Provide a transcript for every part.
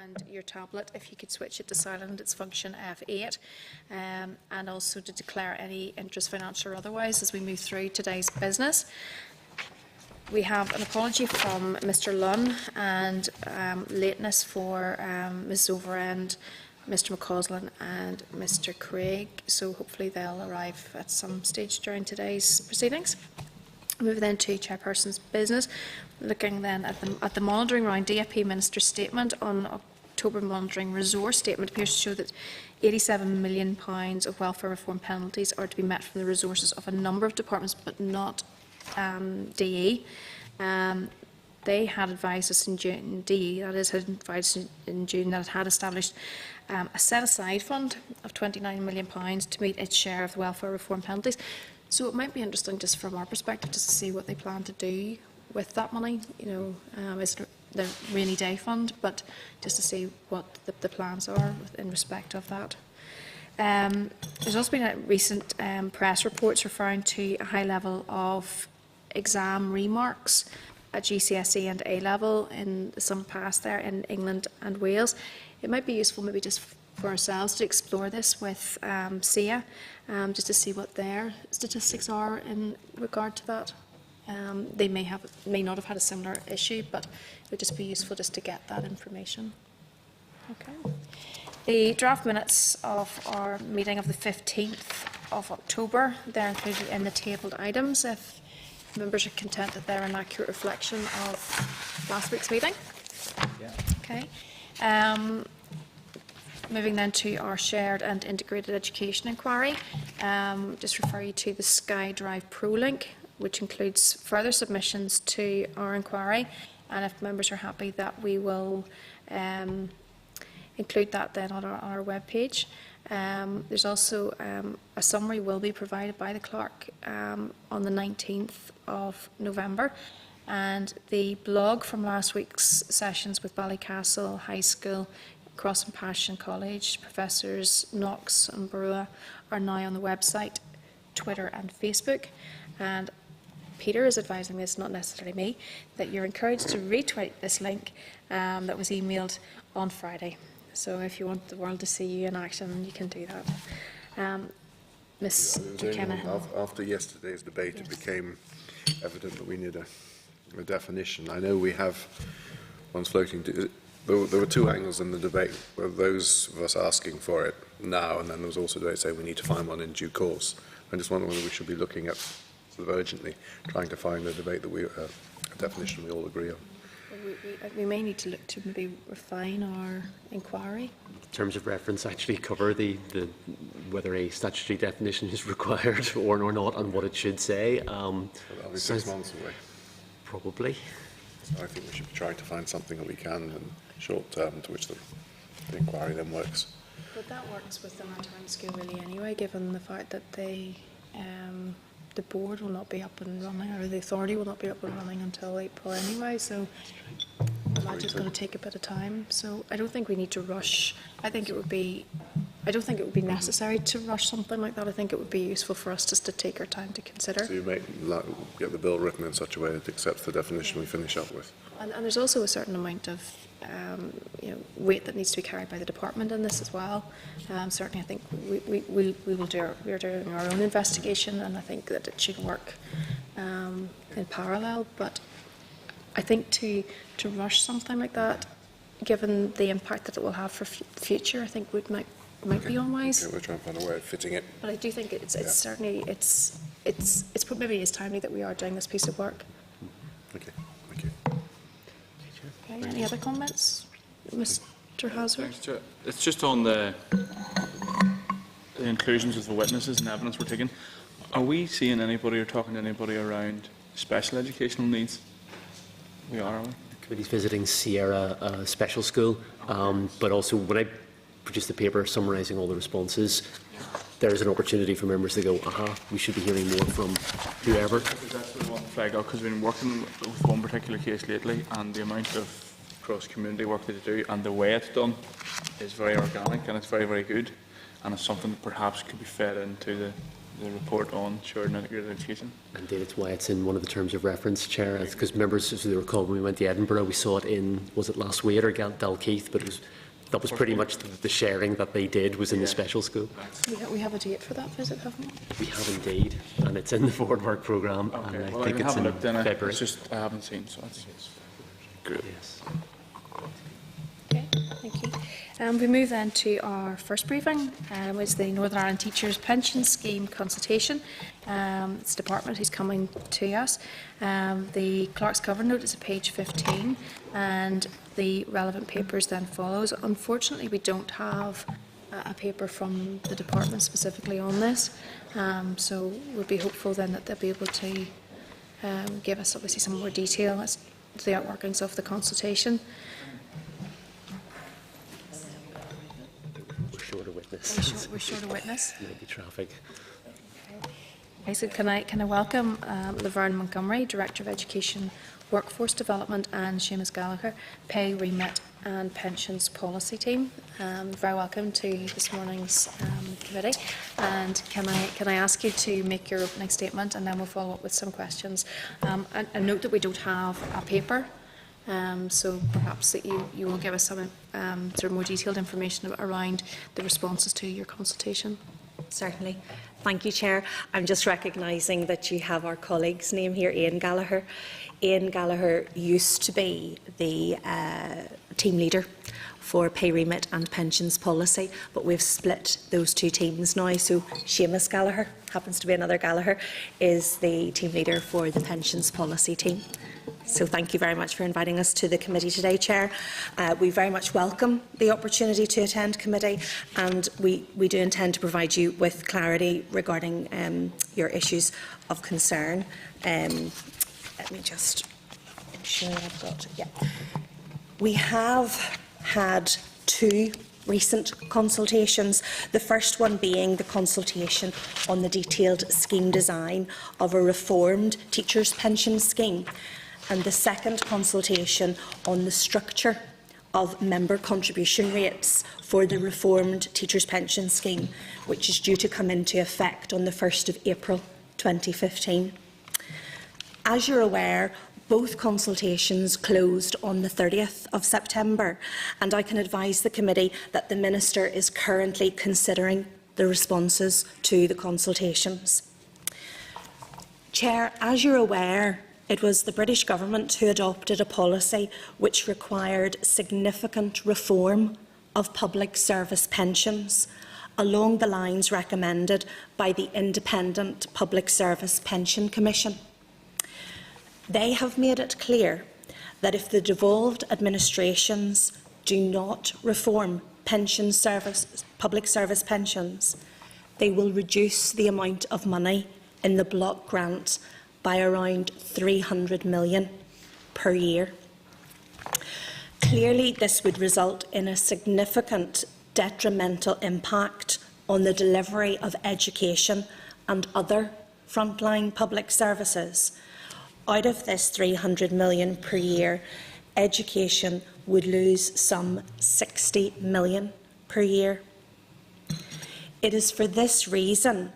and your tablet, if you could switch it to silent, it's function F8, and also to declare any interest, financial or otherwise, as we move through today's business. We have an apology from Mr Lunn and lateness for Ms Overend, Mr McCausland and Mr Craig, so hopefully they'll arrive at some stage during today's proceedings. Move then to Chairperson's business, looking then at the monitoring round. DFP Minister's statement on October monitoring resource statement appears to show that £87 million of welfare reform penalties are to be met from the resources of a number of departments, but not DE. They had advised us in June, DE that is, had advised in June that it had established a set-aside fund of £29 million to meet its share of the welfare reform penalties. So it might be interesting, just from our perspective, just to see what they plan to do with that money. You know, is it the rainy day fund, but just to see what the plans are in respect of that. There's also been recent press reports referring to a high level of exam remarks at GCSE and A level in some past there in England and Wales. It might be useful, maybe just for ourselves, to explore this with SIA, just to see what their statistics are in regard to that. They may not have had a similar issue, but it would just be useful just to get that information. Okay. The draft minutes of our meeting of the 15th of October, they're included in the tabled items. If members are content that they're an accurate reflection of last week's meeting. Yeah. Okay. Moving then to our shared and integrated education inquiry, just refer you to the SkyDrive ProLink, which includes further submissions to our inquiry, and if members are happy, that we will include that then on our webpage. There's also a summary will be provided by the clerk on the 19th of November, and the blog from last week's sessions with Ballycastle High School, Cross and Passion College, Professors Knox and Barua are now on the website, Twitter and Facebook. And Peter is advising me, it's not necessarily me, that you're encouraged to retweet this link that was emailed on Friday. So if you want the world to see you in action, you can do that. Ms. McKenna. After yesterday's debate, yes, it became evident that we need a definition. I know we have ones floating. There were two angles in the debate. There were those of us asking for it now, and then there was also debate saying we need to find one in due course. I just wonder whether we should be looking at sort of urgently trying to find a debate that a definition we all agree on. We may need to look to maybe refine our inquiry. Terms of reference actually cover the whether a statutory definition is required or not, and what it should say. That'll be 6 months away. Probably. So I think we should be trying to find something that we can in short term to which the inquiry then works. But that works with the Manitowoc School really anyway, given the fact that the board will not be up and running, or the authority will not be up and running until April anyway, so I imagine it's going to take a bit of time. So I don't think we need to rush. I don't think it would be necessary to rush something like that. I think it would be useful for us just to take our time to consider. So you may get the bill written in such a way that it accepts the definition we finish up with. And there's also a certain amount of weight that needs to be carried by the department in this as well. Certainly, I think we're doing our own investigation, and I think that it should work in parallel. But I think to rush something like that, given the impact that it will have for future, I think might be unwise. Okay, we're trying to find a way of fitting it. But I do think it's certainly maybe it's timely that we are doing this piece of work. Okay, thank you. Okay, any other comments, Mr. Hasworth? It's just on the inclusions of the witnesses and evidence we're taking. Are we seeing anybody or talking to anybody around special educational needs? We are, aren't we? The committee's visiting Sierra Special School, but also when I produce the paper summarising all the responses, there is an opportunity for members to go, we should be hearing more from whoever. That's what I want to flag up, because we've been working with one particular case lately, and the amount of cross-community work that they do and the way it's done is very organic, and it's very, very good, and it's something that perhaps could be fed into the report on shared and integrated education. Indeed, it's why it's in one of the terms of reference, Chair. It's because members, as they recall, when we went to Edinburgh, we saw it in, was it last week or Dalkeith, but that was pretty much the sharing that they did was in the special school. We have a date for that visit, haven't we? We have indeed, and it's in the forward work programme, Okay, and I well, think it's haven't in looked in it. February. It's just I haven't seen, so that's good. Yes. Okay, thank you. We move then to our first briefing, which is the Northern Ireland Teachers Pension Scheme consultation. It's the department who's coming to us. The clerk's cover note is at page 15, and the relevant papers then follows. Unfortunately, we don't have a paper from the department specifically on this, so we'll be hopeful then that they'll be able to give us obviously some more detail as to the outworkings of the consultation. We're short of witness. We're short of witness. Maybe traffic. Okay, so can I welcome Laverne Montgomery, Director of Education, Workforce Development, and Seamus Gallagher, Pay, Remit and Pensions Policy Team. Very welcome to this morning's committee. And can I ask you to make your opening statement, and then we'll follow up with some questions. And note that we don't have a paper, so perhaps that you will give us some sort of more detailed information around the responses to your consultation. Certainly. Thank you, Chair. I'm just recognising that you have our colleague's name here, Ian Gallagher. Ian Gallagher used to be the team leader for Pay Remit and Pensions Policy, but we've split those two teams now. So Seamus Gallagher, happens to be another Gallagher, is the team leader for the Pensions Policy team. So thank you very much for inviting us to the committee today, Chair. We very much welcome the opportunity to attend committee, and we do intend to provide you with clarity regarding your issues of concern. Let me just ensure I've got it. Yeah. We have had two recent consultations, the first one being the consultation on the detailed scheme design of a reformed teachers' pension scheme, and the second consultation on the structure of member contribution rates for the reformed teachers' pension scheme, which is due to come into effect on the 1st of April 2015. As you're aware, both consultations closed on the 30th of September, and I can advise the committee that the Minister is currently considering the responses to the consultations. Chair, as you're aware, it was the British Government who adopted a policy which required significant reform of public service pensions, along the lines recommended by the Independent Public Service Pension Commission. They have made it clear that if the devolved administrations do not reform public service pensions, they will reduce the amount of money in the block grant by around 300 million per year. Clearly, this would result in a significant detrimental impact on the delivery of education and other frontline public services. Out of this 300 million per year, education would lose some 60 million per year. It is for this reason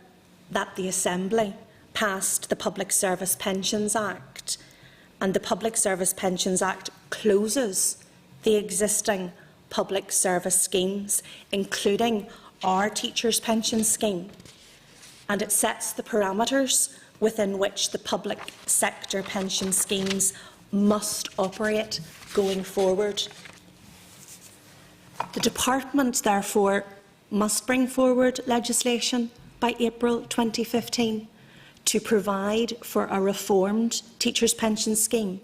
that the Assembly passed the Public Service Pensions Act, and the Public Service Pensions Act closes the existing public service schemes, including our teachers' pension scheme, and it sets the parameters within which the public sector pension schemes must operate going forward. The Department, therefore, must bring forward legislation by April 2015 to provide for a reformed teachers' pension scheme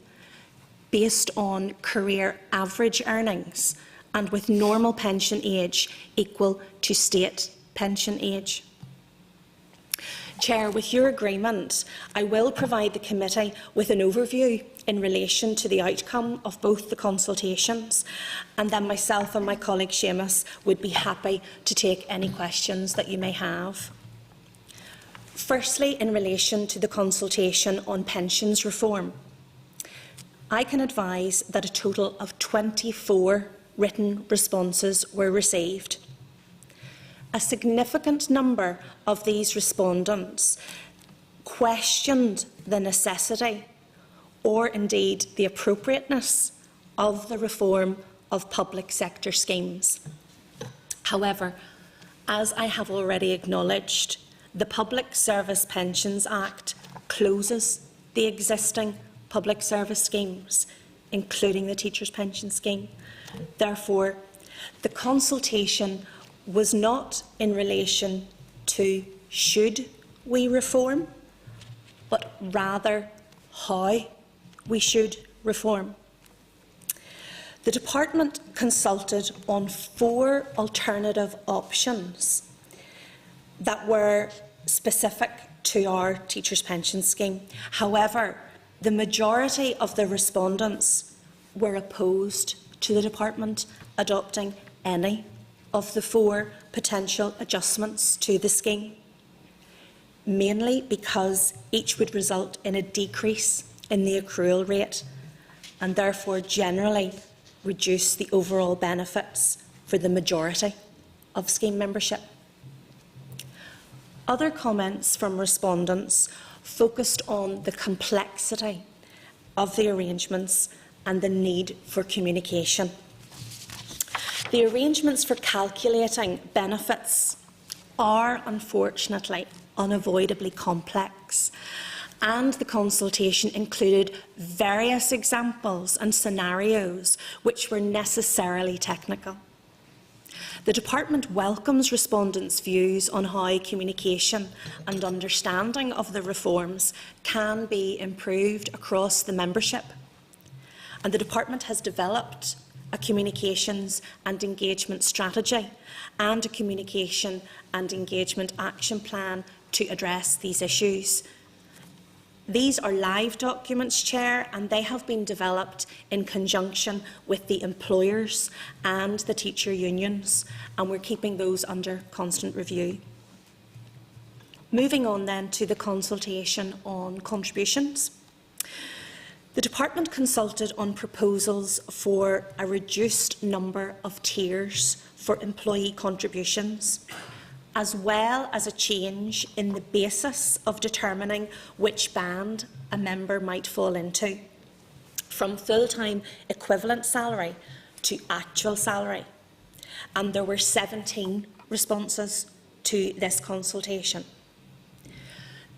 based on career average earnings and with normal pension age equal to state pension age. Chair, with your agreement, I will provide the committee with an overview in relation to the outcome of both the consultations, and then myself and my colleague Seamus would be happy to take any questions that you may have. Firstly, in relation to the consultation on pensions reform, I can advise that a total of 24 written responses were received. a significant number of these respondents questioned the necessity or indeed the appropriateness of the reform of public sector schemes. However, as I have already acknowledged, the Public Service Pensions Act closes the existing public service schemes, including the Teachers' Pension Scheme. Therefore, the consultation was not in relation to should we reform, but rather how we should reform. The Department consulted on 4 alternative options that were specific to our Teachers' Pension Scheme. However, the majority of the respondents were opposed to the Department adopting any of the 4 potential adjustments to the scheme, mainly because each would result in a decrease in the accrual rate and therefore generally reduce the overall benefits for the majority of scheme membership. Other comments from respondents focused on the complexity of the arrangements and the need for communication. The arrangements for calculating benefits are unfortunately unavoidably complex, and the consultation included various examples and scenarios which were necessarily technical. The Department welcomes respondents' views on how communication and understanding of the reforms can be improved across the membership, and the Department has developed a communications and engagement strategy and a communication and engagement action plan to address these issues. These are live documents, Chair, and they have been developed in conjunction with the employers and the teacher unions, and we're keeping those under constant review. Moving on then to the consultation on contributions. The Department consulted on proposals for a reduced number of tiers for employee contributions, as well as a change in the basis of determining which band a member might fall into, from full-time equivalent salary to actual salary. And there were 17 responses to this consultation.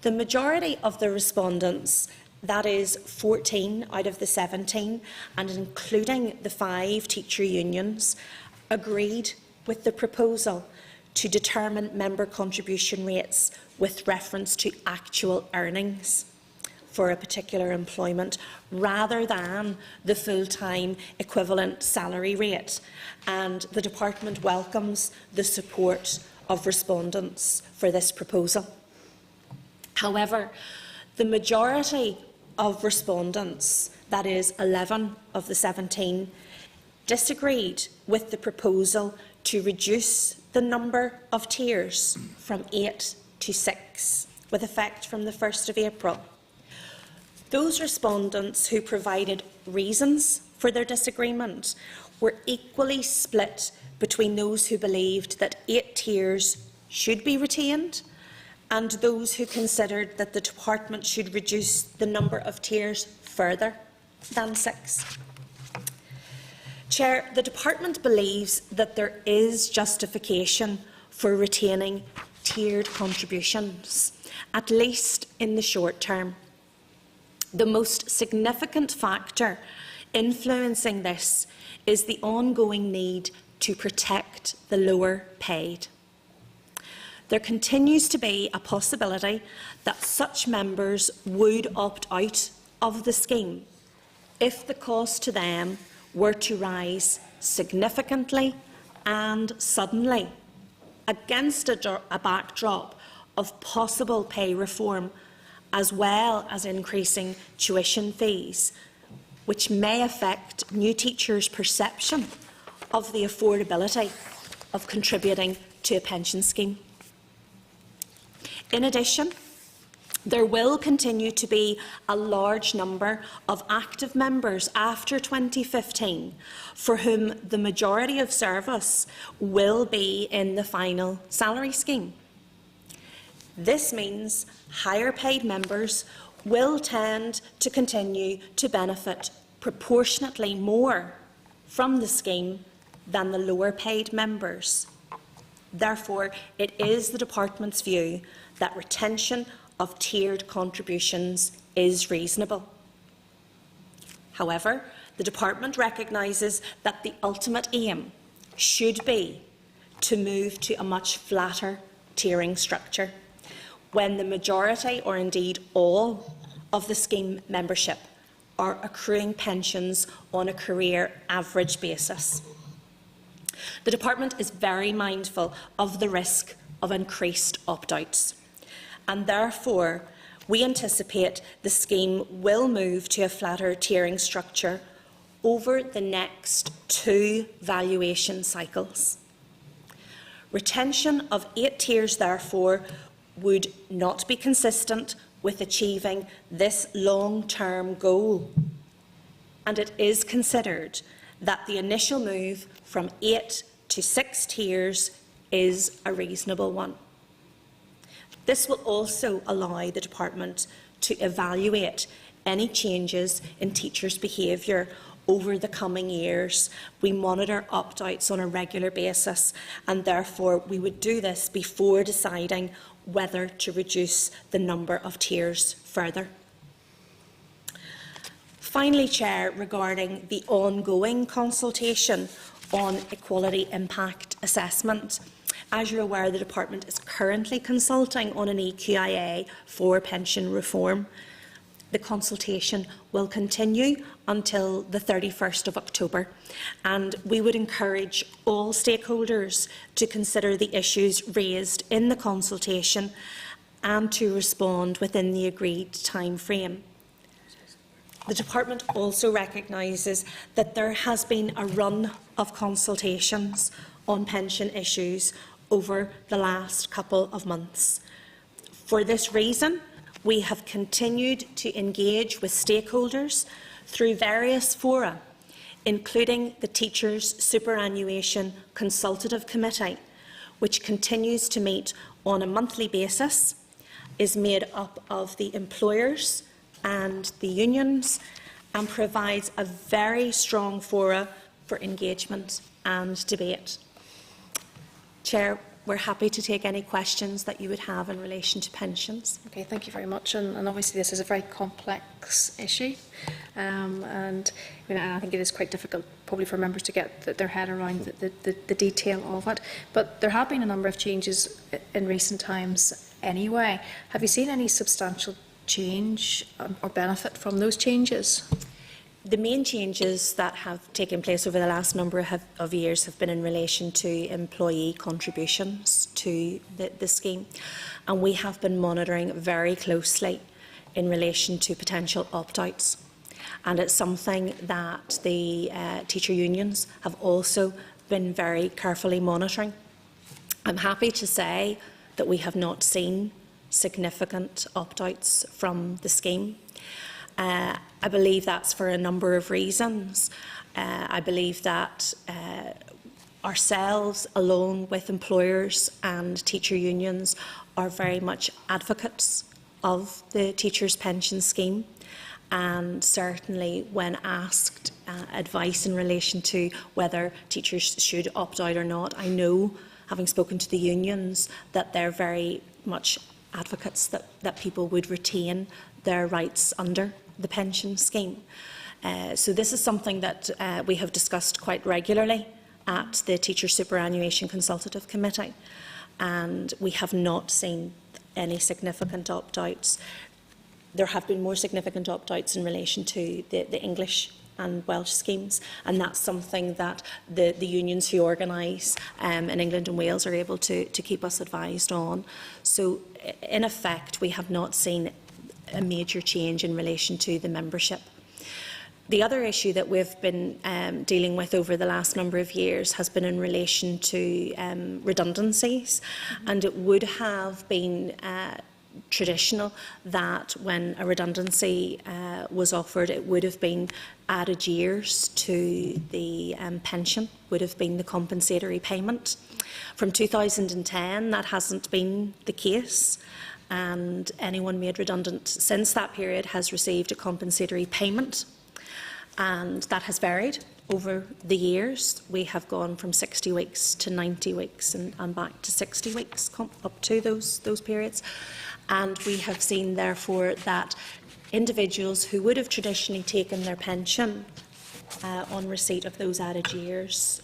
The majority of the respondents, that is 14 out of the 17, and including the 5 teacher unions, agreed with the proposal to determine member contribution rates with reference to actual earnings for a particular employment rather than the full-time equivalent salary rate, and the Department welcomes the support of respondents for this proposal. However, the majority of respondents, that is 11 of the 17, disagreed with the proposal to reduce the number of tiers from 8 to 6, with effect from the 1st of April. Those respondents who provided reasons for their disagreement were equally split between those who believed that 8 tiers should be retained and those who considered that the Department should reduce the number of tiers further than 6. Chair, the Department believes that there is justification for retaining tiered contributions, at least in the short term. The most significant factor influencing this is the ongoing need to protect the lower paid. There continues to be a possibility that such members would opt out of the scheme if the cost to them were to rise significantly and suddenly against a backdrop of possible pay reform, as well as increasing tuition fees, which may affect new teachers' perception of the affordability of contributing to a pension scheme. In addition, There will continue to be a large number of active members after 2015 for whom the majority of service will be in the final salary scheme. This means higher paid members will tend to continue to benefit proportionately more from the scheme than the lower paid members. Therefore, it is the Department's view that retention of tiered contributions is reasonable. However, the Department recognises that the ultimate aim should be to move to a much flatter tiering structure, when the majority, or indeed all, of the scheme membership are accruing pensions on a career average basis. The Department is very mindful of the risk of increased opt-outs, and therefore we anticipate the scheme will move to a flatter tiering structure over the next 2 valuation cycles. Retention of 8 tiers, therefore, would not be consistent with achieving this long-term goal, and it is considered that the initial move from 8 to 6 tiers is a reasonable one. This will also allow the Department to evaluate any changes in teachers' behaviour over the coming years. We monitor opt-outs on a regular basis, and therefore we would do this before deciding whether to reduce the number of tiers further. Finally, Chair, regarding the ongoing consultation on equality impact assessment. As you're aware, the Department is currently consulting on an EQIA for pension reform. The consultation will continue until the 31st of October, and we would encourage all stakeholders to consider the issues raised in the consultation and to respond within the agreed timeframe. The Department also recognises that there has been a run of consultations on pension issues over the last couple of months. For this reason, we have continued to engage with stakeholders through various fora, including the Teachers' Superannuation Consultative Committee, which continues to meet on a monthly basis, is made up of the employers and the unions, and provides a very strong fora for engagement and debate. Chair, we're happy to take any questions that you would have in relation to pensions. Okay, thank you very much. And obviously this is a very complex issue, and I think it is quite difficult probably for members to get their head around the detail of it. But there have been a number of changes in recent times anyway. Have you seen any substantial change or benefit from those changes? The main changes that have taken place over the last number of years have been in relation to employee contributions to the scheme, and we have been monitoring very closely in relation to potential opt-outs, and it's something that the teacher unions have also been very carefully monitoring. I'm happy to say that we have not seen significant opt-outs from the scheme. I believe that's for a number of reasons. I believe that ourselves, along with employers and teacher unions, are very much advocates of the teachers' pension scheme, and certainly when asked advice in relation to whether teachers should opt out or not, I know, having spoken to the unions, that they're very much advocates that people would retain their rights under the pension scheme. So this is something that we have discussed quite regularly at the Teachers' Superannuation Consultative Committee, and we have not seen any significant opt-outs. There have been more significant opt-outs in relation to the English and Welsh schemes, and that's something that the unions who organise in England and Wales are able to keep us advised on. So in effect, we have not seen a major change in relation to the membership. The other issue that we've been dealing with over the last number of years has been in relation to redundancies, and it would have been traditional that when a redundancy was offered, it would have been added years to the pension, would have been the compensatory payment. From 2010, that hasn't been the case, and anyone made redundant since that period has received a compensatory payment, and that has varied over the years. We have gone from 60 weeks to 90 weeks and back to 60 weeks, up to those periods. And we have seen, therefore, that individuals who would have traditionally taken their pension on receipt of those added years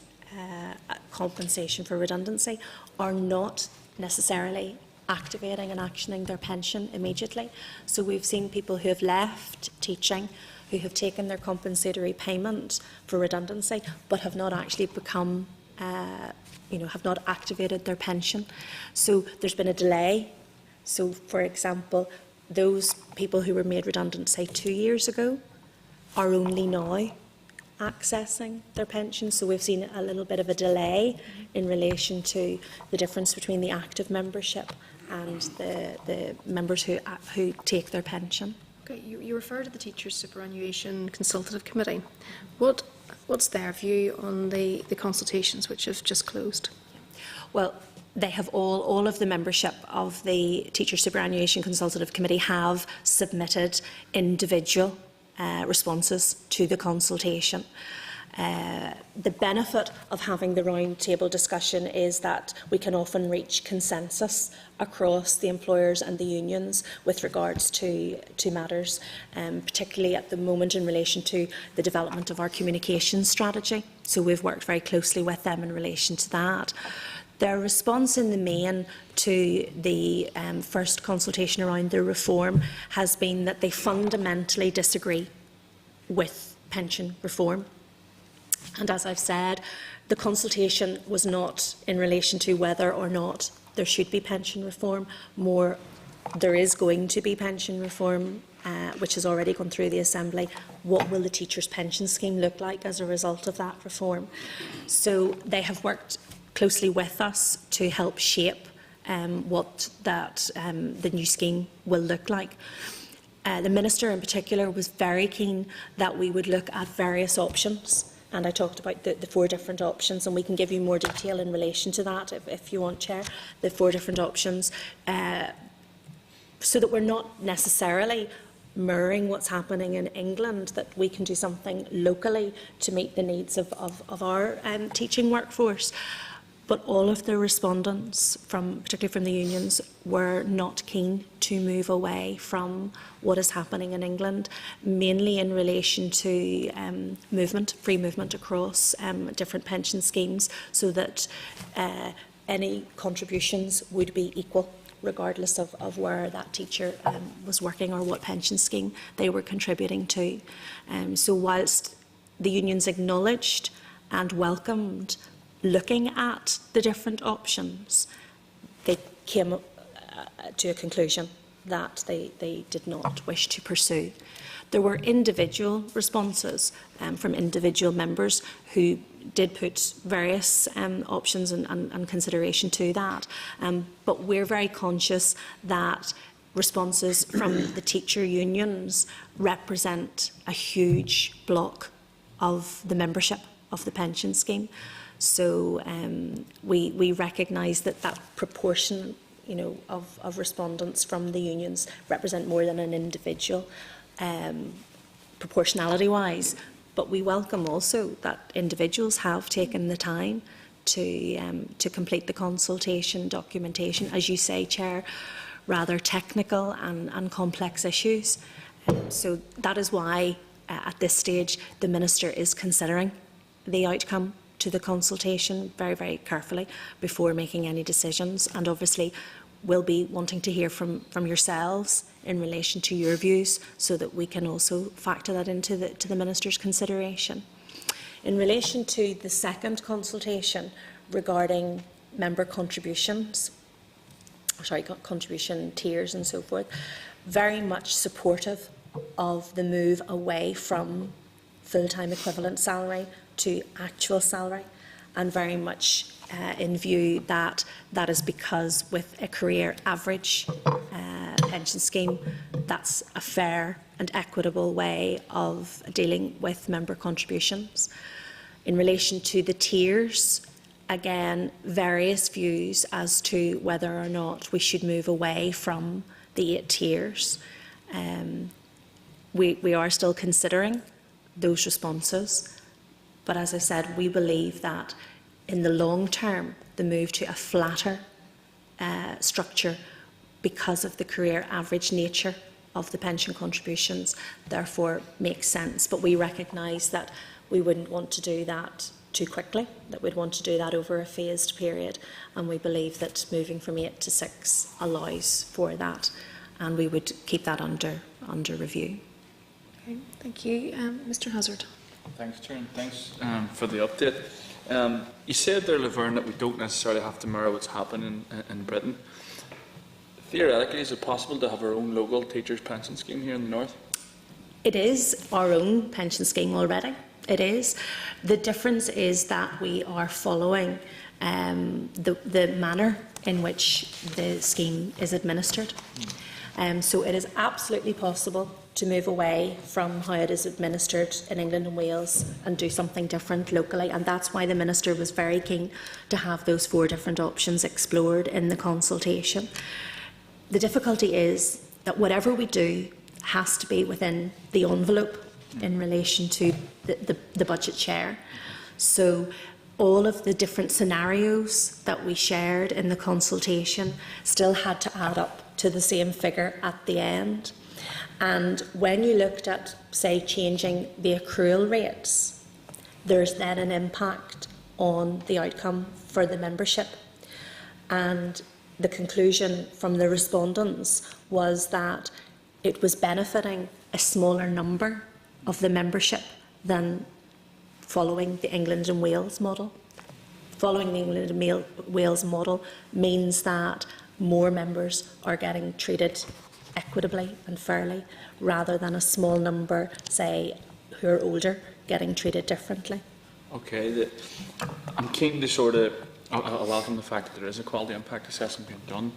compensation for redundancy are not necessarily activating and actioning their pension immediately. So we've seen people who have left teaching, who have taken their compensatory payment for redundancy, but have not actually become, have not activated their pension. So there's been a delay. So, for example, those people who were made redundant, say, 2 years ago, are only now accessing their pension. So we've seen a little bit of a delay in relation to the difference between the active membership and the members who take their pension. Okay, you refer to the Teachers Superannuation Consultative Committee. What's their view on the consultations which have just closed? Well, they have all of the membership of the Teacher Superannuation Consultative Committee have submitted individual responses to the consultation. The benefit of having the roundtable discussion is that we can often reach consensus across the employers and the unions with regards to matters, particularly at the moment in relation to the development of our communications strategy. So we've worked very closely with them in relation to that. Their response in the main to the first consultation around the reform has been that they fundamentally disagree with pension reform. And as I've said, the consultation was not in relation to whether or not there should be pension reform. More, there is going to be pension reform, which has already gone through the Assembly. What will the teachers' pension scheme look like as a result of that reform? So they have worked closely with us to help shape what the new scheme will look like. The Minister in particular was very keen that we would look at various options, and I talked about the 4 different options, and we can give you more detail in relation to that if you want, Chair, the 4 different options, so that we're not necessarily mirroring what's happening in England, that we can do something locally to meet the needs of our teaching workforce. But all of the respondents, particularly from the unions, were not keen to move away from what is happening in England, mainly in relation to free movement across different pension schemes, so that any contributions would be equal, regardless of where that teacher was working or what pension scheme they were contributing to. So whilst the unions acknowledged and welcomed looking at the different options, they came to a conclusion that they did not wish to pursue. There were individual responses from individual members who did put various options and consideration to that, but we're very conscious that responses from the teacher unions represent a huge block of the membership of the pension scheme. So we recognise that proportion, of respondents from the unions represent more than an individual, proportionality-wise. But we welcome also that individuals have taken the time to complete the consultation documentation, as you say, Chair, rather technical and complex issues. So that is why, at this stage, the Minister is considering the outcome to the consultation very, very carefully before making any decisions, and obviously we'll be wanting to hear from yourselves in relation to your views, so that we can also factor that into the Minister's consideration. In relation to the second consultation regarding member contribution tiers and so forth, very much supportive of the move away from full-time equivalent salary to actual salary, and very much in view that is because with a career average pension scheme, that's a fair and equitable way of dealing with member contributions. In relation to the tiers, again, various views as to whether or not we should move away from the 8 tiers. We are still considering those responses, but as I said, we believe that in the long term, the move to a flatter structure, because of the career average nature of the pension contributions, therefore makes sense. But we recognise that we wouldn't want to do that too quickly, that we'd want to do that over a phased period, and we believe that moving from 8 to 6 allows for that, and we would keep that under review. Okay, thank you. Mr Hazard. Thanks, Chair, and thanks for the update. You said there, Laverne, that we don't necessarily have to mirror what's happening in Britain. Theoretically, is it possible to have our own local teachers' pension scheme here in the north? It is our own pension scheme already. It is. The difference is that we are following the manner in which the scheme is administered. So it is absolutely possible to move away from how it is administered in England and Wales and do something different locally, and that's why the Minister was very keen to have those 4 different options explored in the consultation. The difficulty is that whatever we do has to be within the envelope in relation to the budget share. So all of the different scenarios that we shared in the consultation still had to add up to the same figure at the end. And when you looked at, say, changing the accrual rates, there's then an impact on the outcome for the membership. And the conclusion from the respondents was that it was benefiting a smaller number of the membership than following the England and Wales model. Following the England and Wales model means that more members are getting treated equitably and fairly, rather than a small number, say, who are older, getting treated differently. Okay, I'm keen to sort of, I welcome the fact that there is a quality impact assessment being done.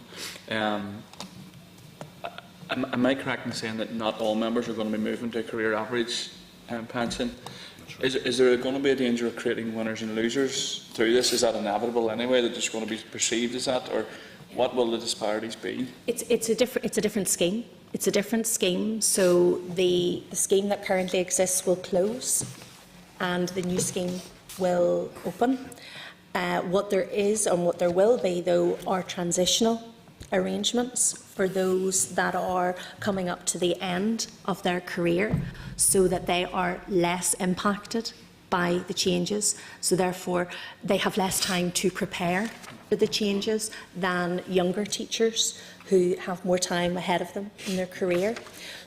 Am I correct in saying that not all members are going to be moving to a career average pension? Is there going to be a danger of creating winners and losers through this? Is that inevitable anyway, that it's going to be perceived as that, or what will the disparities be? It's a different scheme. It's a different scheme. So the scheme that currently exists will close, and the new scheme will open. What there is and what there will be, though, are transitional arrangements for those that are coming up to the end of their career, so that they are less impacted by the changes. So therefore, they have less time to prepare for the changes than younger teachers who have more time ahead of them in their career.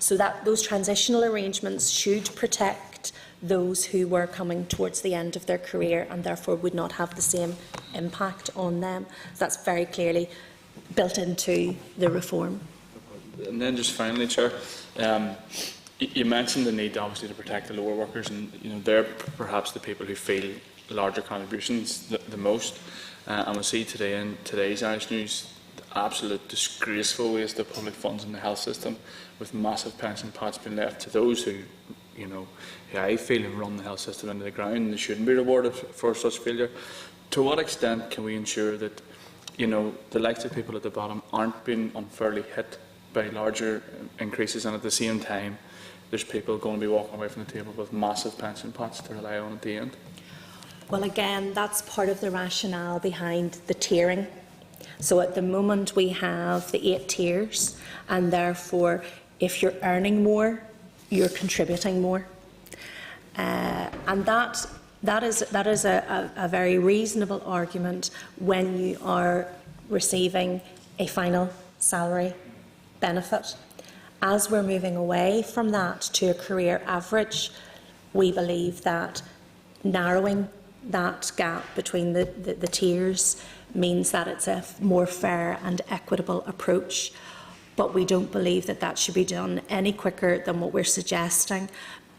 So that those transitional arrangements should protect those who were coming towards the end of their career and therefore would not have the same impact on them. That's very clearly built into the reform. And then just finally, Chair, you mentioned the need obviously to protect the lower workers, and they're perhaps the people who feel larger contributions the most. And we see today in today's Irish News the absolute disgraceful waste of public funds in the health system, with massive pension pots being left to those who I feel have run the health system into the ground, and they shouldn't be rewarded for such failure. To what extent can we ensure that the likes of people at the bottom aren't being unfairly hit by larger increases, and at the same time there's people going to be walking away from the table with massive pension pots to rely on at the end? Well, again, that's part of the rationale behind the tiering. So at the moment we have the 8 tiers, and therefore if you're earning more, you're contributing more. And that is a very reasonable argument when you are receiving a final salary benefit. As we're moving away from that to a career average, we believe that narrowing that gap between the tiers means that it's a more fair and equitable approach. But we don't believe that that should be done any quicker than what we're suggesting,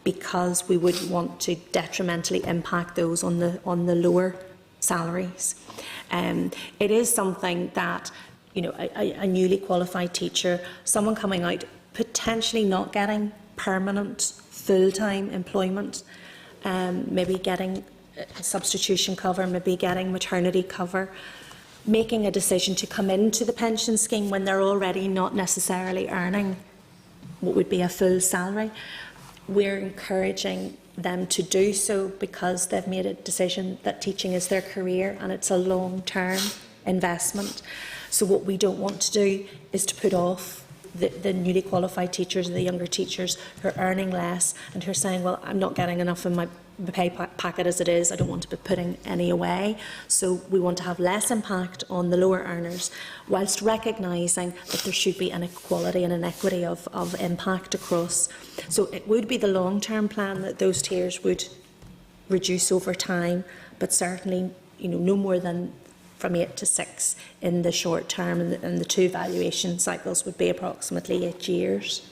because we wouldn't want to detrimentally impact those on the lower salaries. It is something that a newly qualified teacher, someone coming out potentially not getting permanent full-time employment, maybe getting a substitution cover, maybe getting maternity cover, making a decision to come into the pension scheme when they're already not necessarily earning what would be a full salary. We're encouraging them to do so because they've made a decision that teaching is their career and it's a long-term investment. So what we don't want to do is to put off the newly qualified teachers, the younger teachers who are earning less and who are saying, well, I'm not getting enough in my pay packet as it is, I don't want to be putting any away. So we want to have less impact on the lower earners, whilst recognising that there should be an equality and an equity of impact across. So it would be the long-term plan that those tiers would reduce over time, but certainly no more than from 8 to 6 in the short term, and the 2 valuation cycles would be approximately 8 years.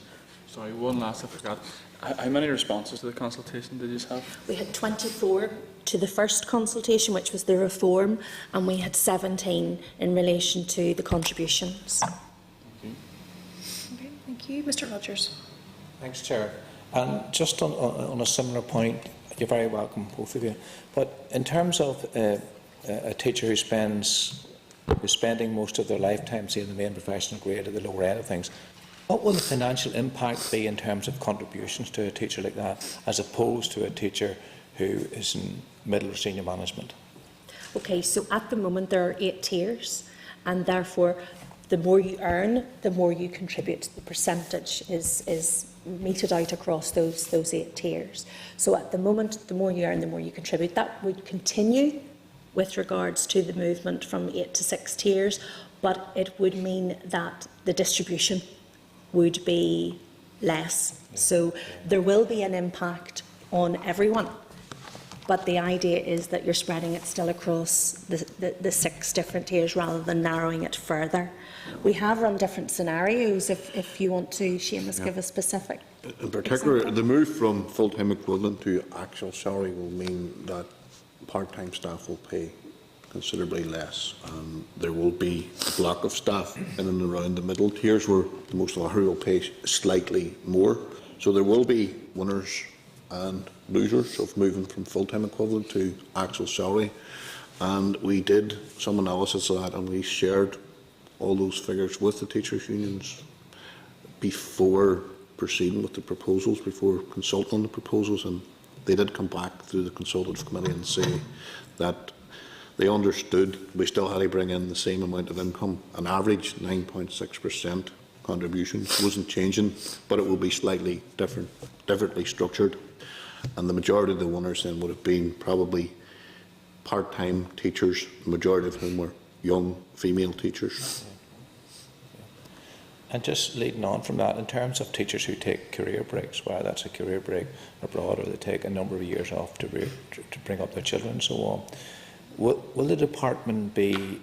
Sorry, one last, I forgot. How many responses to the consultation did you have? We had 24 to the first consultation, which was the reform, and we had 17 in relation to the contributions. Okay, thank you. Mr. Rogers. Thanks, Chair. And just on a similar point, you're very welcome, both of you. But in terms of a teacher who's spending most of their lifetime, say, in the main professional grade at the lower end of things, what will the financial impact be in terms of contributions to a teacher like that, as opposed to a teacher who is in middle or senior management? Okay, so at the moment there are 8 tiers, and therefore the more you earn, the more you contribute. The percentage is meted out across those 8 tiers. So at the moment, the more you earn, the more you contribute. That would continue with regards to the movement from 8 to 6 tiers, but it would mean that the distribution would be less. So there will be an impact on everyone, but the idea is that you're spreading it still across the 6 different tiers rather than narrowing it further. We have run different scenarios. If you want to, Seamus, give a specific in particular, example. the move from full-time equivalent to actual salary will mean that part-time staff will pay considerably less. There will be a block of staff in and around the middle tiers where the most of who will pay slightly more. So there will be winners and losers of moving from full-time equivalent to actual salary. And we did some analysis of that, and we shared all those figures with the teachers' unions before proceeding with the proposals, before consulting on the proposals, and they did come back through the consultative committee and say that they understood we still had to bring in the same amount of income. An average 9.6% contribution wasn't changing, but it will be slightly differently structured. And the majority of the winners then would have been probably part-time teachers, the majority of whom were young female teachers. And just leading on from that, in terms of teachers who take career breaks, whether that's a career break abroad or they take a number of years off to bring up their children and so on, will the department be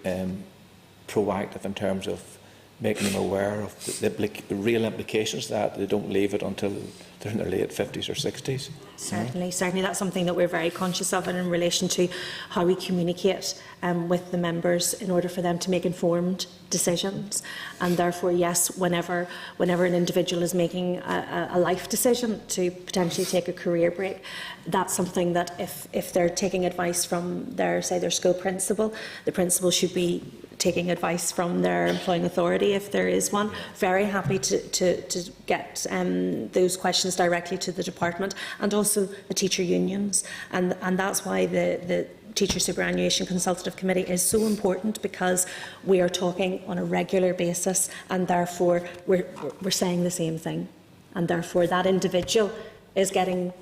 proactive in terms of making them aware of the real implications of that they don't leave it until they're in their late 50s or 60s? Certainly that's something that we're very conscious of, and in relation to how we communicate with the members in order for them to make informed decisions. And therefore, yes, whenever an individual is making a life decision to potentially take a career break, that's something that if they're taking advice from their school principal, the principal should be taking advice from their employing authority if there is one. Very happy to get those questions directly to the department, and also the teacher unions, and that's why the Teacher Superannuation Consultative Committee is so important, because we are talking on a regular basis, and therefore we're saying the same thing, and therefore that individual is getting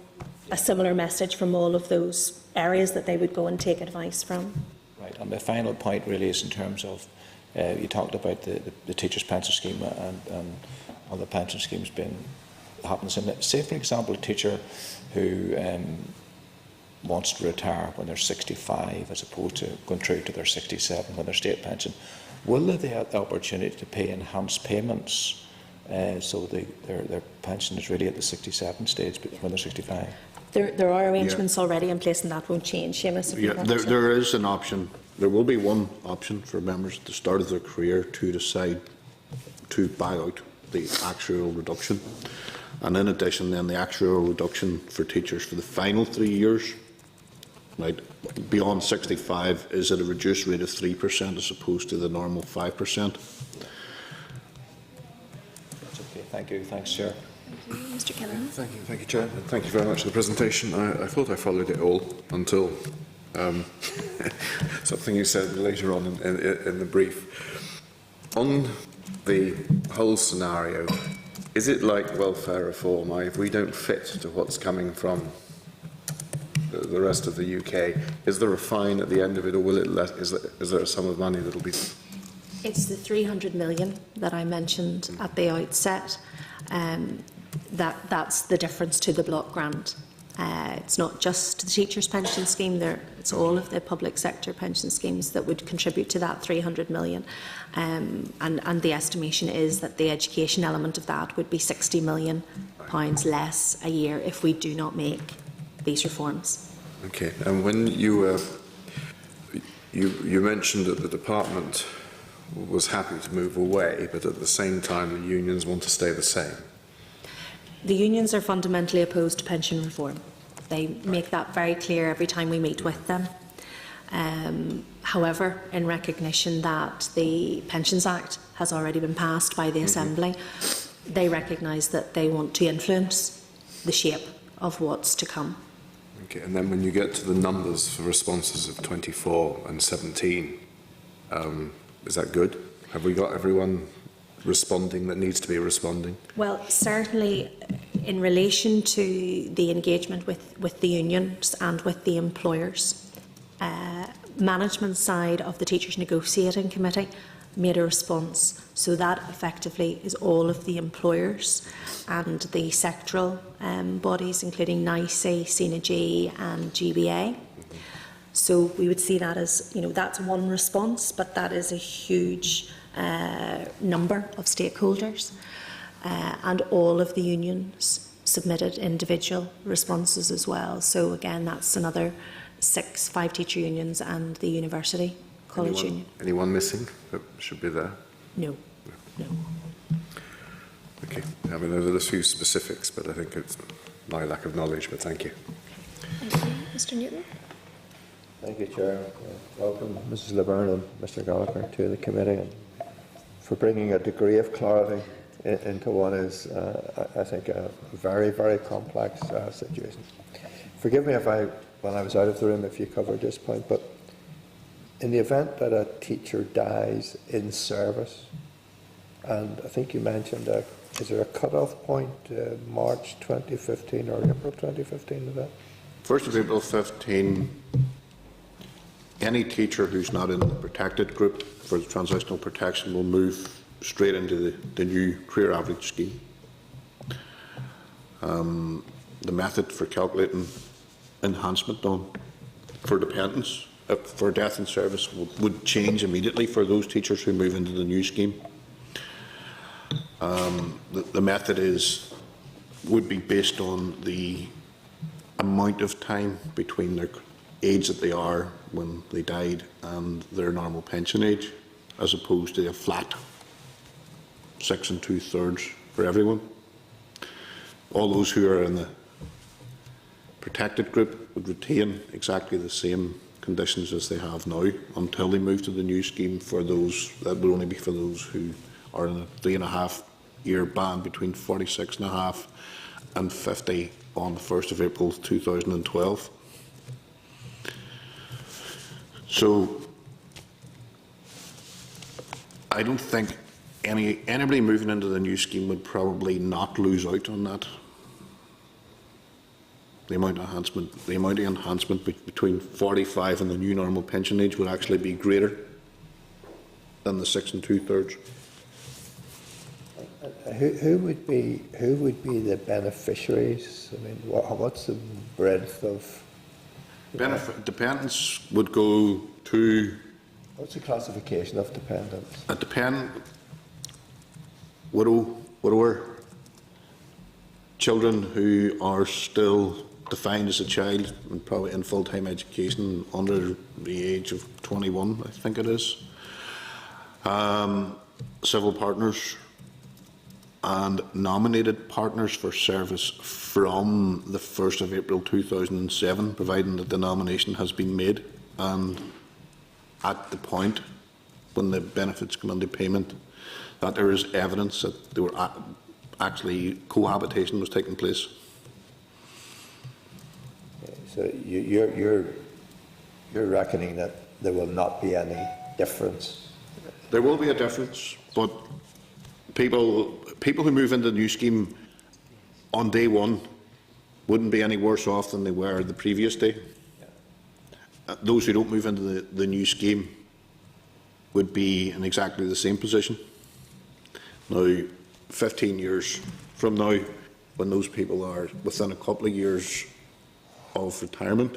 a similar message from all of those areas that they would go and take advice from. Right, and the final point really is in terms of, you talked about the teachers' pension scheme and other pension schemes being happens. And say, for example, a teacher who wants to retire when they're 65 as opposed to going through to their 67 when they're state pension, will they have the opportunity to pay enhanced payments so their pension is really at the 67 stage when they're 65? There are arrangements already in place, and that won't change. Seamus, if you want to. There is an option there will be one option for members at the start of their career to decide to buy out the actuarial reduction. And in addition, then the actuarial reduction for teachers for the final 3 years, right, beyond 65, is at a reduced rate of 3% as opposed to the normal 5%. That's okay. Thank you. Thanks, Chair. Mr. Kennedy. Thank you, Chair. And thank you very much for the presentation. I thought I followed it all until something you said later on in the brief. On the whole scenario, is it like welfare reform? If we don't fit to what's coming from the rest of the UK, is there a fine at the end of it, or will it is there a sum of money that will be? It's the 300 million that I mentioned at the outset. That's the difference to the block grant. It's not just the teachers' pension scheme, it's all of the public sector pension schemes that would contribute to that 300 million. And the estimation is that the education element of that would be £60 million less a year if we do not make these reforms. Okay, and when you mentioned that the department was happy to move away, but at the same time the unions want to stay the same. The unions are fundamentally opposed to pension reform. They make that very clear every time we meet with them. However, in recognition that the Pensions Act has already been passed by the Assembly, they recognise that they want to influence the shape of what's to come. Okay, and then when you get to the numbers for responses of 24 and 17, is that good? Have we got everyone responding that needs to be responding? Well, certainly in relation to the engagement with the unions and with the employers, management side of the Teachers Negotiating Committee made a response. So that effectively is all of the employers and the sectoral bodies, including NICE, SENA-G and GBA. So we would see that as, that's one response, but that is a huge number of stakeholders, and all of the unions submitted individual responses as well. So again, that's another 5 teacher unions and the University College Union. Anyone missing that should be there? No. Okay, I mean, there are a few specifics, but I think it's my lack of knowledge, but thank you. Thank you. Mr. Newton. Thank you, Chair. Welcome, Mrs. LeBurn and Mr. Gallagher, to the committee, and for bringing a degree of clarity into what is, I think, a very, very complex situation. Forgive me if when I was out of the room, if you covered this point, but in the event that a teacher dies in service, and I think you mentioned, is there a cut-off point, March 2015 or April 2015 of that? 1st of April 15, any teacher who's not in the protected group for the transitional protection will move straight into the new career average scheme. The method for calculating enhancement for dependents for death in service would change immediately for those teachers who move into the new scheme. The method would be based on the amount of time between their age that they are when they died and their normal pension age, as opposed to a flat 6 2/3 for everyone. All those who are in the protected group would retain exactly the same conditions as they have now until they move to the new scheme. For those, that would only be for those who are in a 3.5-year band between 46.5 and 50 on the 1st of April 2012. So I don't think anybody moving into the new scheme would probably not lose out on that. The amount of enhancement between 45 and the new normal pension age would actually be greater than the 6 2/3. Who would be the beneficiaries? I mean, what's the breadth of Dependents would go to what's the classification of dependents? a dependent, widower, children who are still defined as a child and probably in full-time education under the age of 21, I think it is. Civil partners and nominated partners for service from the 1st of April 2007, providing that the nomination has been made and at the point when the benefits come into payment, that there is evidence that there were actually cohabitation was taking place. So you're reckoning that there will not be any difference? There will be a difference, but people who move into the new scheme on day one wouldn't be any worse off than they were the previous day. Those who don't move into the new scheme would be in exactly the same position. Now, 15 years from now, when those people are within a couple of years of retirement,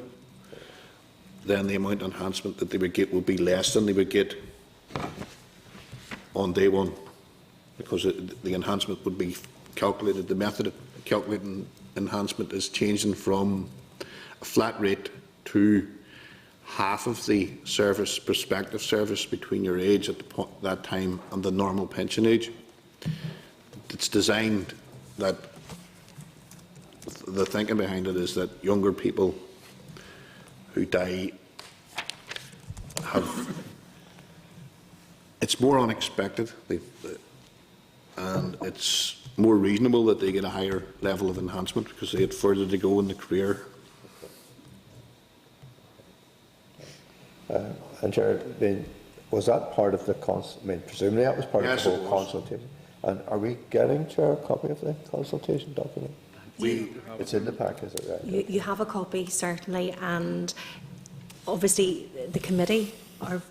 then the amount of enhancement that they would get would be less than they would get on day one, because the enhancement would be calculated. The method of calculating enhancement is changing from a flat rate to half of the service, prospective service, between your age at that time and the normal pension age. It's designed that the thinking behind it is that younger people who die it's more unexpected, and it's more reasonable that they get a higher level of enhancement because they had further to go in the career. And Chair, was that part of the presumably that was part Yes, of the it whole was. consultation? And are we getting, Chair, a copy of the consultation document? It's in the pack, is it right? You have a copy, certainly, and obviously the committee are,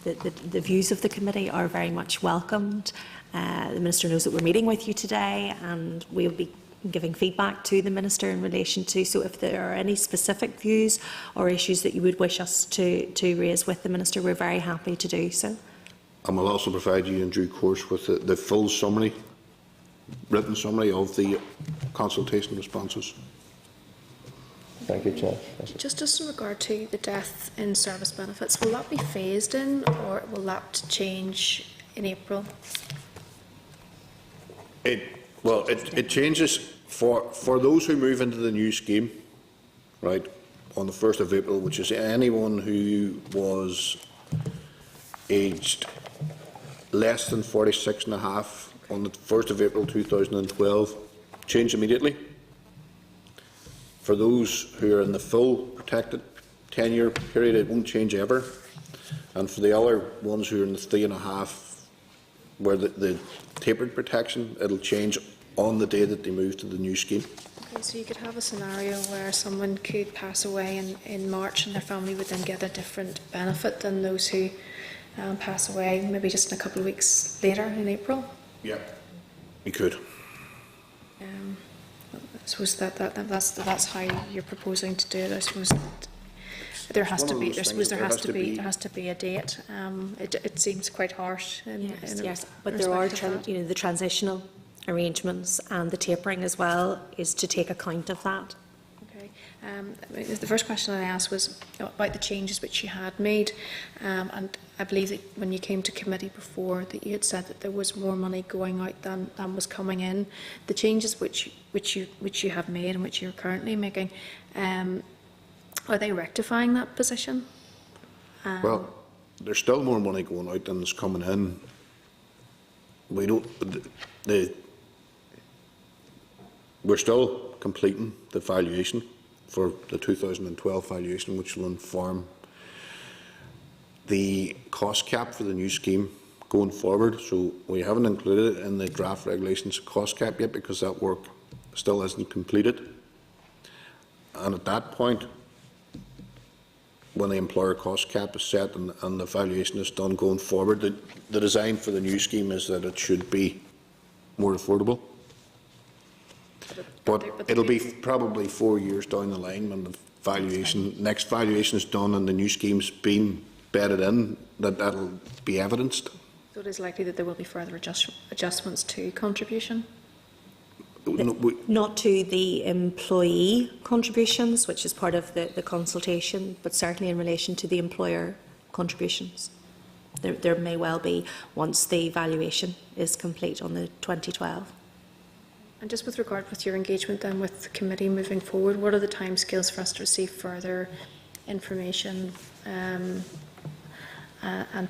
the views of the committee are very much welcomed. The Minister knows that we're meeting with you today, and we'll be giving feedback to the Minister in relation to, so if there are any specific views or issues that you would wish us to raise with the Minister, we're very happy to do so. And we'll also provide you in due course with the full summary, written summary of the consultation responses. Thank you, Chair. Thank you. Just in regard to the death in service benefits, will that be phased in or will that change in April? It changes for those who move into the new scheme, right, on the 1st of April, which is anyone who was aged less than 46 and a half on the 1st of April 2012, change immediately. For those who are in the full protected 10-year period, it won't change ever. And for the other ones who are in the 3.5, where the tapered protection, it'll change on the day that they move to the new scheme. Okay, so you could have a scenario where someone could pass away in March and their family would then get a different benefit than those who pass away maybe just in a couple of weeks later in April. Yeah, you could. I suppose that's how you're proposing to do it. I suppose that there has to be. I suppose there has to be a date. It seems quite harsh. Yes, but there are the transitional arrangements and the tapering as well is to take account of that. Okay. The first question I asked was about the changes which you had made, and I believe that when you came to committee before, that you had said that there was more money going out than was coming in. The changes which you have made and which you're currently making, are they rectifying that position? Well, there's still more money going out than is coming in. We're still completing the valuation for the 2012 valuation, which will inform the cost cap for the new scheme going forward. So we haven't included it in the draft regulations cost cap yet because that work still isn't completed. And at that point, when the employer cost cap is set and the valuation is done going forward, the design for the new scheme is that it should be more affordable. But it'll be probably 4 years down the line when the next valuation is done and the new scheme's been bedded in, that'll be evidenced. So it is likely that there will be further adjustments to contribution? Not to the employee contributions, which is part of the consultation, but certainly in relation to the employer contributions. There may well be, once the valuation is complete on the 2012. And just with regard with your engagement then with the committee moving forward, what are the timescales for us to receive further information and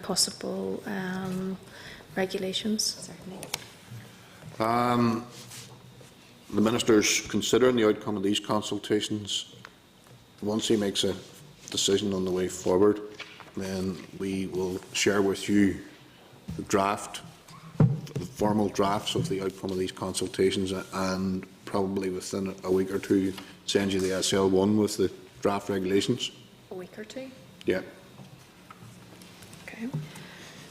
possible regulations? Certainly. The Minister's considering the outcome of these consultations. Once he makes a decision on the way forward, then we will share with you the draft, the formal drafts of the outcome of these consultations, and probably within a week or two send you the SL1 with the draft regulations. A week or two? Yeah. Okay.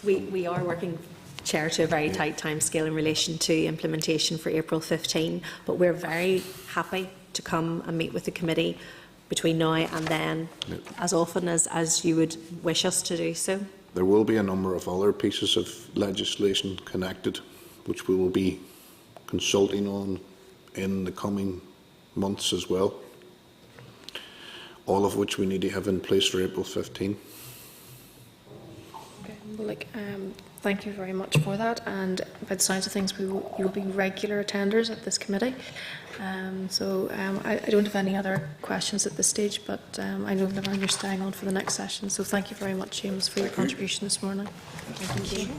We are working, Chair, to a very tight timescale in relation to implementation for April 15, but we're very happy to come and meet with the committee between now and then, as often as you would wish us to do so. There will be a number of other pieces of legislation connected, which we will be consulting on in the coming months as well, all of which we need to have in place for April 15. Okay. Well, thank you very much for that, and by the sounds of things, you will be regular attenders at this committee. I don't have any other questions at this stage, but I know, Laverne, you're staying on for the next session, so thank you very much, James, for your contribution this morning. Thank you.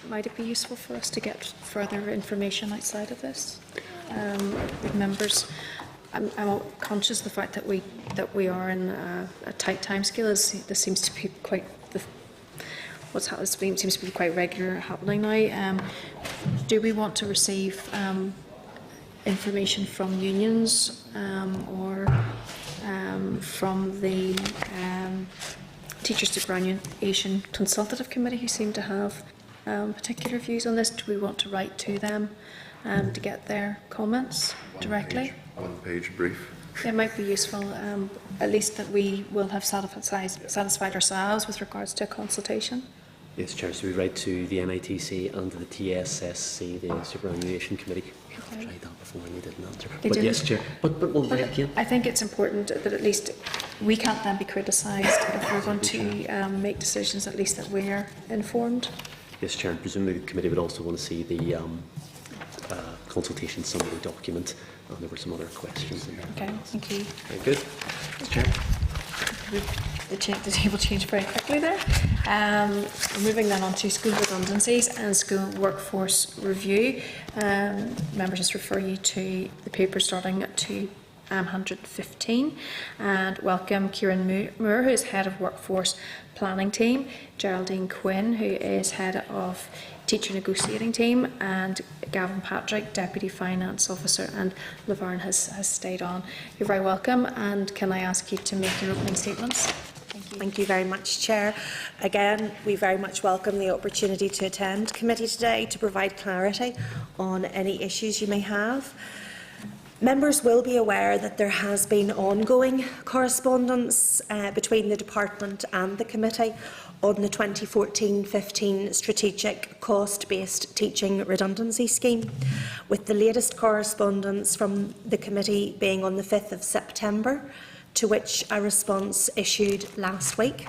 Might it be useful for us to get further information outside of this? Members, I'm conscious of the fact that we are in a tight timescale. This seems to be quite what's happening seems to be quite regular happening now. Do we want to receive information from unions or from the Teachers Superannuation Consultative Committee, who seem to have particular views on this? Do we want to write to them to get their comments directly? One-page brief. It might be useful, at least that we will have satisfied ourselves with regards to a consultation. Yes, Chair, so we write to the NITC and to the TSSC, the Superannuation Committee. I've tried that before and they didn't answer. They but didn't. yes, Chair. But we'll write again. I think it's important that at least we can't then be criticised if we're going to make decisions, at least that we're informed. Yes, Chair, and presumably the committee would also want to see the consultation summary document, and there were some other questions in there. Okay, thank you. Very good. Chair. The table changed very quickly there. Moving then on to school redundancies and school workforce review. Members, just refer you to the paper starting at 215, and welcome Kieran Moore, who is Head of Workforce Planning Team, Geraldine Quinn, who is Head of Teacher Negotiating Team, and Gavin Patrick, Deputy Finance Officer, and Laverne has stayed on. You're very welcome, and can I ask you to make your opening statements? Thank you. Thank you very much, Chair. Again, we very much welcome the opportunity to attend committee today to provide clarity on any issues you may have. Members will be aware that there has been ongoing correspondence between the Department and the Committee on the 2014-15 Strategic Cost-Based Teaching Redundancy Scheme, with the latest correspondence from the Committee being on the 5th of September, to which a response issued last week.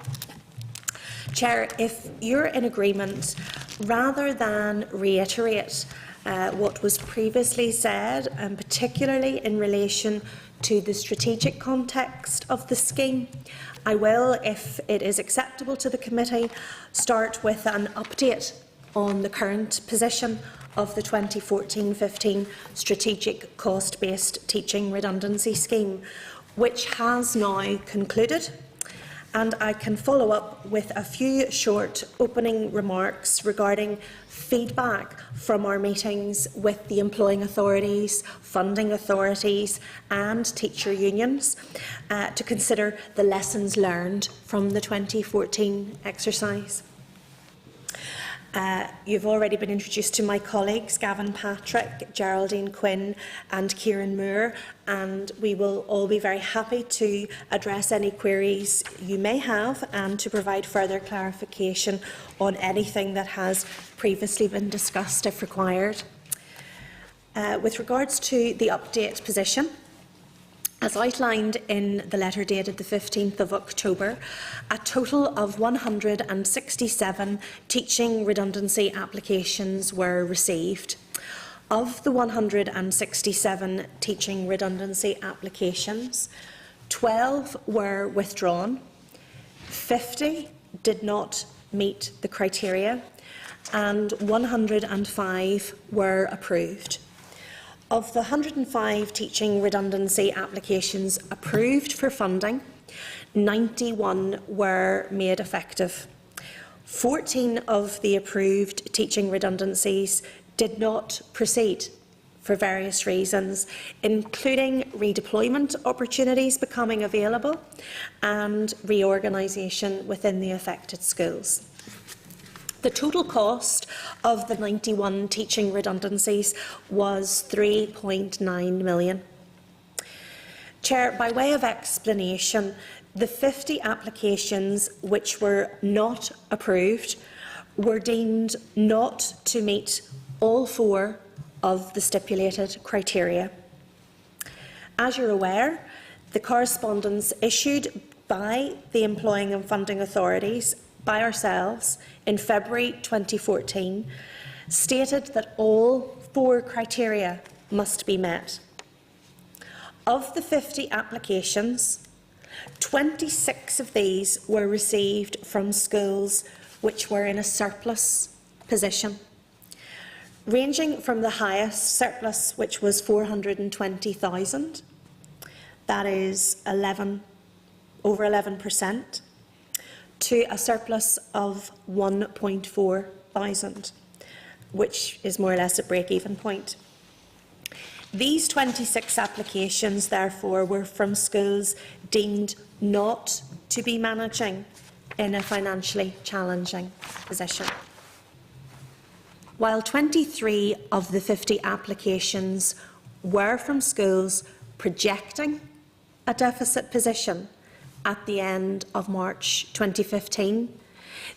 Chair, if you're in agreement, rather than reiterate what was previously said, and particularly in relation to the strategic context of the scheme, I will, if it is acceptable to the committee, start with an update on the current position of the 2014-15 Strategic Cost-Based Teaching Redundancy Scheme, which has now concluded. And I can follow up with a few short opening remarks regarding feedback from our meetings with the employing authorities, funding authorities and teacher unions to consider the lessons learned from the 2014 exercise. You've already been introduced to my colleagues, Gavin Patrick, Geraldine Quinn and Kieran Moore, and we will all be very happy to address any queries you may have and to provide further clarification on anything that has previously been discussed if required. With regards to the update position, as outlined in the letter dated the 15th of October, a total of 167 teaching redundancy applications were received. Of the 167 teaching redundancy applications, 12 were withdrawn, 50 did not meet the criteria, and 105 were approved. Of the 105 teaching redundancy applications approved for funding, 91 were made effective. 14 of the approved teaching redundancies did not proceed for various reasons, including redeployment opportunities becoming available and reorganisation within the affected schools. The total cost of the 91 teaching redundancies was £3.9 million. Chair, by way of explanation, the 50 applications which were not approved were deemed not to meet all 4 of the stipulated criteria. As you're aware, the correspondence issued by the employing and funding authorities by ourselves in February 2014 stated that all 4 criteria must be met. Of the 50 applications, 26 of these were received from schools which were in a surplus position, ranging from the highest surplus, which was 420,000, that is over 11%, to a surplus of 1.4 thousand, which is more or less a break-even point. These 26 applications, therefore, were from schools deemed not to be managing in a financially challenging position. While 23 of the 50 applications were from schools projecting a deficit position at the end of March 2015,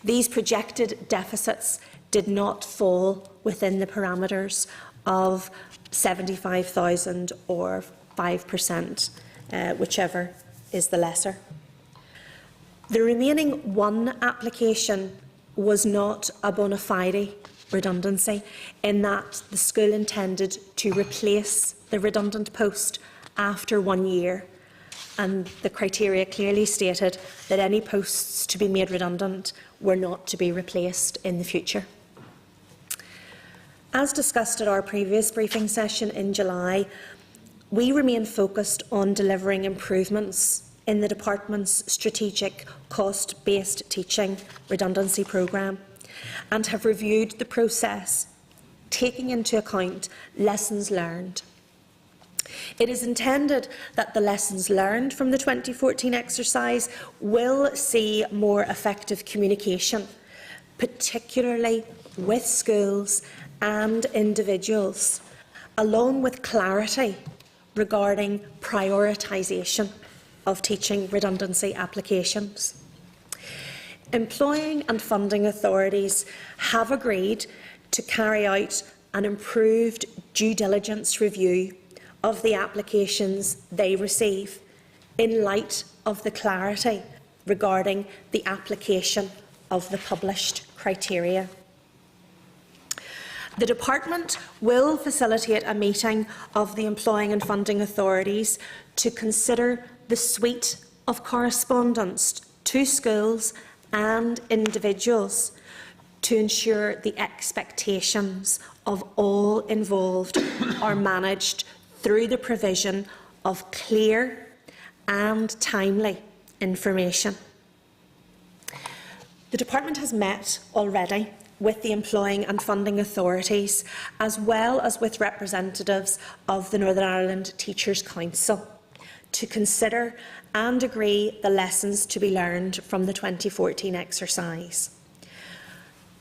these projected deficits did not fall within the parameters of 75,000 or 5%, whichever is the lesser. The remaining 1 application was not a bona fide redundancy, in that the school intended to replace the redundant post after 1 year, and the criteria clearly stated that any posts to be made redundant were not to be replaced in the future. As discussed at our previous briefing session in July, we remain focused on delivering improvements in the Department's strategic cost-based teaching redundancy programme and have reviewed the process, taking into account lessons learned. It is intended that the lessons learned from the 2014 exercise will see more effective communication, particularly with schools and individuals, along with clarity regarding prioritisation of teaching redundancy applications. Employing and funding authorities have agreed to carry out an improved due diligence review of the applications they receive in light of the clarity regarding the application of the published criteria. The Department will facilitate a meeting of the employing and funding authorities to consider the suite of correspondence to schools and individuals to ensure the expectations of all involved are managed through the provision of clear and timely information. The Department has met already with the employing and funding authorities, as well as with representatives of the Northern Ireland Teachers' Council, to consider and agree the lessons to be learned from the 2014 exercise.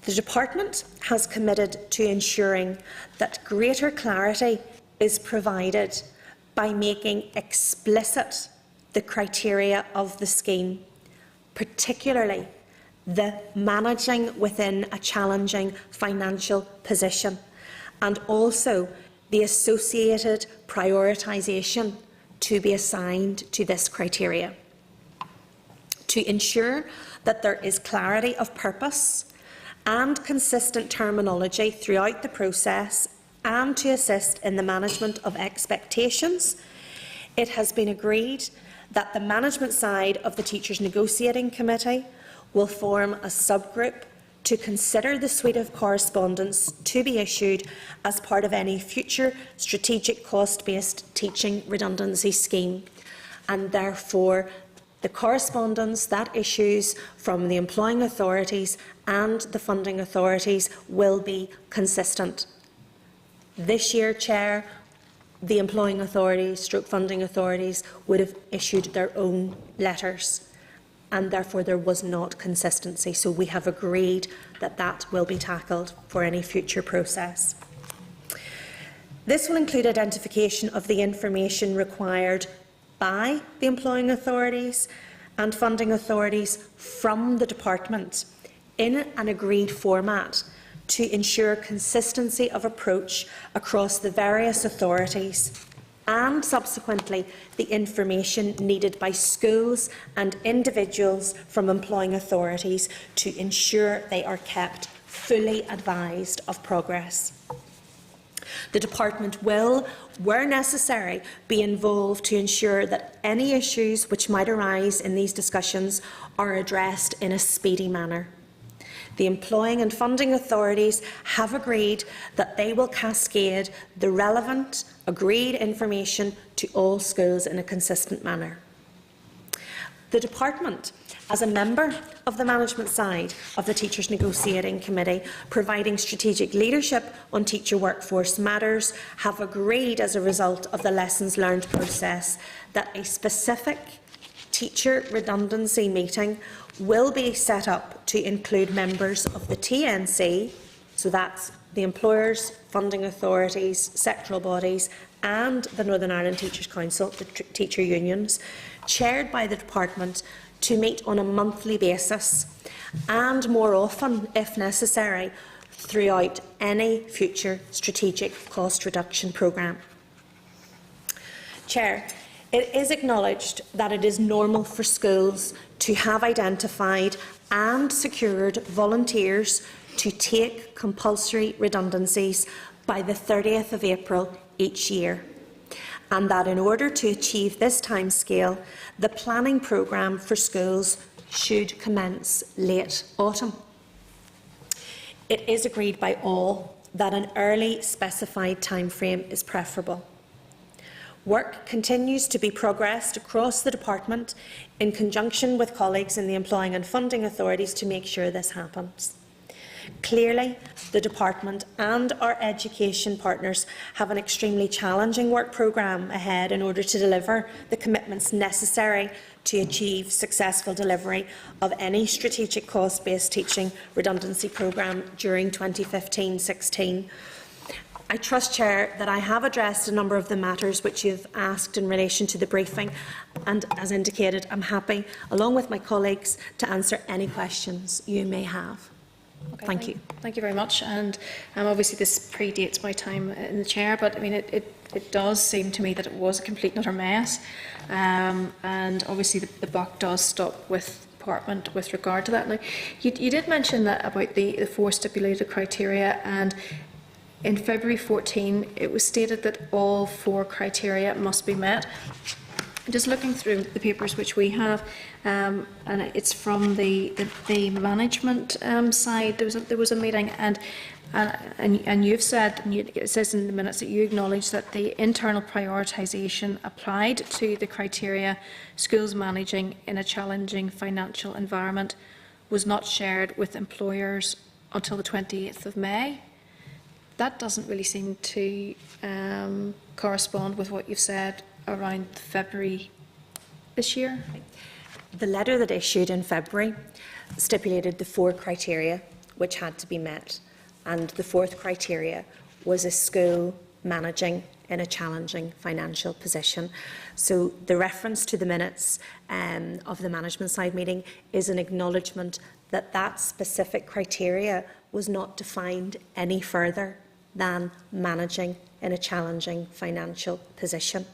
The Department has committed to ensuring that greater clarity is provided by making explicit the criteria of the scheme, particularly the managing within a challenging financial position, and also the associated prioritisation to be assigned to this criteria. To ensure that there is clarity of purpose and consistent terminology throughout the process, and to assist in the management of expectations, it has been agreed that the management side of the Teachers Negotiating Committee will form a subgroup to consider the suite of correspondence to be issued as part of any future strategic cost-based teaching redundancy scheme, and therefore the correspondence that issues from the employing authorities and the funding authorities will be consistent. This year, Chair, the employing authorities, stroke funding authorities, would have issued their own letters, and therefore there was not consistency. So we have agreed that that will be tackled for any future process. This will include identification of the information required by the employing authorities and funding authorities from the Department in an agreed format to ensure consistency of approach across the various authorities, and subsequently the information needed by schools and individuals from employing authorities to ensure they are kept fully advised of progress. The Department will, where necessary, be involved to ensure that any issues which might arise in these discussions are addressed in a speedy manner. The employing and funding authorities have agreed that they will cascade the relevant, agreed information to all schools in a consistent manner. The Department, as a member of the management side of the Teachers Negotiating Committee, providing strategic leadership on teacher workforce matters, have agreed as a result of the lessons learned process that a specific teacher redundancy meeting will be set up to include members of the TNC, so that's the employers, funding authorities, sectoral bodies and the Northern Ireland Teachers Council, the teacher unions, chaired by the Department, to meet on a monthly basis and more often, if necessary, throughout any future strategic cost reduction programme. Chair, it is acknowledged that it is normal for schools to have identified and secured volunteers to take compulsory redundancies by the 30th of April each year, and that in order to achieve this timescale, the planning programme for schools should commence late autumn. It is agreed by all that an early specified timeframe is preferable. Work continues to be progressed across the Department in conjunction with colleagues in the employing and funding authorities to make sure this happens. Clearly, the Department and our education partners have an extremely challenging work programme ahead in order to deliver the commitments necessary to achieve successful delivery of any strategic cost-based teaching redundancy programme during 2015-16. I trust, Chair, that I have addressed a number of the matters which you have asked in relation to the briefing, and as indicated, I am happy, along with my colleagues, to answer any questions you may have. Okay, Thank you. Thank you very much. And obviously this predates my time in the chair, but I mean it does seem to me that it was a complete and utter mess. And obviously the buck does stop with Department with regard to that. Now, you did mention that about the 4 stipulated criteria, and in February 14 it was stated that all 4 criteria must be met. Just looking through the papers which we have, and it's from the management side. There was a meeting, and you've said, and it says in the minutes that you acknowledge that the internal prioritisation applied to the criteria schools managing in a challenging financial environment was not shared with employers until the 28th of May. That doesn't really seem to correspond with what you've said around February this year. The letter that issued in February stipulated the 4 criteria, which had to be met. And the fourth criteria was a school managing in a challenging financial position. So the reference to the minutes of the management side meeting is an acknowledgement that that specific criteria was not defined any further than managing in a challenging financial position.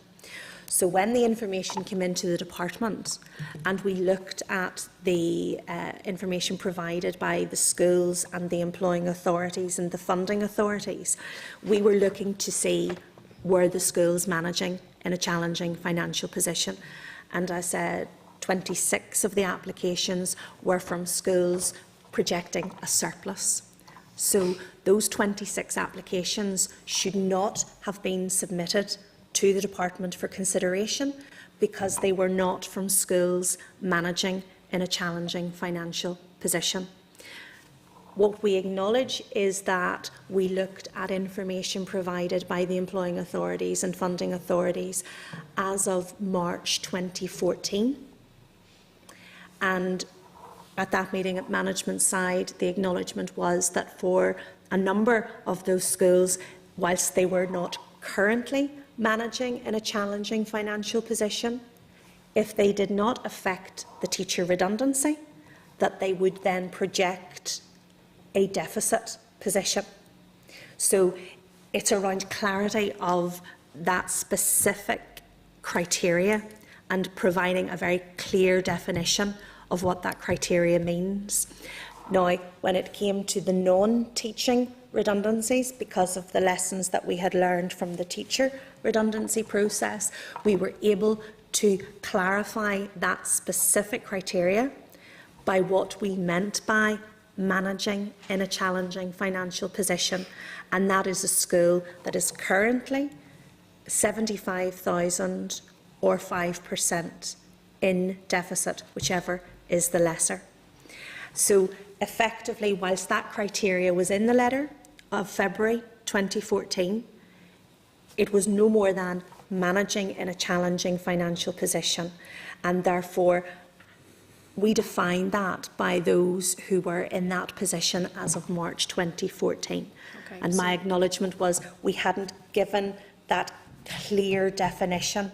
So when the information came into the department and we looked at the information provided by the schools and the employing authorities and the funding authorities, we were looking to see were the schools managing in a challenging financial position. And I said 26 of the applications were from schools projecting a surplus. So those 26 applications should not have been submitted to the department for consideration because they were not from schools managing in a challenging financial position. What we acknowledge is that we looked at information provided by the employing authorities and funding authorities as of March 2014. And at that meeting at management side, the acknowledgement was that for a number of those schools, whilst they were not currently managing in a challenging financial position, if they did not affect the teacher redundancy, that they would then project a deficit position. So it's around clarity of that specific criteria and providing a very clear definition of what that criteria means. Now, when it came to the non-teaching redundancies, because of the lessons that we had learned from the teacher redundancy process, we were able to clarify that specific criteria by what we meant by managing in a challenging financial position, and that is a school that is currently 75,000 or 5% in deficit, whichever is the lesser. So effectively, whilst that criteria was in the letter of February 2014, it was no more than managing in a challenging financial position, and therefore we defined that by those who were in that position as of March 2014. Okay, and my acknowledgement was we hadn't given that clear definition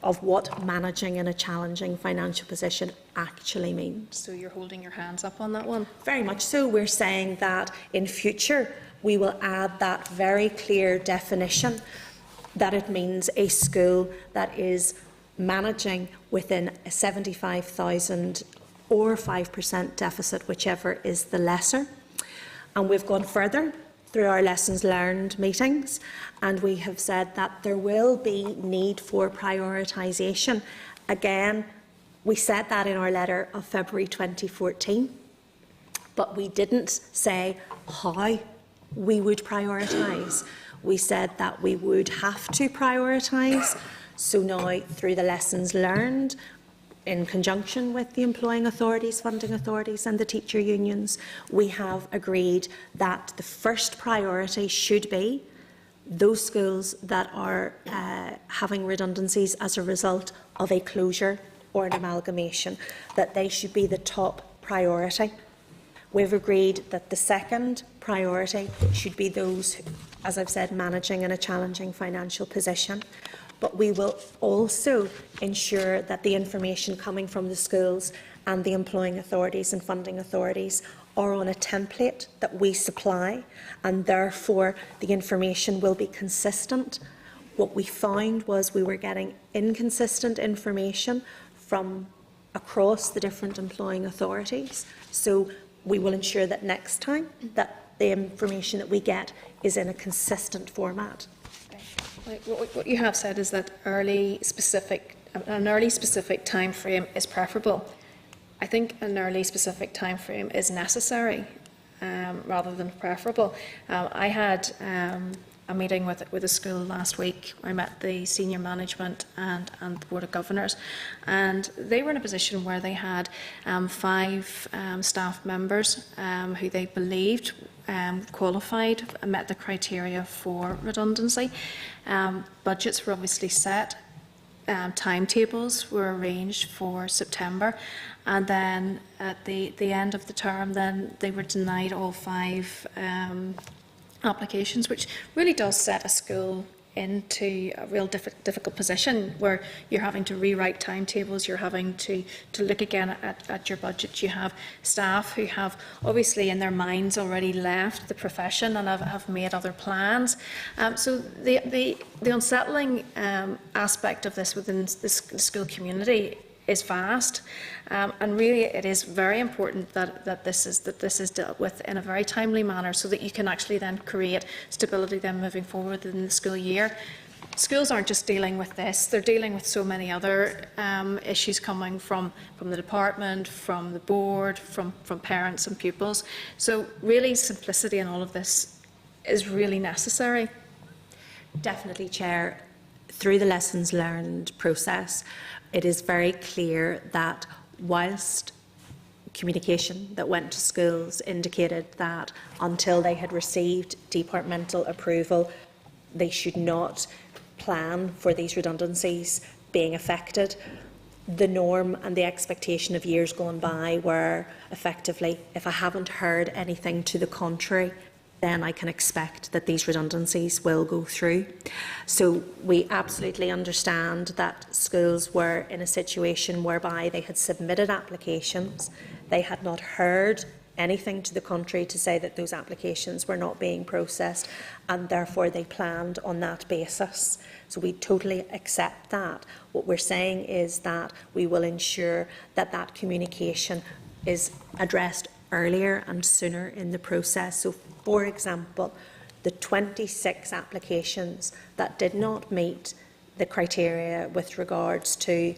of what managing in a challenging financial position actually means. So you're holding your hands up on that one? Very much so. We're saying that in future we will add that very clear definition that it means a school that is managing within a 75,000 or 5% deficit, whichever is the lesser. And we've gone further through our lessons learned meetings, and we have said that there will be need for prioritisation. Again, we said that in our letter of February 2014, but we didn't say how we would prioritise. We said that we would have to prioritise. So now, through the lessons learned, in conjunction with the employing authorities, funding authorities and the teacher unions, we have agreed that the first priority should be those schools that are having redundancies as a result of a closure or an amalgamation, that they should be the top priority. We've agreed that the second priority should be those, as I've said, managing in a challenging financial position. But we will also ensure that the information coming from the schools and the employing authorities and funding authorities are on a template that we supply, and therefore the information will be consistent. What we found was we were getting inconsistent information from across the different employing authorities. So we will ensure that next time that the information that we get is in a consistent format. What you have said is that an early specific time frame is preferable. I think an early specific time frame is necessary rather than preferable. I had a meeting with a school last week. I met the senior management and the Board of Governors, and they were in a position where they had 5 staff members who they believed qualified and met the criteria for redundancy. Budgets were obviously set timetables were arranged for September, and then at the end of the term, then they were denied all 5 applications, which really does set a school into a real difficult position where you're having to rewrite timetables, you're having to look again at your budget. You have staff who have obviously in their minds already left the profession and have made other plans. So the unsettling aspect of this within the school community is vast, and really it is very important that this is dealt with in a very timely manner, so that you can actually then create stability then moving forward in the school year. Schools aren't just dealing with this, they're dealing with so many other issues coming from the department, from the board, from parents and pupils. So really simplicity in all of this is really necessary. Definitely, Chair. Through the lessons learned process, it is very clear that whilst communication that went to schools indicated that until they had received departmental approval, they should not plan for these redundancies being affected, the norm and the expectation of years gone by were effectively, if I haven't heard anything to the contrary, then I can expect that these redundancies will go through. So we absolutely understand that schools were in a situation whereby they had submitted applications, they had not heard anything to the contrary to say that those applications were not being processed, and therefore they planned on that basis. So we totally accept that. What we're saying is that we will ensure that that communication is addressed earlier and sooner in the process. So, for example, the 26 applications that did not meet the criteria with regards to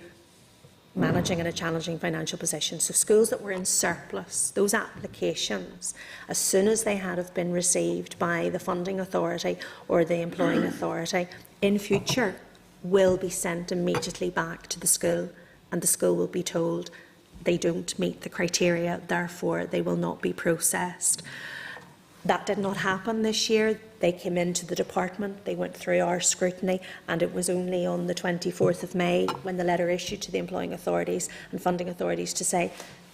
managing in a challenging financial position. So schools that were in surplus, those applications, as soon as they had have been received by the funding authority or the employing authority, in future will be sent immediately back to the school, and the school will be told they don't meet the criteria, therefore they will not be processed. That did not happen this year. They came into the department, they went through our scrutiny, and it was only on the 24th of May when the letter issued to the employing authorities and funding authorities to say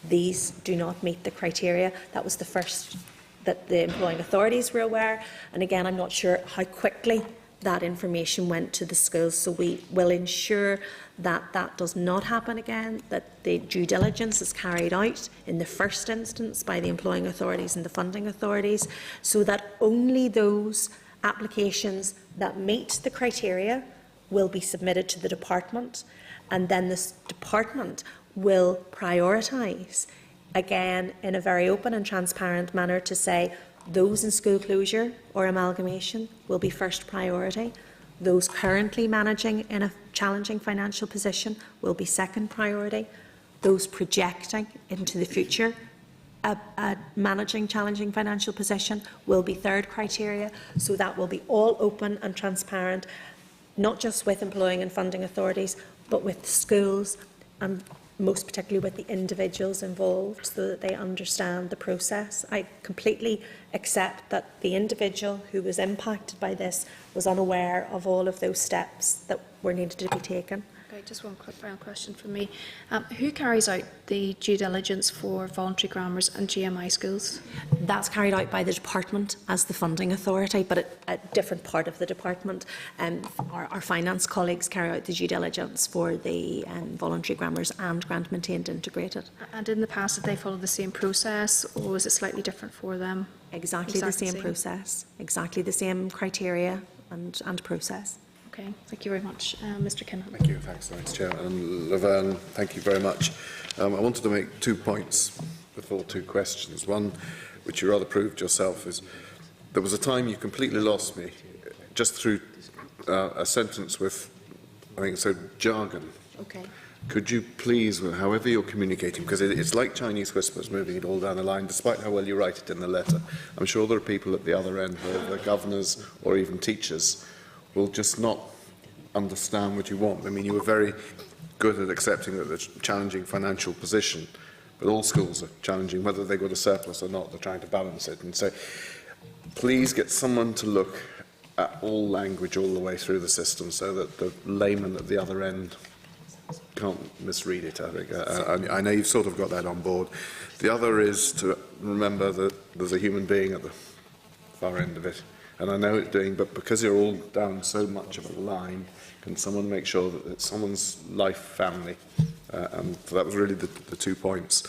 these do not meet the criteria. That was the first that the employing authorities were aware, and again I'm not sure how quickly that information went to the schools, so we will ensure that that does not happen again, that the due diligence is carried out in the first instance by the employing authorities and the funding authorities, so that only those applications that meet the criteria will be submitted to the department, and then this department will prioritise, again in a very open and transparent manner, to say those in school closure or amalgamation will be first priority. Those currently managing in a challenging financial position will be second priority. Those projecting into the future a managing challenging financial position will be third criteria. So that will be all open and transparent, not just with employing and funding authorities, but with schools and most particularly with the individuals involved, so that they understand the process. I completely accept that the individual who was impacted by this was unaware of all of those steps that were needed to be taken. Okay, just one quick round question from me. Who carries out the due diligence for voluntary grammars and GMI schools? That's carried out by the department as the funding authority, but at a different part of the department. Our finance colleagues carry out the due diligence for the voluntary grammars and grant maintained integrated. And in the past, did they follow the same process, or was it slightly different for them? Exactly the same process, exactly the same criteria and process. Okay, thank you very much. Mr. Kinnan. Thank you, thanks, Vice Chair. And Laverne, thank you very much. I wanted to make 2 points before 2 questions. One, which you rather proved yourself, is there was a time you completely lost me just through a sentence with, I think, so jargon. Okay. Could you please, however you're communicating, because it's like Chinese whispers, moving it all down the line, despite how well you write it in the letter. I'm sure there are people at the other end, the governors or even teachers, will just not understand what you want. I mean, you were very good at accepting that there's a challenging financial position, but all schools are challenging, whether they've got a surplus or not, they're trying to balance it. And so please get someone to look all language all the way through the system so that the layman at the other end can't misread it, I think. I know you've sort of got that on board. The other is to remember that there's a human being at the far end of it. And I know it's doing, but because you're all down so much of a line, can someone make sure that it's someone's life, family? And so that was really the 2 points.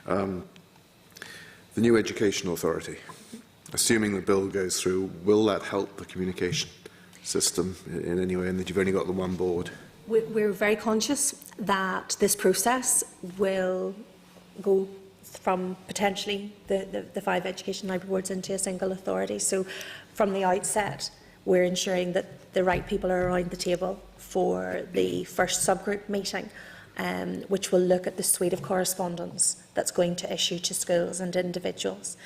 The new Education Authority, assuming the bill goes through, will that help the communication system in any way, and that you've only got the one board? We're very conscious that this process will go from potentially the 5 education library boards into a single authority. So from the outset, we're ensuring that the right people are around the table for the first subgroup meeting, which will look at the suite of correspondence that's going to issue to schools and individuals.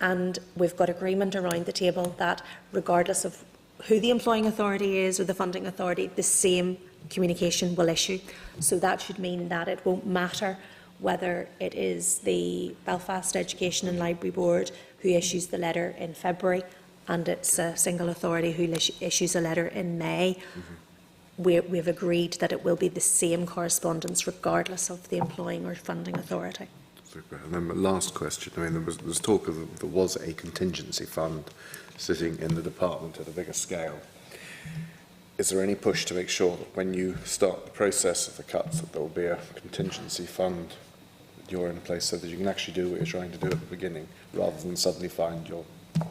And we've got agreement around the table that regardless of who the employing authority is or the funding authority, the same communication will issue. So that should mean that it won't matter whether it is the Belfast Education and Library Board who issues the letter in February and it's a single authority who issues a letter in May. We've agreed that it will be the same correspondence regardless of the employing or funding authority. Super. And then my last question, I mean, there was talk of there was a contingency fund sitting in the department at a bigger scale. Is there any push to make sure that when you start the process of the cuts that there will be a contingency fund that you're in place so that you can actually do what you're trying to do at the beginning rather than suddenly find you're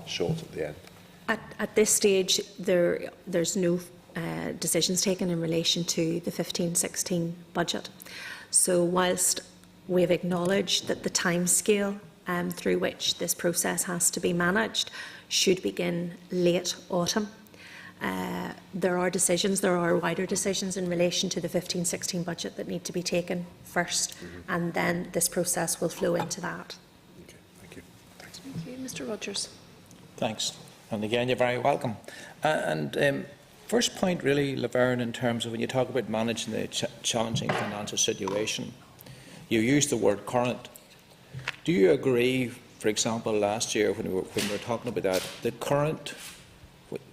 short at the end? At this stage, there's no decisions taken in relation to the 15-16 budget. So whilst we've acknowledged that the timescale through which this process has to be managed should begin late autumn, there are wider decisions in relation to the 15-16 budget that need to be taken first, and then this process will flow into that. Okay, thank you. Thanks. Thank you. Mr. Rogers. Thanks. And again, you're very welcome. First point really, Laverne, in terms of when you talk about managing the challenging financial situation, you use the word current. Do you agree, for example, last year when we were talking about that, the current,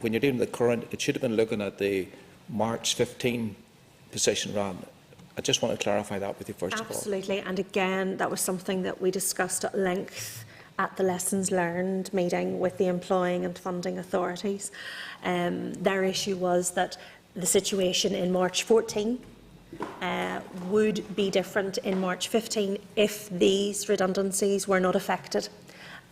when you're dealing with the current, it should have been looking at the March 15 position round. I just want to clarify that with you first of all. Absolutely, and again, that was something that we discussed at length at the Lessons Learned meeting with the employing and funding authorities. Their issue was that the situation in March 14 would be different in March 15 if these redundancies were not affected.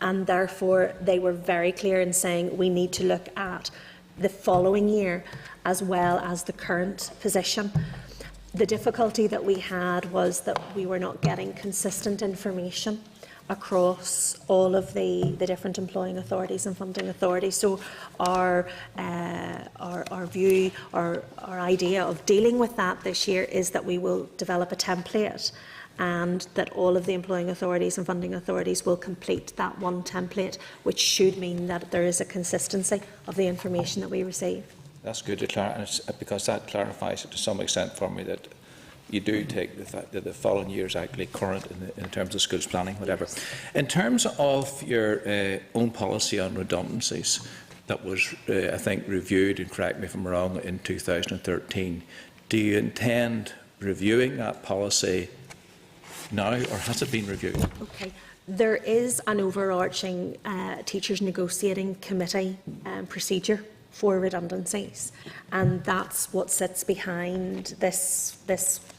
And therefore, they were very clear in saying we need to look at the following year as well as the current position. The difficulty that we had was that we were not getting consistent information across all of the different employing authorities and funding authorities. So our view, our idea of dealing with that this year is that we will develop a template, and that all of the employing authorities and funding authorities will complete that one template, which should mean that there is a consistency of the information that we receive. That's good to clarify, because that clarifies it to some extent for me that you do take the fact that the following year is actually current in terms of schools planning, whatever. In terms of your own policy on redundancies that was, I think, reviewed, and correct me if I'm wrong, in 2013, do you intend reviewing that policy now, or has it been reviewed? Okay. There is an overarching teachers negotiating committee procedure for redundancies, and that's what sits behind this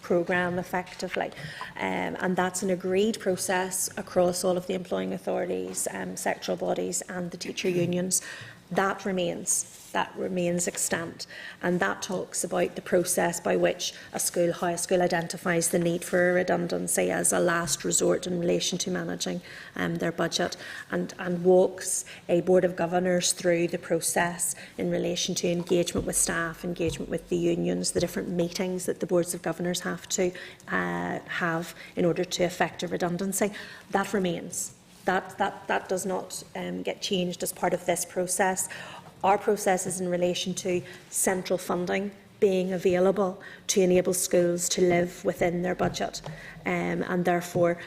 programme effectively, and that's an agreed process across all of the employing authorities, sectoral bodies and the teacher unions. That remains extant, and that talks about the process by which how a school identifies the need for a redundancy as a last resort in relation to managing their budget, and walks a board of governors through the process in relation to engagement with staff, engagement with the unions, the different meetings that the boards of governors have to have in order to effect a redundancy. That remains. That does not get changed as part of this process. Our process is in relation to central funding being available to enable schools to live within their budget, and therefore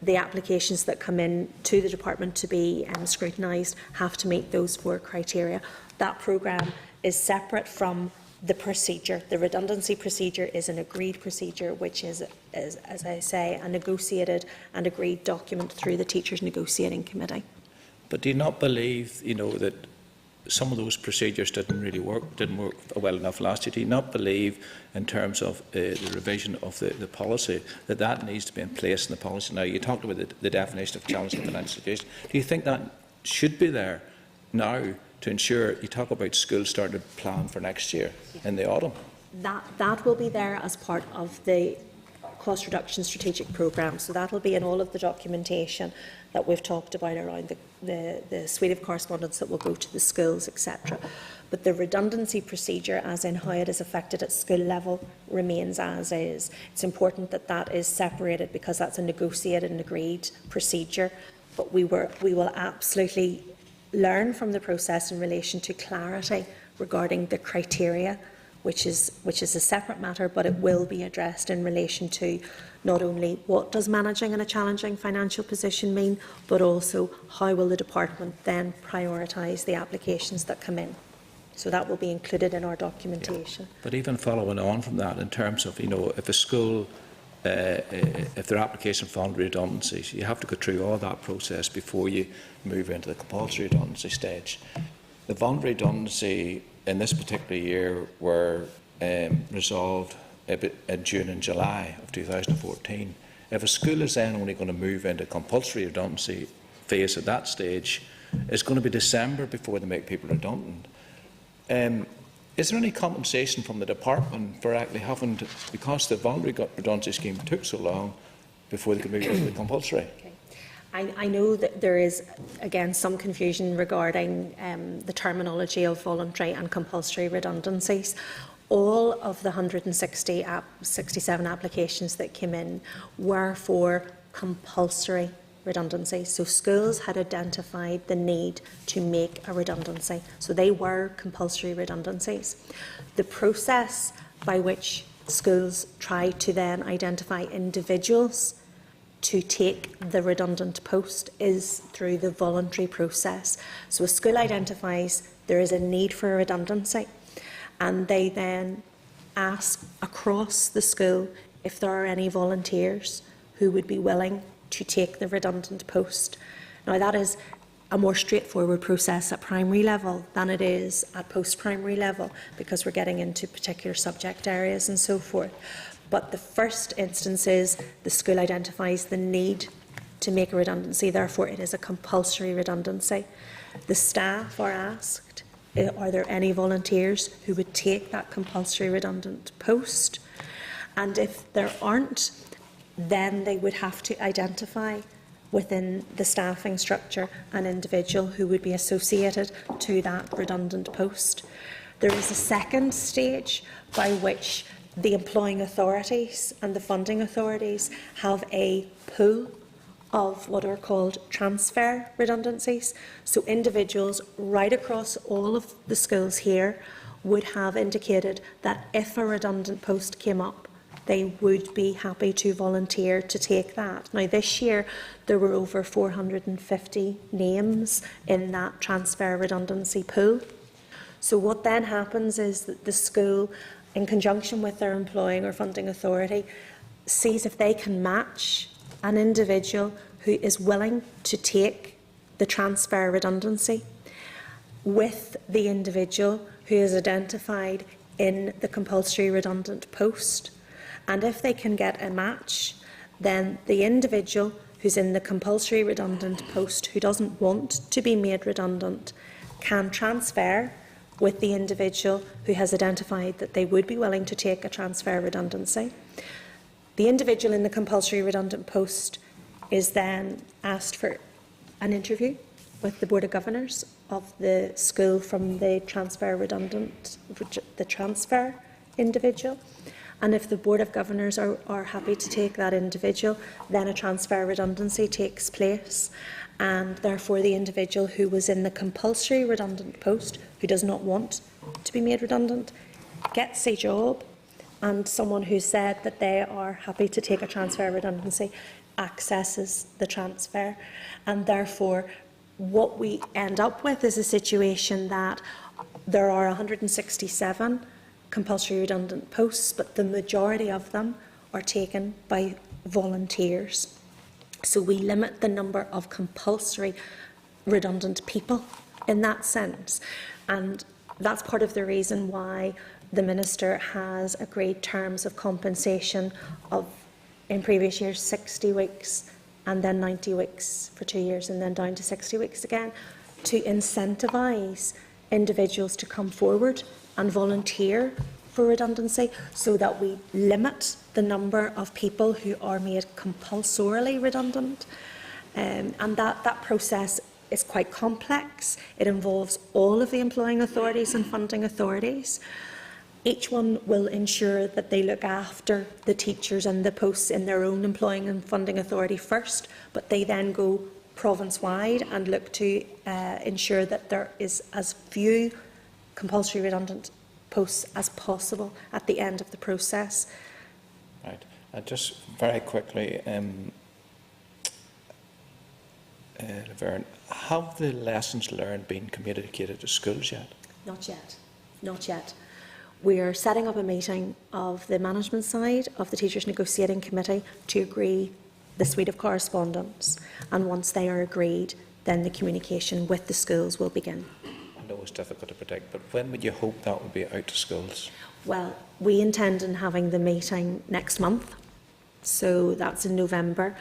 the applications that come in to the department to be scrutinised have to meet those 4 criteria. That programme is separate from the procedure. The redundancy procedure is an agreed procedure, which is, as I say, a negotiated and agreed document through the Teachers' Negotiating Committee. But do you not believe, that some of those procedures didn't work well enough last year? Do you not believe, in terms of the revision of the policy, that needs to be in place in the policy? Now, you talked about the definition of challenging financial situation. Do you think that should be there now to ensure, you talk about schools starting to plan for next year in the autumn? That will be there as part of the cost reduction strategic programme. So that will be in all of the documentation that we've talked about around the suite of correspondence that will go to the schools, etc. But the redundancy procedure, as in how it is affected at school level, remains as is. It's important that that is separated because that's a negotiated and agreed procedure. But we will absolutely learn from the process in relation to clarity regarding the criteria, which is a separate matter, but it will be addressed in relation to not only what does managing in a challenging financial position mean, but also how will the department then prioritise the applications that come in. So that will be included in our documentation. Yeah. But even following on from that, in terms of, if a school, if their application for voluntary redundancies, you have to go through all that process before you move into the compulsory redundancy stage. The voluntary redundancy in this particular year were resolved in June and July of 2014. If a school is then only going to move into compulsory redundancy phase at that stage, it's going to be December before they make people redundant. Is there any compensation from the department for actually having to, because the voluntary redundancy scheme took so long before they could move into the compulsory? Okay. I know that there is, again, some confusion regarding the terminology of voluntary and compulsory redundancies. All of the 167 applications that came in were for compulsory redundancy. So schools had identified the need to make a redundancy. So they were compulsory redundancies. The process by which schools try to then identify individuals to take the redundant post is through the voluntary process. So a school identifies there is a need for a redundancy, and they then ask across the school if there are any volunteers who would be willing to take the redundant post. Now, that is a more straightforward process at primary level than it is at post-primary level, because we're getting into particular subject areas and so forth. But the first instance is the school identifies the need to make a redundancy, therefore it is a compulsory redundancy. The staff are asked, are there any volunteers who would take that compulsory redundant post? And if there aren't, then they would have to identify within the staffing structure an individual who would be associated to that redundant post. There is a second stage by which the employing authorities and the funding authorities have a pool of what are called transfer redundancies. So individuals right across all of the schools here would have indicated that if a redundant post came up, they would be happy to volunteer to take that. Now, this year there were over 450 names in that transfer redundancy pool. So what then happens is that the school, in conjunction with their employing or funding authority, sees if they can match an individual who is willing to take the transfer redundancy with the individual who is identified in the compulsory redundant post. And if they can get a match, then the individual who's in the compulsory redundant post who doesn't want to be made redundant can transfer with the individual who has identified that they would be willing to take a transfer redundancy. The individual in the compulsory redundant post is then asked for an interview with the Board of Governors of the school from the transfer individual. And if the Board of Governors are happy to take that individual, then a transfer redundancy takes place. And therefore the individual who was in the compulsory redundant post, who does not want to be made redundant, gets a job, and someone who said that they are happy to take a transfer redundancy accesses the transfer. And therefore what we end up with is a situation that There are 167 compulsory redundant posts, but the majority of them are taken by volunteers. So we limit the number of compulsory redundant people in that sense. And that's part of the reason why the Minister has agreed terms of compensation of, in previous years, 60 weeks and then 90 weeks for 2 years and then down to 60 weeks again, to incentivise individuals to come forward and volunteer for redundancy, so that we limit the number of people who are made compulsorily redundant. And that process is quite complex. It involves all of the employing authorities and funding authorities. Each one will ensure that they look after the teachers and the posts in their own employing and funding authority first, but they then go province-wide and look to ensure that there is as few compulsory redundant posts as possible at the end of the process. Right. Just very quickly, Laverne, have the lessons learned been communicated to schools yet? Not yet. Not yet. We are setting up a meeting of the management side of the Teachers Negotiating Committee to agree the suite of correspondence, and once they are agreed, then the communication with the schools will begin. I know it's difficult to predict, but when would you hope that would be out to schools? Well, we intend on having the meeting next month, so that's in November.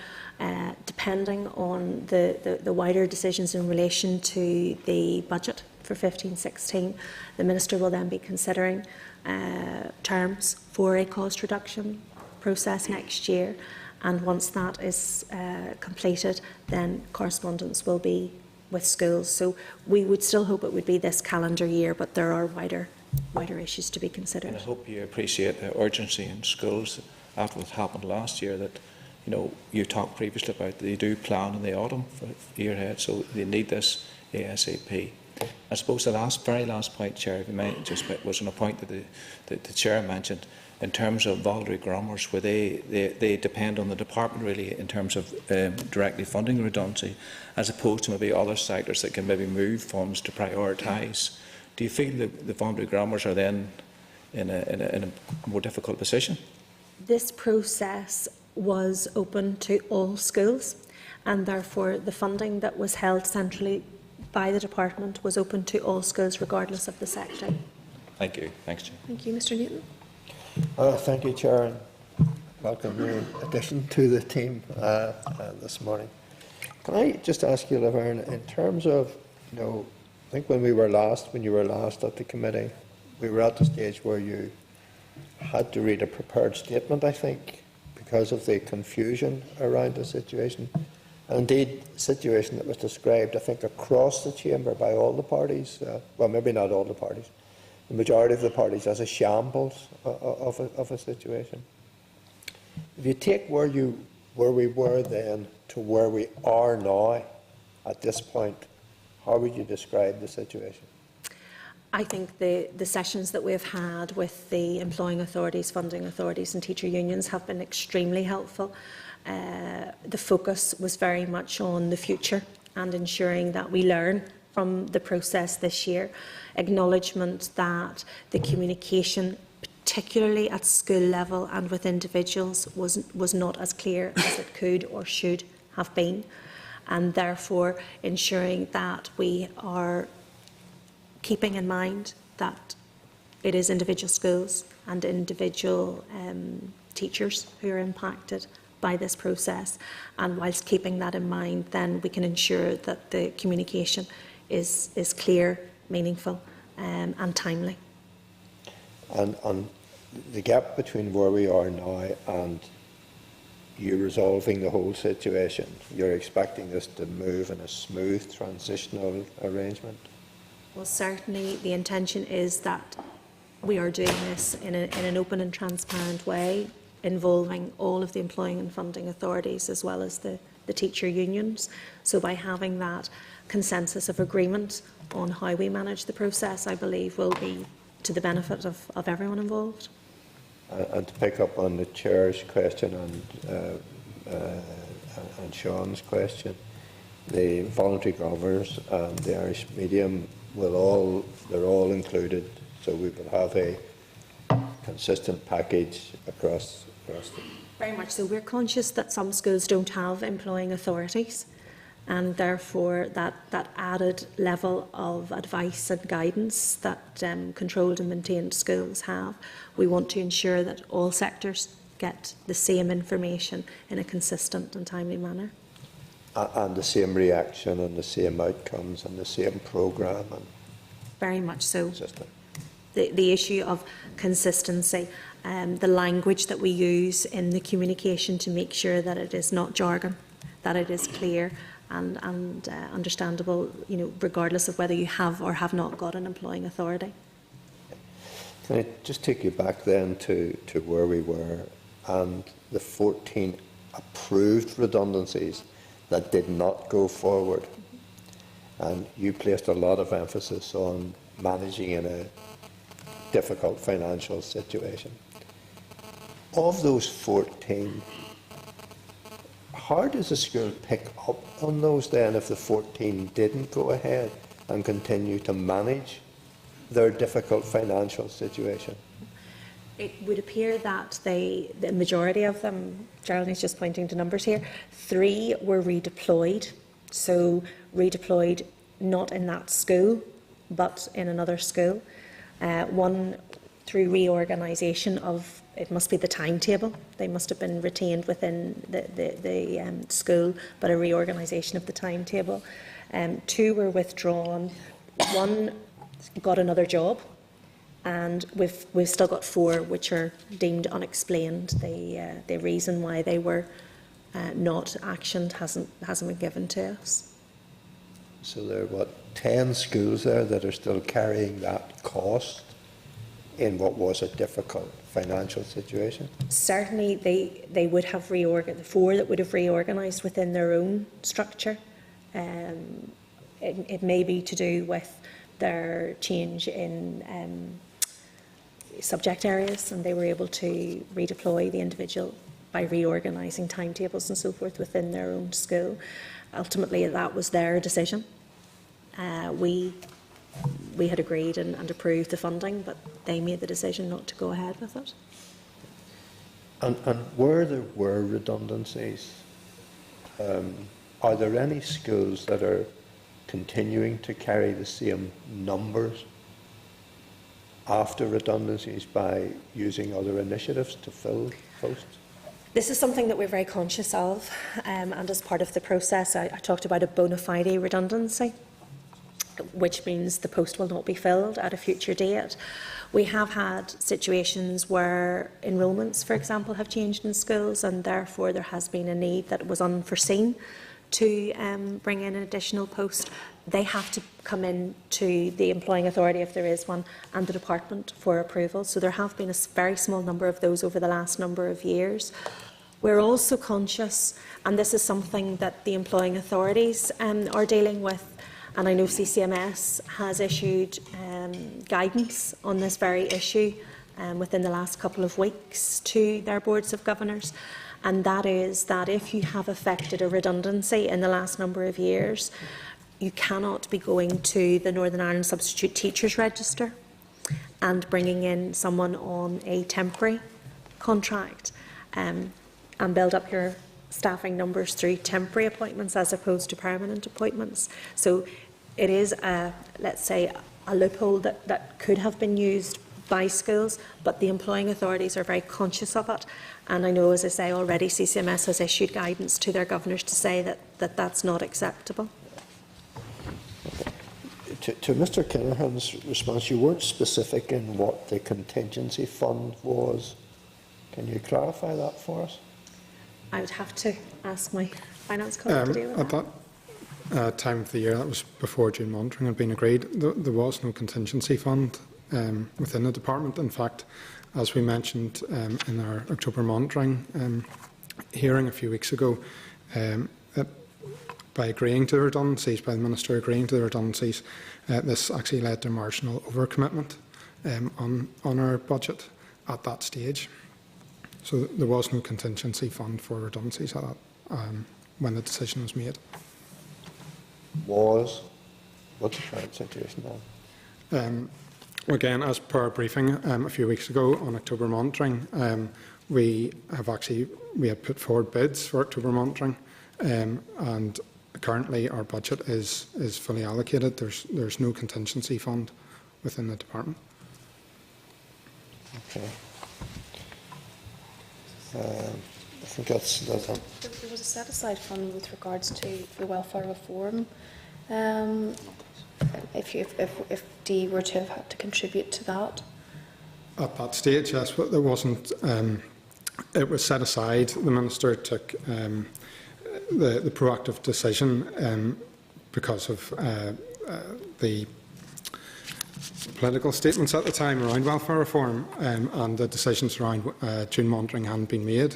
Depending on the wider decisions in relation to the budget for 15-16, the Minister will then be considering terms for a cost reduction process next year, and once that is completed, then correspondence will be with schools. So we would still hope it would be this calendar year, but there are wider issues to be considered. And I hope you appreciate the urgency in schools after what happened last year, that you talked previously about they do plan in the autumn for the year ahead, so they need this ASAP. I suppose the very last point, Chair, if you might, just was on a point that the Chair mentioned in terms of voluntary grammars, where they depend on the department really in terms of directly funding redundancy, as opposed to maybe other sectors that can maybe move funds to prioritise. Do you feel that the voluntary grammars are then in a more difficult position? This process was open to all schools, and therefore the funding that was held centrally by the department was open to all schools regardless of the sector. Thank you. Thanks, Chair. Thank you, Mr Newton. Thank you, Chair, and welcome your addition to the team this morning. Can I just ask you, Laverne, in terms of, I think when you were last at the committee, we were at the stage where you had to read a prepared statement, I think, because of the confusion around the situation. And indeed, the situation that was described, I think, across the chamber by all the parties, well, maybe not all the parties, the majority of the parties, as a shambles of a situation. If you take where we were then to where we are now at this point, how would you describe the situation? I think the sessions that we've had with the employing authorities, funding authorities and teacher unions have been extremely helpful. The focus was very much on the future and ensuring that we learn from the process this year. Acknowledgement that the communication, particularly at school level and with individuals, was not as clear as it could or should have been, and therefore ensuring that we are keeping in mind that it is individual schools and individual teachers who are impacted by this process, and whilst keeping that in mind, then we can ensure that the communication is clear, meaningful and timely. And on the gap between where we are now and you resolving the whole situation, you're expecting this to move in a smooth transitional arrangement? Well, certainly the intention is that we are doing this in an open and transparent way, involving all of the employing and funding authorities as well as the teacher unions. So by having that consensus of agreement on how we manage the process, I believe will be to the benefit of everyone involved. And to pick up on the Chair's question and Sean's question, the voluntary grammars and the Irish medium they're all included, so we will have a consistent package across the. Very much so. We're conscious that some schools don't have employing authorities, and therefore that added level of advice and guidance that controlled and maintained schools have. We want to ensure that all sectors get the same information in a consistent and timely manner. And the same reaction and the same outcomes and the same programme and Very much so. system. The issue of consistency, the language that we use in the communication to make sure that it is not jargon, that it is clear and understandable, regardless of whether you have or have not got an employing authority. Can I just take you back then to where we were and the 14 approved redundancies that did not go forward? And you placed a lot of emphasis on managing in a difficult financial situation. Of those 14, how does the school pick up on those then if the 14 didn't go ahead and continue to manage their difficult financial situation? It would appear that the majority of them, Geraldine's just pointing to numbers here, 3 were redeployed. So redeployed not in that school, but in another school. 1 through reorganisation of, it must be the timetable. They must have been retained within the school, but a reorganisation of the timetable. 2 were withdrawn. 1 got another job. And we've still got 4 which are deemed unexplained. The reason why they were not actioned hasn't been given to us. So there are, 10 schools there that are still carrying that cost in what was a difficult financial situation? Certainly they would have the 4 that would have reorganised within their own structure. It may be to do with their change in subject areas, and they were able to redeploy the individual by reorganising timetables and so forth within their own school. Ultimately, that was their decision. We had agreed and approved the funding, but they made the decision not to go ahead with it. And where there were redundancies, are there any schools that are continuing to carry the same numbers after redundancies by using other initiatives to fill posts? This is something that we're very conscious of, and as part of the process I talked about a bona fide redundancy, which means the post will not be filled at a future date. We have had situations where enrolments, for example, have changed in schools, and therefore there has been a need that was unforeseen to bring in an additional post. They have to come in to the employing authority, if there is one, and the department for approval. So there have been a very small number of those over the last number of years. We're also conscious, and this is something that the employing authorities are dealing with, and I know CCMS has issued guidance on this very issue within the last couple of weeks to their boards of governors, and that is that if you have affected a redundancy in the last number of years, you cannot be going to the Northern Ireland Substitute Teachers Register and bringing in someone on a temporary contract and build up your staffing numbers through temporary appointments as opposed to permanent appointments. So it is, let's say, a loophole that could have been used by schools, but the employing authorities are very conscious of it. And I know, as I say, already CCMS has issued guidance to their governors to say that that's not acceptable. To Mr. Kinahan's response, you weren't specific in what the contingency fund was. Can you clarify that for us? I would have to ask my finance colleague to deal with that. At that time of the year, that was before June monitoring had been agreed, there was no contingency fund within the department. In fact, as we mentioned in our October monitoring hearing a few weeks ago, by agreeing to the redundancies, by the Minister agreeing to the redundancies, this actually led to marginal overcommitment on our budget at that stage. So there was no contingency fund for redundancies at that, when the decision was made. Was? What's the current situation now? Again, as per our briefing a few weeks ago on October monitoring, we have put forward bids for October monitoring, and currently our budget is fully allocated. There's no contingency fund within the department. Okay. I think that's it. There was a set-aside fund with regards to the welfare reform. If DE were to have had to contribute to that. At that stage, yes, but there wasn't. It was set aside. The Minister took the proactive decision because of the political statements at the time around welfare reform, and the decisions around June monitoring hadn't been made.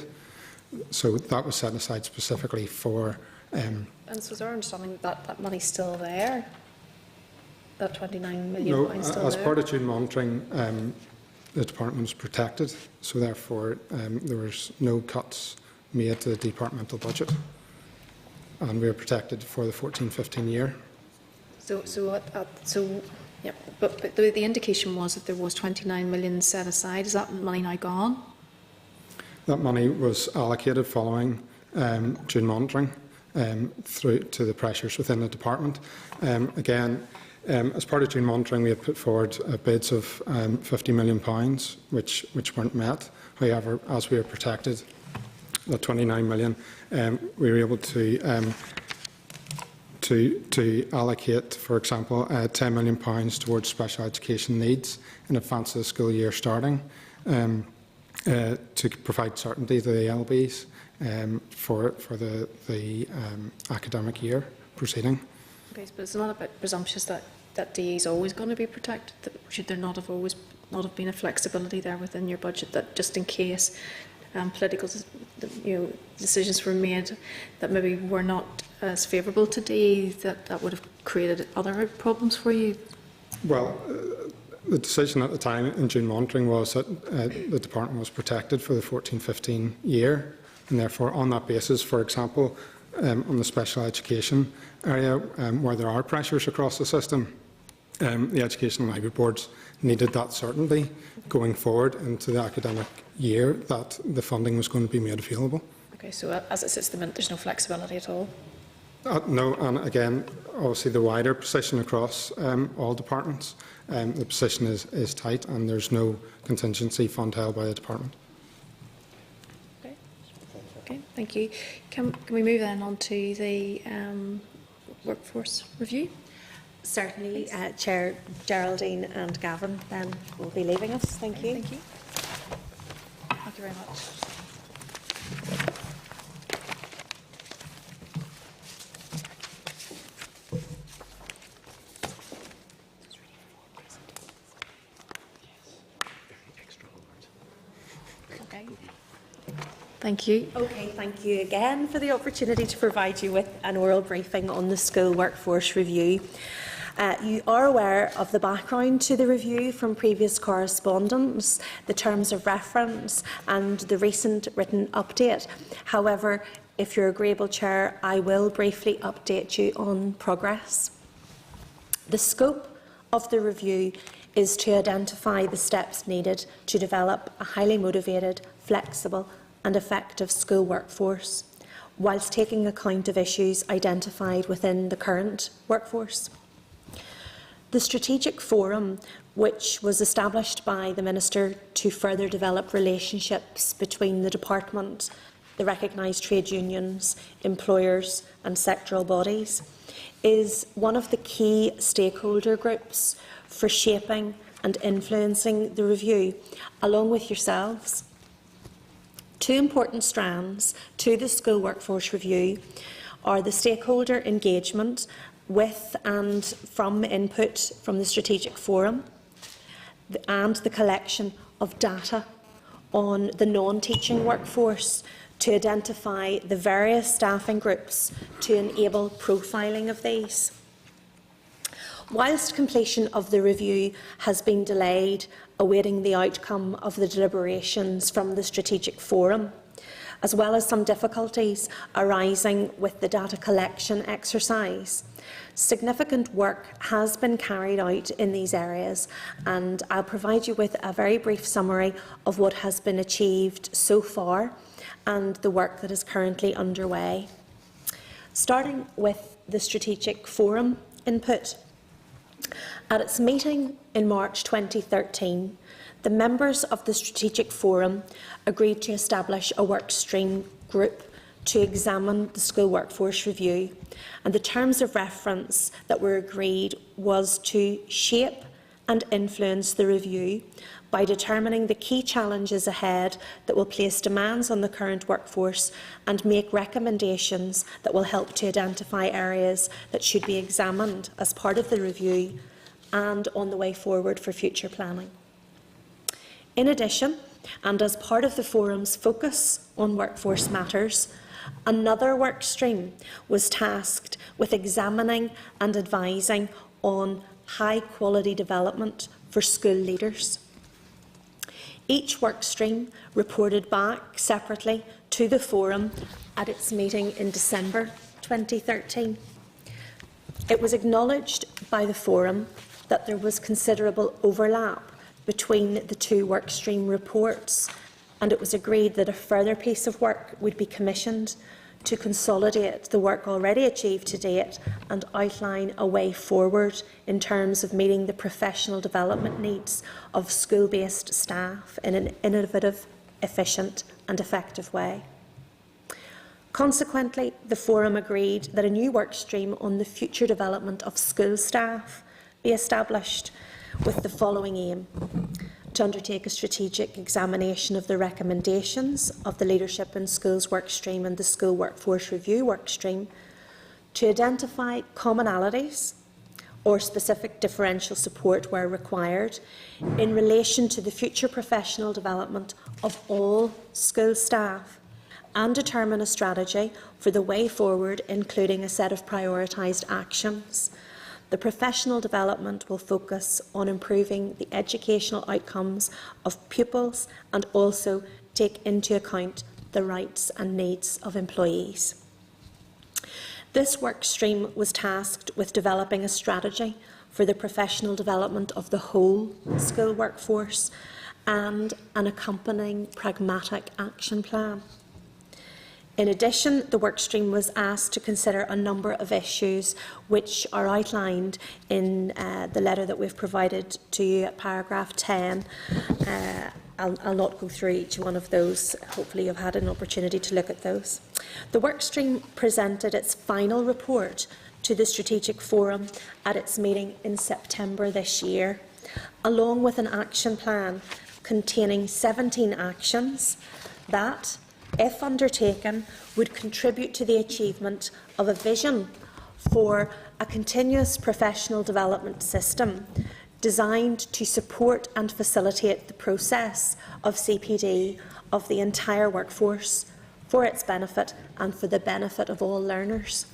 So that was set aside specifically for. And so is our understanding that that money's still there? That 29 million No, pounds still as there? part of June monitoring, the department was protected, so therefore there was no cuts made to the departmental budget, and we were protected for the 14-15 year. Yeah, but the indication was that there was 29 million set aside. Is that money now gone? That money was allocated following June monitoring through to the pressures within the department. Again, as part of June monitoring, we had put forward bids of £50 million, which weren't met. However, as we were protected, the 29 million, we were able to allocate, for example, £10 million towards special education needs in advance of the school year starting, to provide certainty to the LBs for the academic year proceeding. Okay, but it's not about presumptions that DE is always going to be protected. Should there not have been a flexibility there within your budget, that just in case political decisions were made that maybe were not as favourable to DE, that would have created other problems for you? Well, the decision at the time in June monitoring was that the department was protected for the 14-15 year, and therefore on that basis, for example, on the special education area, where there are pressures across the system, the Education and Library Boards needed that certainty going forward into the academic year that the funding was going to be made available. Okay, so as it sits at the minute, there's no flexibility at all? No, and again, obviously the wider position across all departments, the position is tight, and there's no contingency fund held by the department. Okay, thank you. Can we move then on to the workforce review? Certainly, Chair Geraldine and Gavin then will be leaving us. Thank you. Thank you. Thank you very much. Okay. Thank you. Okay, thank you again for the opportunity to provide you with an oral briefing on the school workforce review. You are aware of the background to the review from previous correspondence, the terms of reference and the recent written update. However, if you're agreeable, Chair, I will briefly update you on progress. The scope of the review is to identify the steps needed to develop a highly motivated, flexible and effective school workforce, whilst taking account of issues identified within the current workforce. The Strategic Forum, which was established by the Minister to further develop relationships between the Department, the recognised trade unions, employers and sectoral bodies, is one of the key stakeholder groups for shaping and influencing the review, along with yourselves. Two important strands to the school workforce review are the stakeholder engagement with and from input from the Strategic Forum, and the collection of data on the non-teaching workforce to identify the various staffing groups to enable profiling of these. Whilst completion of the review has been delayed, awaiting the outcome of the deliberations from the Strategic Forum, as well as some difficulties arising with the data collection exercise. Significant work has been carried out in these areas, and I'll provide you with a very brief summary of what has been achieved so far and the work that is currently underway. Starting with the Strategic Forum input. At its meeting in March 2013, the members of the Strategic Forum agreed to establish a workstream group to examine the school workforce review, and the terms of reference that were agreed was to shape and influence the review by determining the key challenges ahead that will place demands on the current workforce and make recommendations that will help to identify areas that should be examined as part of the review and on the way forward for future planning. In addition, and as part of the Forum's focus on workforce matters, another work stream was tasked with examining and advising on high-quality development for school leaders. Each work stream reported back separately to the Forum at its meeting in December 2013. It was acknowledged by the Forum that there was considerable overlap between the two work stream reports, and it was agreed that a further piece of work would be commissioned to consolidate the work already achieved to date and outline a way forward in terms of meeting the professional development needs of school-based staff in an innovative, efficient and effective way. Consequently, the Forum agreed that a new work stream on the future development of school staff be established with the following aim: to undertake a strategic examination of the recommendations of the Leadership in Schools workstream and the School Workforce Review workstream, to identify commonalities or specific differential support where required in relation to the future professional development of all school staff, and determine a strategy for the way forward, including a set of prioritised actions. The professional development will focus on improving the educational outcomes of pupils and also take into account the rights and needs of employees. This work stream was tasked with developing a strategy for the professional development of the whole school workforce and an accompanying pragmatic action plan. In addition, the workstream was asked to consider a number of issues which are outlined in the letter that we've provided to you at paragraph 10. I'll not go through each one of those. Hopefully you've had an opportunity to look at those. The workstream presented its final report to the Strategic Forum at its meeting in September this year, along with an action plan containing 17 actions that, if undertaken, would contribute to the achievement of a vision for a continuous professional development system designed to support and facilitate the process of CPD of the entire workforce for its benefit and for the benefit of all learners.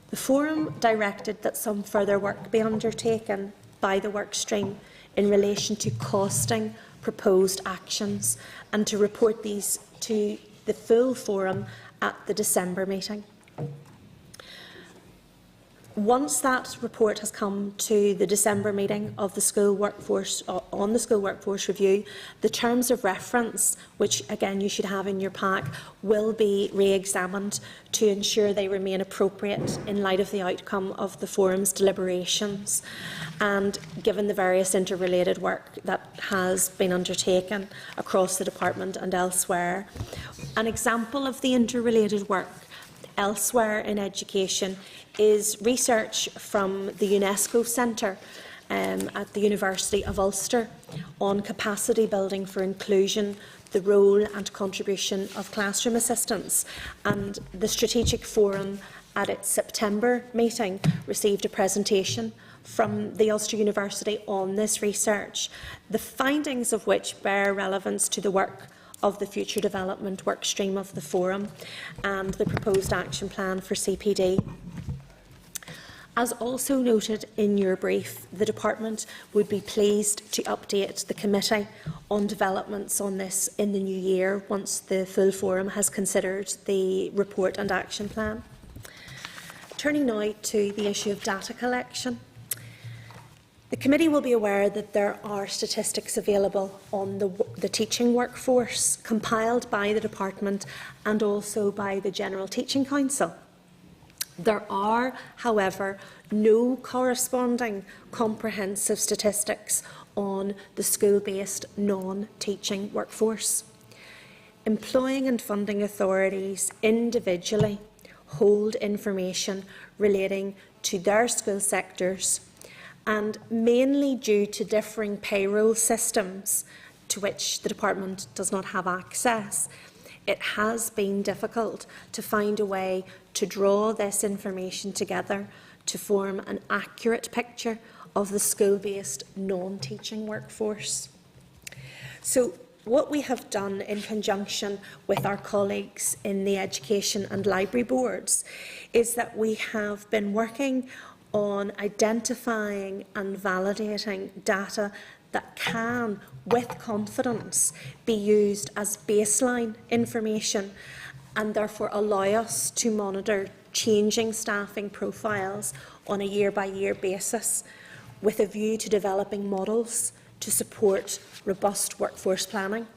The Forum directed that some further work be undertaken by the workstream in relation to costing proposed actions and to report these to the full Forum at the December meeting. Once that report has come to the December meeting of the school workforce, on the school workforce review, the terms of reference, which again you should have in your pack, will be re-examined to ensure they remain appropriate in light of the outcome of the Forum's deliberations and given the various interrelated work that has been undertaken across the department and elsewhere. An example of the interrelated work elsewhere in education is research from the UNESCO Centre at the University of Ulster on capacity building for inclusion, the role and contribution of classroom assistants. And the Strategic Forum at its September meeting received a presentation from the Ulster University on this research, the findings of which bear relevance to the work of the future development work stream of the Forum and the proposed action plan for CPD. As also noted in your brief, the Department would be pleased to update the Committee on developments on this in the new year once the full forum has considered the report and action plan. Turning now to the issue of data collection. The Committee will be aware that there are statistics available on the teaching workforce compiled by the Department and also by the General Teaching Council. There are, however, no corresponding comprehensive statistics on the school-based non-teaching workforce. Employing and funding authorities individually hold information relating to their school sectors, and mainly due to differing payroll systems to which the Department does not have access, it has been difficult to find a way to draw this information together to form an accurate picture of the school-based non-teaching workforce. So what we have done in conjunction with our colleagues in the Education and Library Boards is that we have been working on identifying and validating data that can, with confidence, be used as baseline information and therefore allow us to monitor changing staffing profiles on a year-by-year basis with a view to developing models to support robust workforce planning.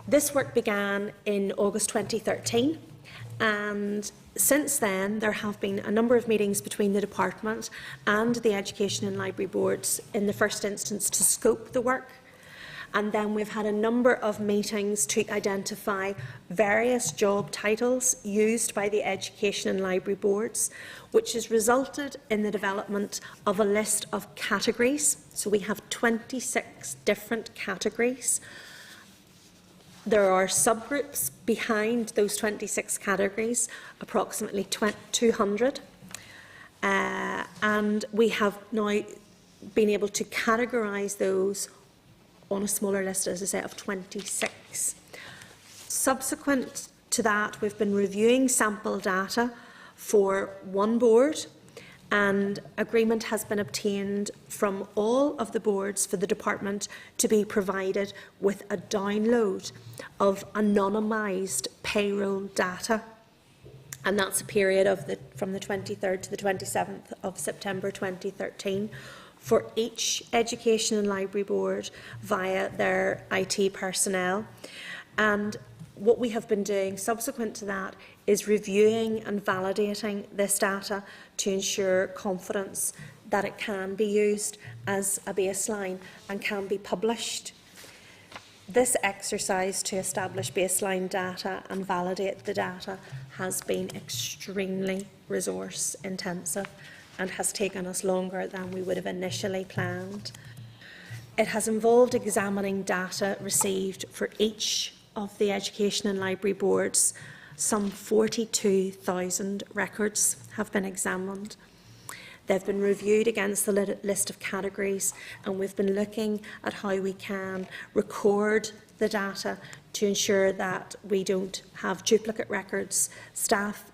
This work began in August 2013, and since then there have been a number of meetings between the Department and the Education and Library Boards in the first instance to scope the work. And then we've had a number of meetings to identify various job titles used by the Education and Library Boards, which has resulted in the development of a list of categories. So we have 26 different categories. There are subgroups behind those 26 categories, approximately 200. And we have now been able to categorise those on a smaller list, as I say, of 26. Subsequent to that, we've been reviewing sample data for one board, and agreement has been obtained from all of the boards for the Department to be provided with a download of anonymised payroll data. And that's a period of from the 23rd to the 27th of September 2013. For each Education and Library Board via their IT personnel. And what we have been doing subsequent to that is reviewing and validating this data to ensure confidence that it can be used as a baseline and can be published. This exercise to establish baseline data and validate the data has been extremely resource intensive and has taken us longer than we would have initially planned. It has involved examining data received for each of the Education and Library Boards. Some 42,000 records have been examined. They've been reviewed against the list of categories, and we've been looking at how we can record the data to ensure that we don't have duplicate records. Staff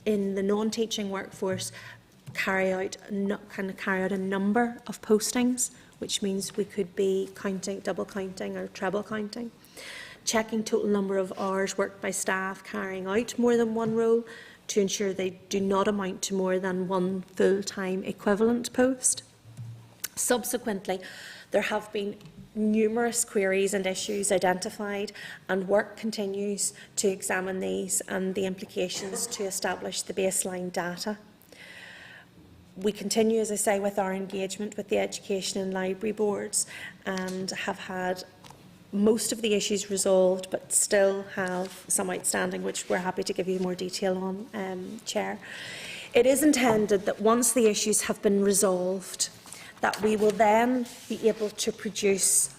in the non-teaching workforce carry out a number of postings, which means we could be counting, double counting or treble counting, checking total number of hours worked by staff carrying out more than one role to ensure they do not amount to more than one full-time equivalent post. Subsequently, there have been numerous queries and issues identified, and work continues to examine these and the implications to establish the baseline data. We continue, as I say, with our engagement with the Education and Library Boards and have had most of the issues resolved, but still have some outstanding, which we're happy to give you more detail on, Chair. It is intended that once the issues have been resolved, that we will then be able to produce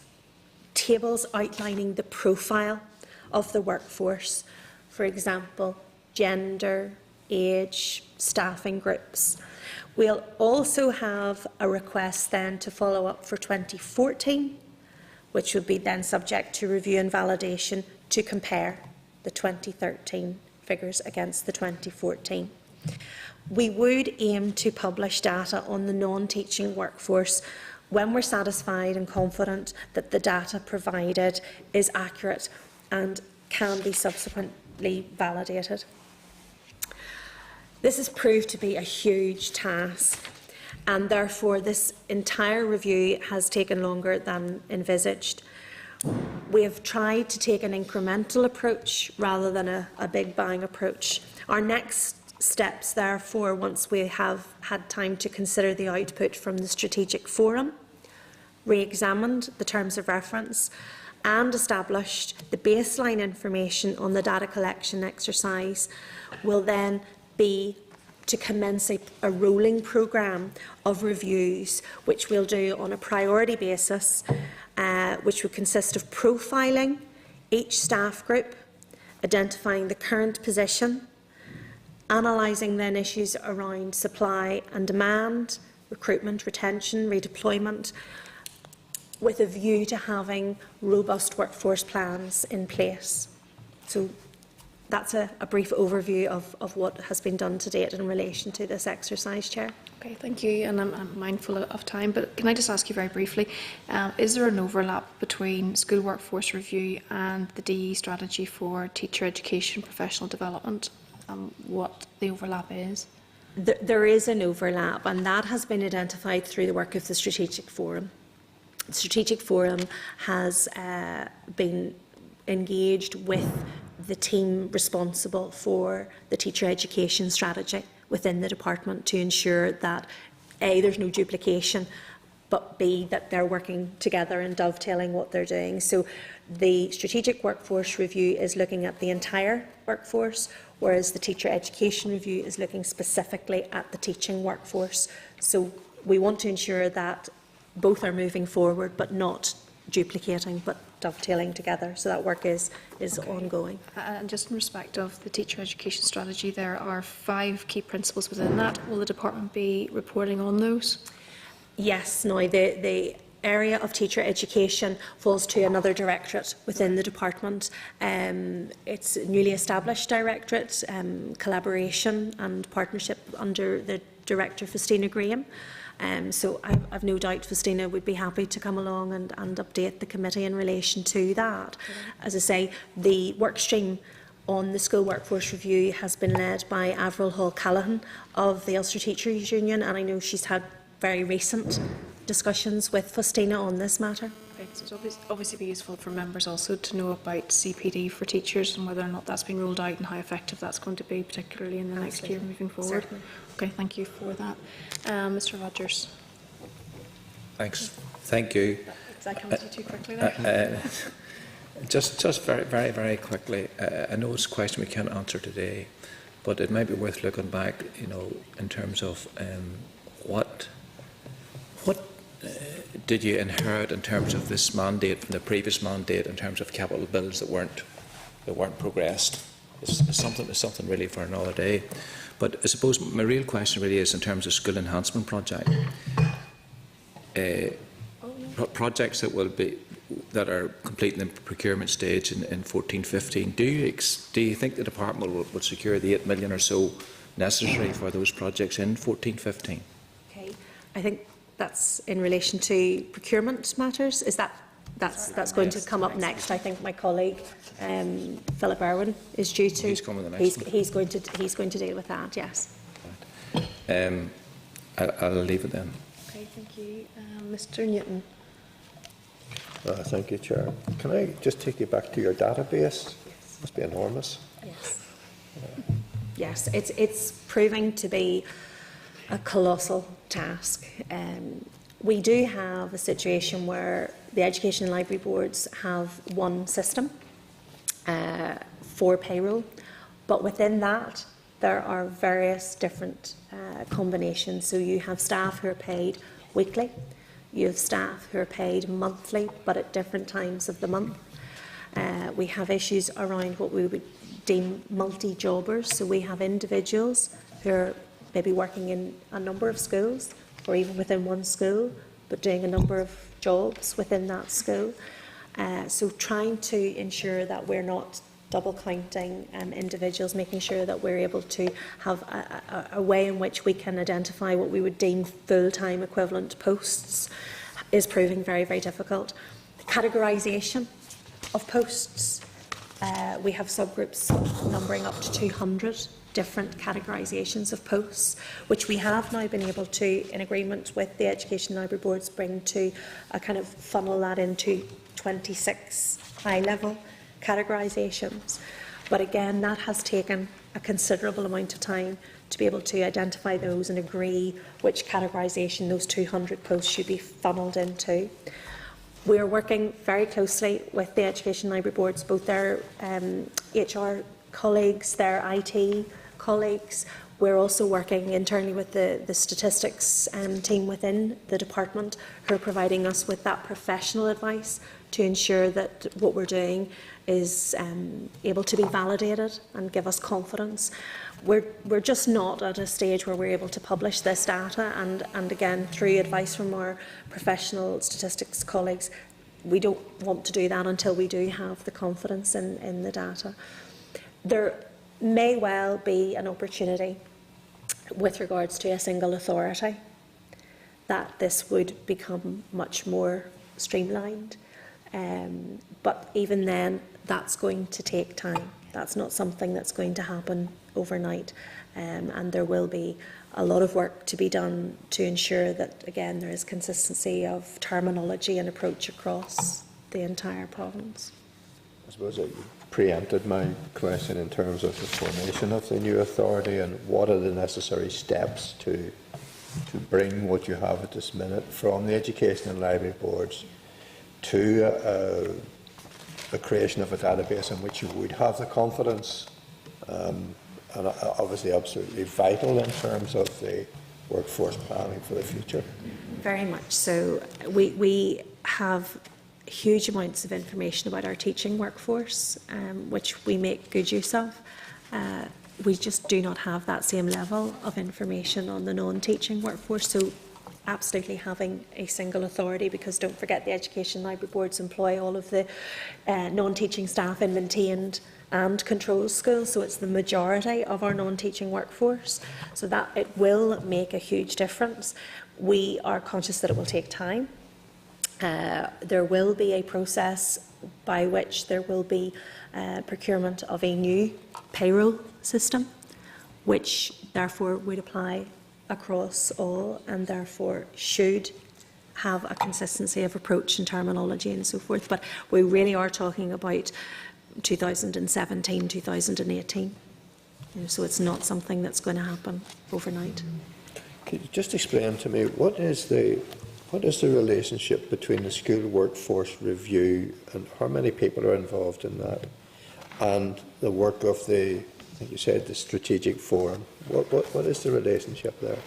tables outlining the profile of the workforce, for example, gender, age, staffing groups. We'll also have a request then to follow up for 2014, which would be then subject to review and validation to compare the 2013 figures against the 2014. We would aim to publish data on the non-teaching workforce when we're satisfied and confident that the data provided is accurate and can be subsequently validated. This has proved to be a huge task, and therefore this entire review has taken longer than envisaged. We have tried to take an incremental approach rather than a big bang approach. Our next steps, therefore, once we have had time to consider the output from the strategic forum, re-examined the terms of reference and established the baseline information on the data collection exercise, will then be to commence a rolling programme of reviews, which we'll do on a priority basis, which will consist of profiling each staff group, identifying the current position, analysing then issues around supply and demand, recruitment, retention, redeployment, with a view to having robust workforce plans in place. So that's a brief overview of what has been done to date in relation to this exercise, Chair. Okay, thank you, and I'm mindful of time, but can I just ask you very briefly, is there an overlap between school workforce review and the DE strategy for teacher education professional development? What the overlap is? There is an overlap, and that has been identified through the work of the Strategic Forum. The Strategic Forum has been engaged with the team responsible for the teacher education strategy within the department to ensure that A, there's no duplication, but B, that they're working together and dovetailing what they're doing. So the Strategic Workforce Review is looking at the entire workforce, whereas the Teacher Education Review is looking specifically at the teaching workforce. So we want to ensure that both are moving forward, but not duplicating, but dovetailing together. So that work is ongoing. And just in respect of the teacher education strategy, there are 5 key principles within that. Will the department be reporting on those? Yes. Now, the area of teacher education falls to another directorate within the department. It's a newly established directorate, collaboration and partnership under the Director, Festina Graham. So I've no doubt Festina would be happy to come along and update the committee in relation to that. As I say, the work stream on the school workforce review has been led by Avril Hall-Callaghan of the Ulster Teachers Union, and I know she's had very recent discussions with Festina on this matter. Okay, so it's obviously be useful for members also to know about CPD for teachers and whether or not that's been rolled out and how effective that's going to be, particularly in the next year moving forward. Certainly. Okay, thank you for that. Mr. Rogers. Thanks. Thank you. Did I come to you too quickly there? Just very quickly, I know it's a question we can't answer today, but it might be worth looking back, you know, in terms of what did you inherit in terms of this mandate from the previous mandate in terms of capital bills that weren't progressed? It's something really for another day. But I suppose my real question really is in terms of school enhancement project. Projects that are complete in the procurement stage in 14-15. Do you think the department would secure the 8 million or so necessary for those projects in 14-15? Okay, I think that's in relation to procurement matters. Is that's going to come up next? I think my colleague Philip Irwin is due to. He's coming the next one. He's going to deal with that. Yes. Right. I'll leave it then. Okay, thank you, Mr. Newton. Thank you, Chair. Can I just take you back to your database? Yes. Must be enormous. Yes. Yes, it's proving to be a colossal task. We do have a situation where the Education and Library Boards have one system for payroll, but within that there are various different combinations. So you have staff who are paid weekly, you have staff who are paid monthly but at different times of the month. We have issues around what we would deem multi-jobbers, so we have individuals who are maybe working in a number of schools or even within one school but doing a number of jobs within that school. So trying to ensure that we're not double counting individuals, making sure that we're able to have a way in which we can identify what we would deem full-time equivalent posts is proving very, very difficult. Categorisation of posts. We have subgroups numbering up to 200 different categorisations of posts, which we have now been able to, in agreement with the Education Library Boards, bring to a kind of funnel that into 26 high-level categorisations. But again, that has taken a considerable amount of time to be able to identify those and agree which categorisation those 200 posts should be funnelled into. We are working very closely with the Education Library Boards, both their HR colleagues, their IT colleagues. We're also working internally with the statistics team within the department, who are providing us with that professional advice to ensure that what we're doing is able to be validated and give us confidence. We're just not at a stage where we're able to publish this data, and again, through advice from our professional statistics colleagues, we don't want to do that until we do have the confidence in the data. There may well be an opportunity with regards to a single authority that this would become much more streamlined, but even then that's going to take time. That's not something that's going to happen overnight, and there will be a lot of work to be done to ensure that, again, there is consistency of terminology and approach across the entire province. I suppose you preempted my question in terms of the formation of the new authority, and what are the necessary steps to bring what you have at this minute from the Education and Library Boards to the creation of a database in which you would have the confidence, and obviously absolutely vital in terms of the workforce planning for the future. Very much so. We have huge amounts of information about our teaching workforce, which we make good use of. We just do not have that same level of information on the non-teaching workforce. So absolutely having a single authority, because don't forget the Education Library Boards employ all of the non-teaching staff in maintained and controlled schools, so it's the majority of our non-teaching workforce, so that it will make a huge difference. We are conscious that it will take time. There will be a process by which there will be procurement of a new payroll system, which therefore would apply across all, and therefore should have a consistency of approach and terminology and so forth. But we really are talking about 2017, 2018. So it's not something that's going to happen overnight. Could you just explain to me what is the relationship between the school workforce review, and how many people are involved in that, and the work of the, I think you said, the strategic forum? What is the relationship there?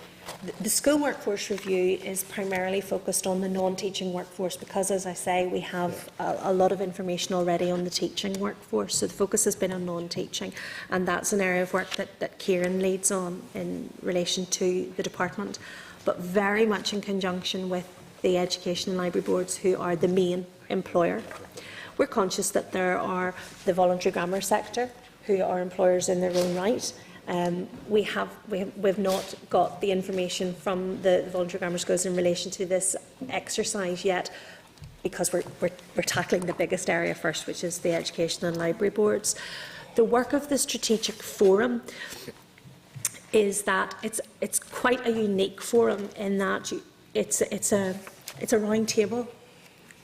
The school workforce review is primarily focused on the non-teaching workforce, because, as I say, we have a lot of information already on the teaching workforce. So the focus has been on non-teaching, and that's an area of work that Kieran leads on in relation to the department, but very much in conjunction with the Education and Library Boards, who are the main employer. We're conscious that there are the voluntary grammar sector, who are employers in their own right. We've not got the information from the voluntary grammar schools in relation to this exercise yet, because we're tackling the biggest area first, which is the Education and Library Boards. The work of the strategic forum is that it's quite a unique forum in that it's a round table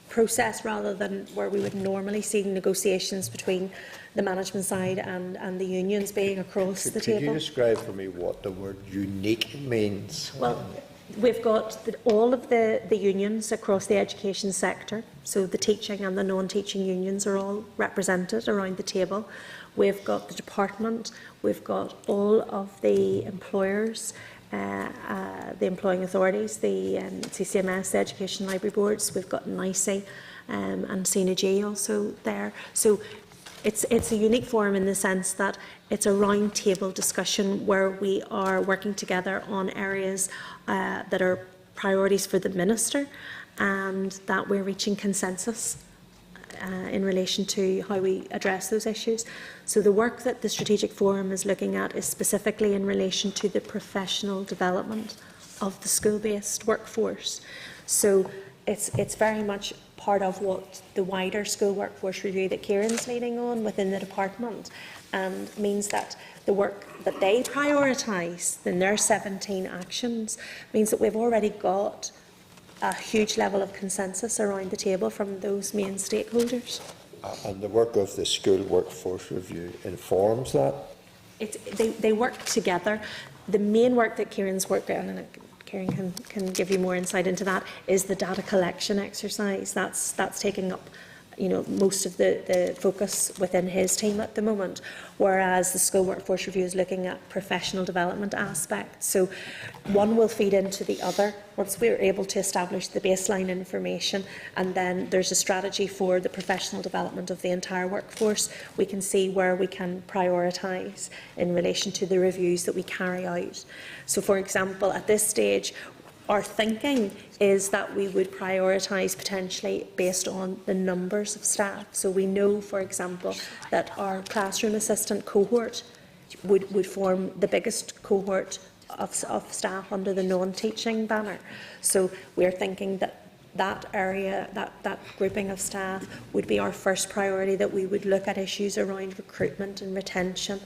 process, rather than where we would normally see negotiations between the management side and the unions being across the table. Could you describe for me what the word unique means? Well, we've got all of the unions across the education sector, so the teaching and the non-teaching unions are all represented around the table. We've got the department, we've got all of the employers, the employing authorities, the CCMS, the Education Library Boards, we've got NICE and CNG also there. So it's a unique forum in the sense that it's a round table discussion where we are working together on areas that are priorities for the Minister, and that we're reaching consensus in relation to how we address those issues. So the work that the Strategic Forum is looking at is specifically in relation to the professional development of the school-based workforce. So it's very much part of what the wider school workforce review that Kieran's leading on within the department, and means that the work that they prioritise in their 17 actions means that we've already got a huge level of consensus around the table from those main stakeholders. And the work of the school workforce review informs that? They work together. The main work that Kieran's worked on, and Kieran can give you more insight into that, is the data collection exercise. That's taking up, most of the focus within his team at the moment, whereas the school workforce review is looking at professional development aspects. So one will feed into the other once we're able to establish the baseline information, and then there's a strategy for the professional development of the entire workforce. We can see where we can prioritise in relation to the reviews that we carry out. So, for example, at this stage, our thinking is that we would prioritise potentially based on the numbers of staff. So we know, for example, that our classroom assistant cohort would form the biggest cohort of staff under the non-teaching banner. So we're thinking that that area, that grouping of staff would be our first priority, that we would look at issues around recruitment and retention,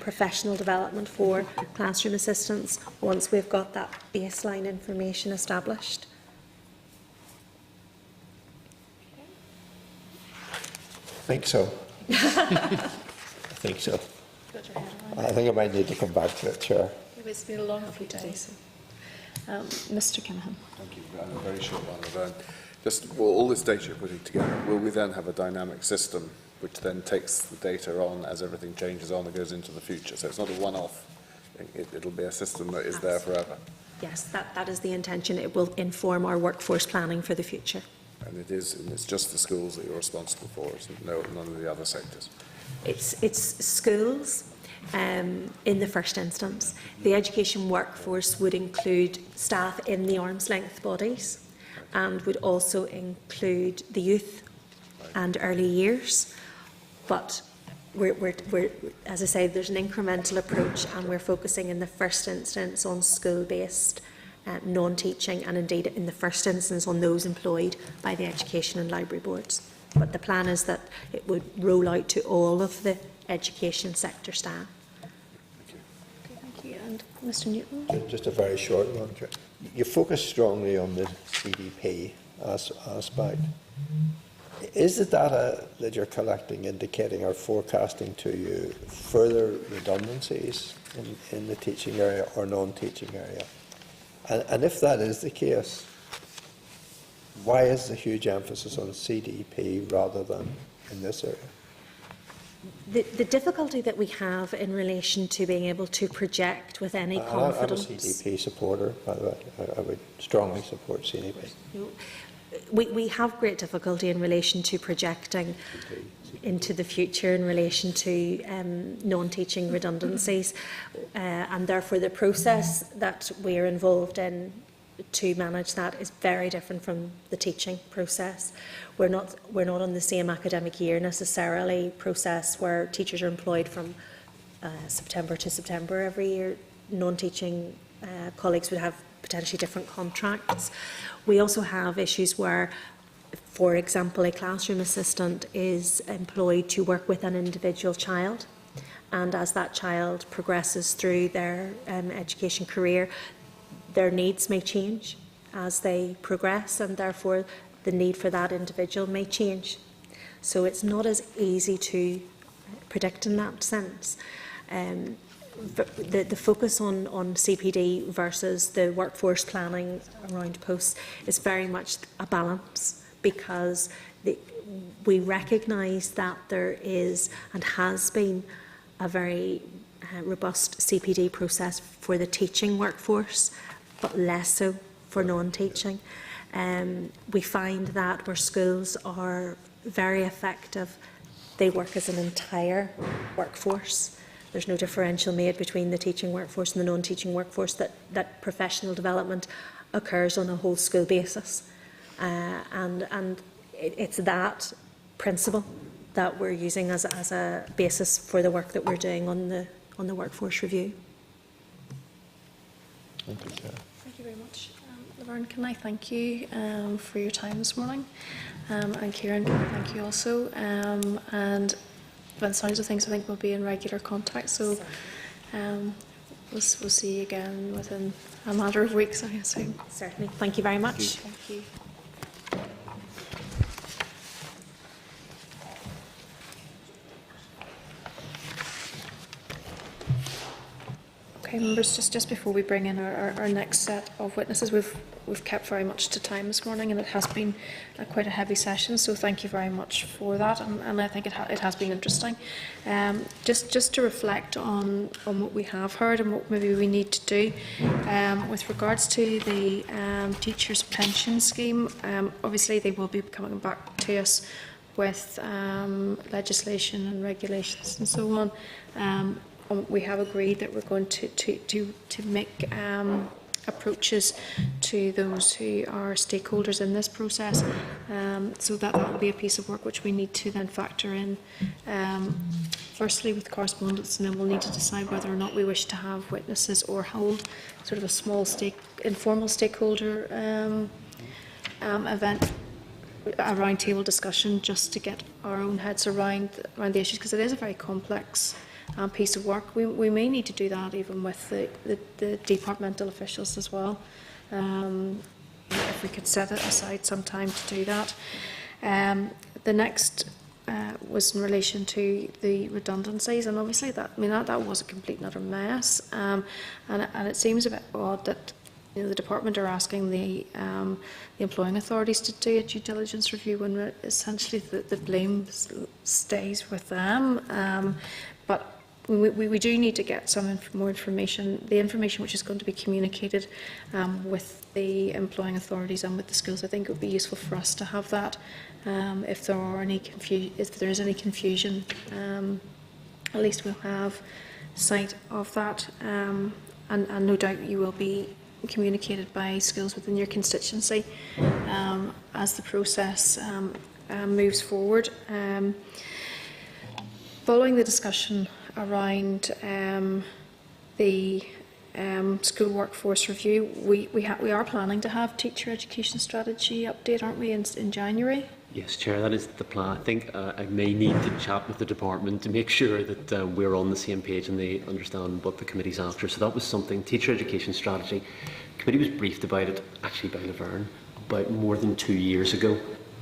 professional development for classroom assistants once we've got that baseline information established. I think so. I think so. I think I might need to come back to it, Chair. It's been a long few days. Mr. Kinahan. Thank you. A very short one. All this data you're putting together, will we then have a dynamic system which then takes the data on as everything changes on and goes into the future? So it's not a one-off. It'll be a system that is there forever. Yes, that is the intention. It will inform our workforce planning for the future. And it's just the schools that you're responsible for, isn't it? None of the other sectors. It's schools. In the first instance, the education workforce would include staff in the arm's length bodies, and would also include the youth and early years. But we're, as I say, there's an incremental approach, and we're focusing in the first instance on school-based non-teaching, and indeed in the first instance on those employed by the education and library boards. But the plan is that it would roll out to all of the education sector staff. Thank you. And Mr. Newton? Just a very short one, Chair. You focus strongly on the CDP aspect. Is the data that you're collecting indicating or forecasting to you further redundancies in the teaching area or non-teaching area? And if that is the case, why is the huge emphasis on CDP rather than in this area? The difficulty that we have in relation to being able to project with any confidence... I'm a CDP supporter, by the way. I would strongly support CDP. We have great difficulty in relation to projecting into the future in relation to non-teaching redundancies, and therefore the process that we are involved in to manage that is very different from the teaching process. We're not on the same academic year necessarily process where teachers are employed from September to September every year. Non-teaching colleagues would have potentially different contracts. We also have issues where, for example, a classroom assistant is employed to work with an individual child, and as that child progresses through their education career, their needs may change as they progress, and therefore the need for that individual may change. So it's not as easy to predict in that sense. The focus on CPD versus the workforce planning around posts is very much a balance, because we recognise that there is and has been a very robust CPD process for the teaching workforce, but less so for non-teaching. We find that where schools are very effective, they work as an entire workforce. There's no differential made between the teaching workforce and the non-teaching workforce, that professional development occurs on a whole school basis. And it's that principle that we're using as a basis for the work that we're doing on the workforce review. Thank you, Chair. Thank you very much. Laverne, can I thank you for your time this morning? And Kieran, can I thank you also? And by the sounds of things, I think we'll be in regular contact. So we'll see you again within a matter of weeks, I assume. Certainly. Thank you very much. Thank you. Okay, members, just before we bring in our next set of witnesses, we've kept very much to time this morning, and it has been quite a heavy session, so thank you very much for that, and I think it has been interesting. Just to reflect on what we have heard and what maybe we need to do with regards to the teachers' pension scheme. Obviously, they will be coming back to us with legislation and regulations and so on. We have agreed that we're going to make approaches to those who are stakeholders in this process, so that will be a piece of work which we need to then factor in, firstly with correspondence, and then we'll need to decide whether or not we wish to have witnesses or hold sort of a small informal stakeholder event, a roundtable discussion, just to get our own heads around the issues, because it is a very complex piece of work. We may need to do that even with the departmental officials as well, if we could set aside some time to do that. The next was in relation to the redundancies, and obviously that was a complete and utter mess, and it seems a bit odd that the department are asking the employing authorities to do a due diligence review when essentially the blame stays with them. But we do need to get some more information, the information which is going to be communicated with the employing authorities and with the schools. I think it would be useful for us to have that. If there is any confusion, at least we'll have sight of that, and no doubt you will be communicated by schools within your constituency as the process moves forward. Following the discussion around the school workforce review, we are planning to have teacher education strategy update, aren't we, in January? Yes, Chair, that is the plan. I think I may need to chat with the department to make sure that we're on the same page and they understand what the committee's after. So that was something, teacher education strategy. The committee was briefed about it, actually by Laverne, about more than 2 years ago.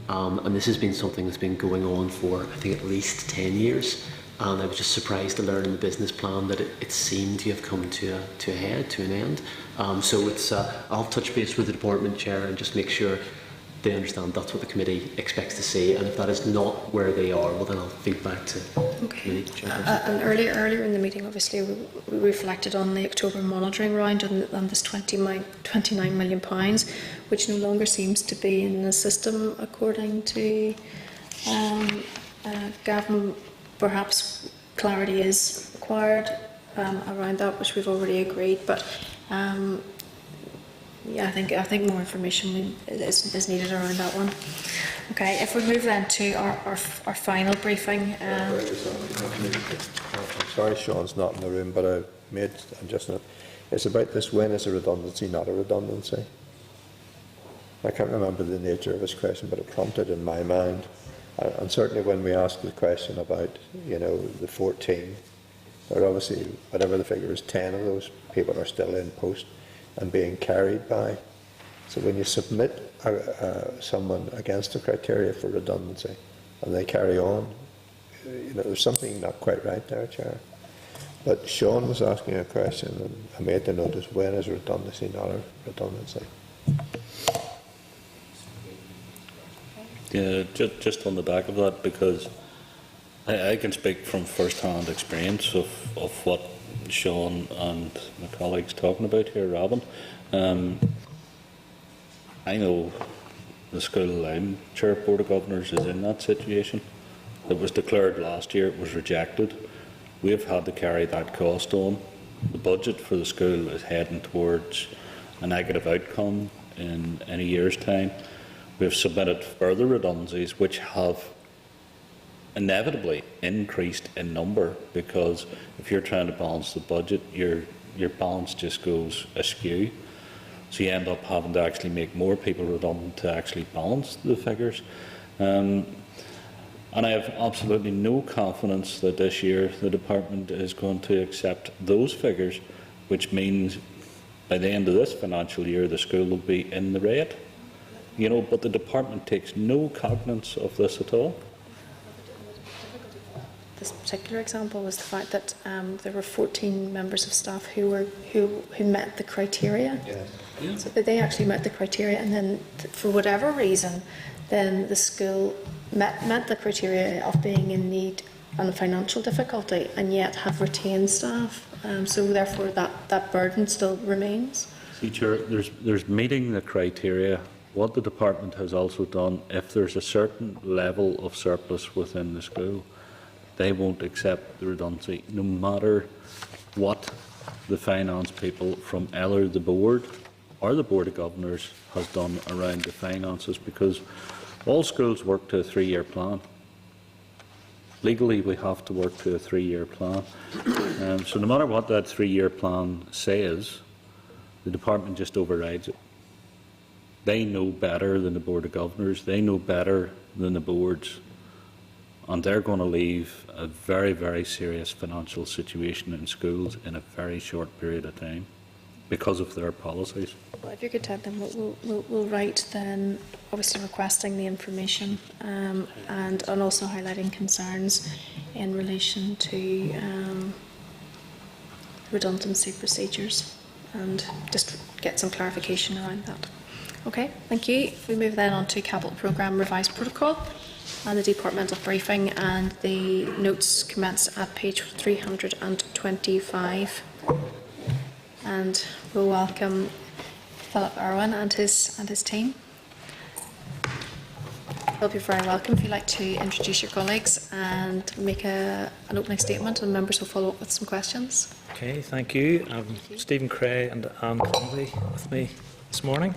And this has been something that's been going on for, I think, at least 10 years. And I was just surprised to learn in the business plan that it seemed to have come to a head, to an end. So it's, I'll touch base with the department chair and just make sure they understand that's what the committee expects to see. And if that is not where they are, well, then I'll feed back to the committee chair. And earlier in the meeting, obviously, we reflected on the October monitoring round and this £29 million, which no longer seems to be in the system, according to Gavin. Perhaps clarity is required around that, which we've already agreed. But yeah, I think more information is needed around that one. Okay, if we move then to our final briefing. I'm sorry, Sean's not in the room, but it's about this: when is a redundancy not a redundancy? I can't remember the nature of his question, but it prompted in my mind. And certainly when we ask the question about, the 14, there are obviously, whatever the figure is, 10 of those people are still in post and being carried by. So when you submit someone against the criteria for redundancy and they carry on, there's something not quite right there, Chair. But Sean was asking a question, and I made the notice: when is redundancy not a redundancy? Yeah, just on the back of that, because I can speak from first-hand experience of what Sean and my colleagues talking about here, Robin. I know the school I'm chair board of governors is in that situation. It was declared last year, it was rejected. We've had to carry that cost on. The budget for the school is heading towards a negative outcome in a year's time. We've submitted further redundancies which have inevitably increased in number, because if you're trying to balance the budget, your balance just goes askew. So you end up having to actually make more people redundant to actually balance the figures. And I have absolutely no confidence that this year the department is going to accept those figures, which means by the end of this financial year the school will be in the red. You know, but the department takes no cognizance of this at all. This particular example was the fact that there were 14 members of staff who met the criteria. Yes. So that they actually met the criteria, and then for whatever reason, then the school met the criteria of being in need and financial difficulty, and yet have retained staff. So therefore, that burden still remains. Teacher, there's meeting the criteria. What the department has also done, if there's a certain level of surplus within the school, they won't accept the redundancy, no matter what the finance people from either the board or the Board of Governors has done around the finances, because all schools work to a 3-year plan. Legally, we have to work to a 3-year plan. So no matter what that 3-year plan says, the department just overrides it. They know better than the Board of Governors, they know better than the boards, and they're going to leave a very, very serious financial situation in schools in a very short period of time because of their policies. Well, if you're content, then we'll write then, obviously requesting the information and also highlighting concerns in relation to redundancy procedures, and just get some clarification around that. Okay, thank you. We move then on to Capital Programme Revised Protocol and the departmental briefing, and the notes commence at page 325. And we'll welcome Philip Irwin and his team. Philip, you're very welcome. If you'd like to introduce your colleagues and make an opening statement, and members will follow up with some questions. Okay, thank you. Stephen Cray and Anne Connolly with me this morning.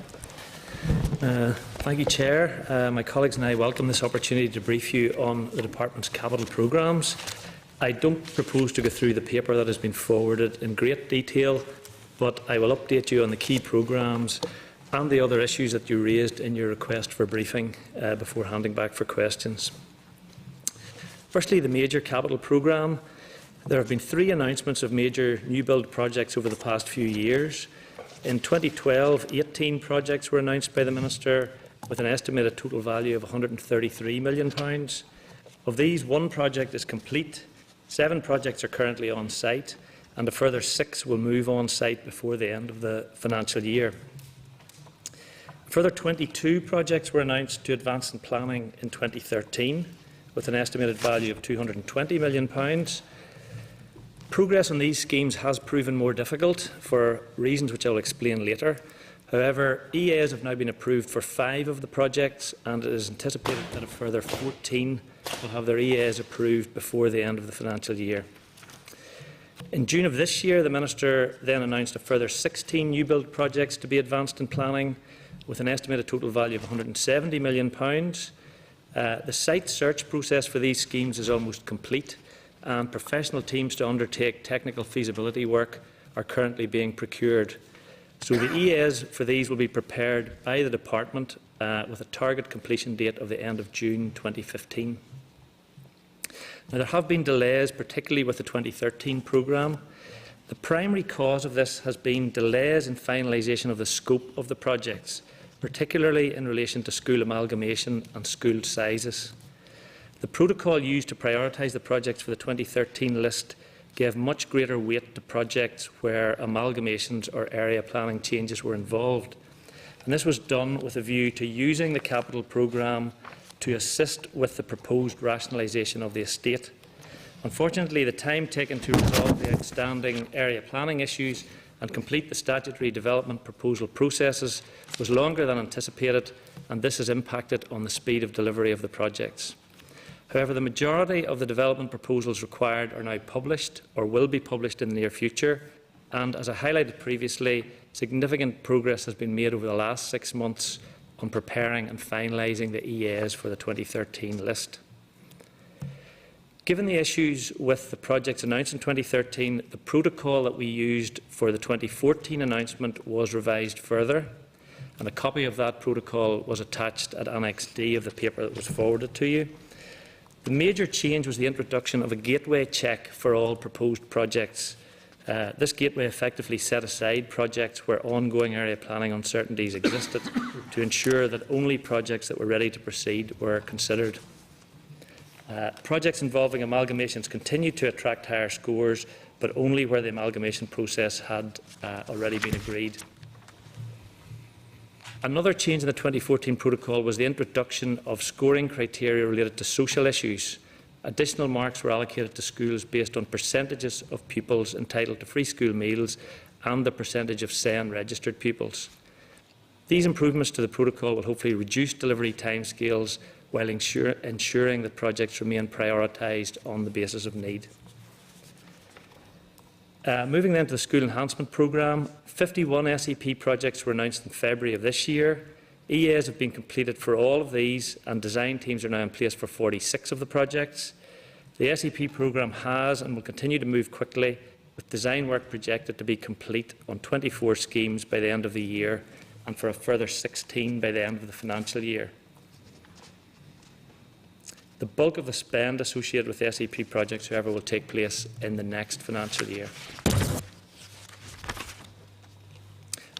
Thank you, Chair. My colleagues and I welcome this opportunity to brief you on the Department's capital programmes. I don't propose to go through the paper that has been forwarded in great detail, but I will update you on the key programmes and the other issues that you raised in your request for briefing before handing back for questions. Firstly, the major capital programme. There have been 3 announcements of major new build projects over the past few years. In 2012, 18 projects were announced by the Minister with an estimated total value of £133 million. Of these, 1 project is complete, 7 projects are currently on site, and a further 6 will move on site before the end of the financial year. A further 22 projects were announced to advance in planning in 2013 with an estimated value of £220 million. Progress on these schemes has proven more difficult for reasons which I will explain later. However, EAs have now been approved for 5 of the projects, and it is anticipated that a further 14 will have their EAs approved before the end of the financial year. In June of this year, the Minister then announced a further 16 new build projects to be advanced in planning with an estimated total value of £170 million. The site search process for these schemes is almost complete, and professional teams to undertake technical feasibility work are currently being procured. So the EAs for these will be prepared by the Department with a target completion date of the end of June 2015. Now, there have been delays, particularly with the 2013 programme. The primary cause of this has been delays in finalisation of the scope of the projects, particularly in relation to school amalgamation and school sizes. The protocol used to prioritise the projects for the 2013 list gave much greater weight to projects where amalgamations or area planning changes were involved. And this was done with a view to using the capital programme to assist with the proposed rationalisation of the estate. Unfortunately, the time taken to resolve the outstanding area planning issues and complete the statutory development proposal processes was longer than anticipated, and this has impacted on the speed of delivery of the projects. However, the majority of the development proposals required are now published or will be published in the near future, and as I highlighted previously, significant progress has been made over the last 6 months on preparing and finalising the EAs for the 2013 list. Given the issues with the projects announced in 2013, the protocol that we used for the 2014 announcement was revised further, and a copy of that protocol was attached at Annex D of the paper that was forwarded to you. The major change was the introduction of a gateway check for all proposed projects. This gateway effectively set aside projects where ongoing area planning uncertainties existed to ensure that only projects that were ready to proceed were considered. Projects involving amalgamations continued to attract higher scores, but only where the amalgamation process had already been agreed. Another change in the 2014 protocol was the introduction of scoring criteria related to social issues. Additional marks were allocated to schools based on percentages of pupils entitled to free school meals and the percentage of SEN registered pupils. These improvements to the protocol will hopefully reduce delivery timescales while ensuring that projects remain prioritised on the basis of need. Moving then to the School Enhancement Programme, 51 SEP projects were announced in February of this year. EAs have been completed for all of these, and design teams are now in place for 46 of the projects. The SEP programme has and will continue to move quickly, with design work projected to be complete on 24 schemes by the end of the year and for a further 16 by the end of the financial year. The bulk of the spend associated with the SEP projects, however, will take place in the next financial year.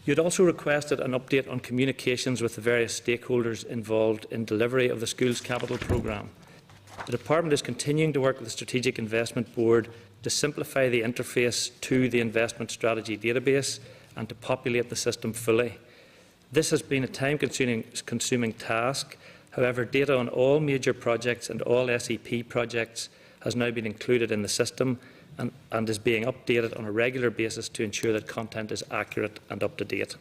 You had also requested an update on communications with the various stakeholders involved in delivery of the Schools Capital Programme. The Department is continuing to work with the Strategic Investment Board to simplify the interface to the Investment Strategy database and to populate the system fully. This has been a time-consuming task. However, data on all major projects and all SEP projects has now been included in the system and is being updated on a regular basis to ensure that content is accurate and up to date.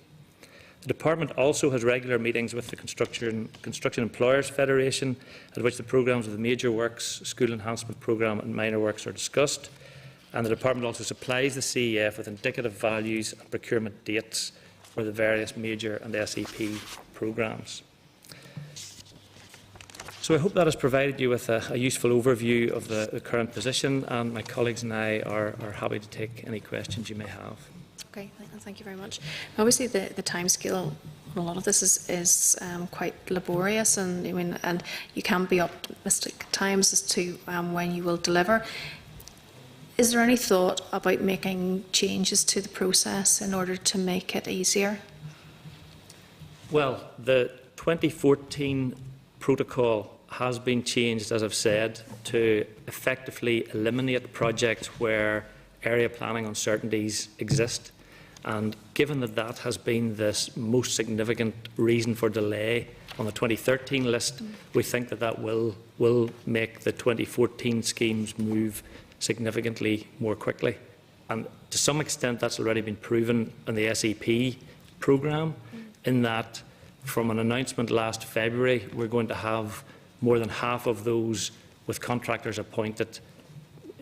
The Department also has regular meetings with the Construction Employers Federation, at which the programmes of the Major Works, School Enhancement Programme and Minor Works are discussed, and the Department also supplies the CEF with indicative values and procurement dates for the various major and SEP programmes. So I hope that has provided you with a useful overview of the current position, and my colleagues and I are happy to take any questions you may have. Okay, thank you very much. Obviously, the timescale on a lot of this is quite laborious, and you can be optimistic at times as to when you will deliver. Is there any thought about making changes to the process in order to make it easier? Well, the 2014 protocol has been changed, as I've said, to effectively eliminate projects where area planning uncertainties exist. And given that that has been the most significant reason for delay on the 2013 list, we think that that will make the 2014 schemes move significantly more quickly. And to some extent, that's already been proven in the SEP programme, in that from an announcement last February, we're going to have more than half of those with contractors appointed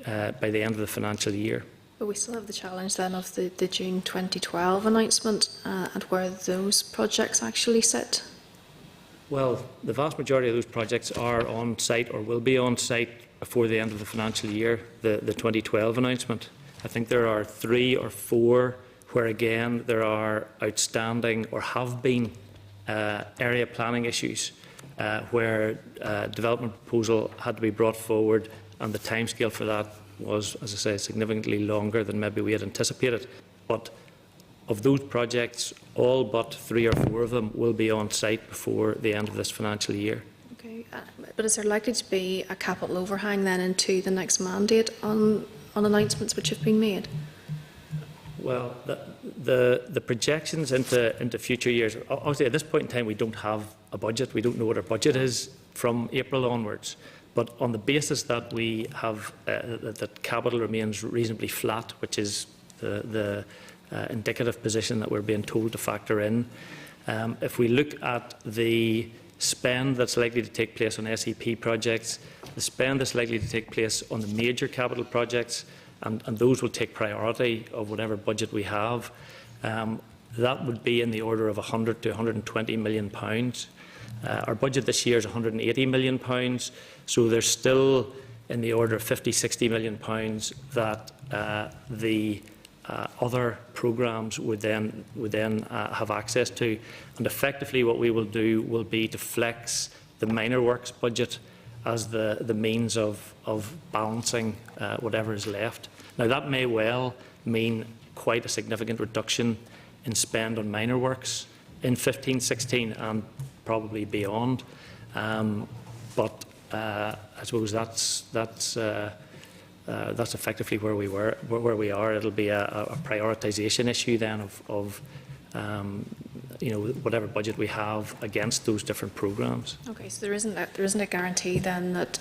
by the end of the financial year. But we still have the challenge then of the June 2012 announcement and where those projects actually sit. Well, the vast majority of those projects are on site or will be on site before the end of the financial year, the 2012 announcement. I think there are 3 or 4 where, again, there are outstanding or have been area planning issues where development proposal had to be brought forward, and the timescale for that was, as I say, significantly longer than maybe we had anticipated. But of those projects, all but 3 or 4 of them will be on site before the end of this financial year. Okay, but is there likely to be a capital overhang then into the next mandate on announcements which have been made? Well, the projections into future years, obviously at this point in time we don't have a budget. We don't know what our budget is from April onwards. But on the basis that we have that capital remains reasonably flat, which is the indicative position that we're being told to factor in, if we look at the spend that's likely to take place on SEP projects, the spend that's likely to take place on the major capital projects, and those will take priority of whatever budget we have, that would be in the order of £100 to £120 million. Our budget this year is £180 million, so there's still in the order of 50–60 million pounds that the other programmes would then have access to. And effectively what we will do will be to flex the minor works budget as the means of balancing whatever is left. Now that may well mean quite a significant reduction in spend on minor works in 15–16 and probably beyond. But I suppose that's effectively where we are. It'll be a prioritisation issue then of whatever budget we have against those different programmes. Okay, so there isn't a guarantee then that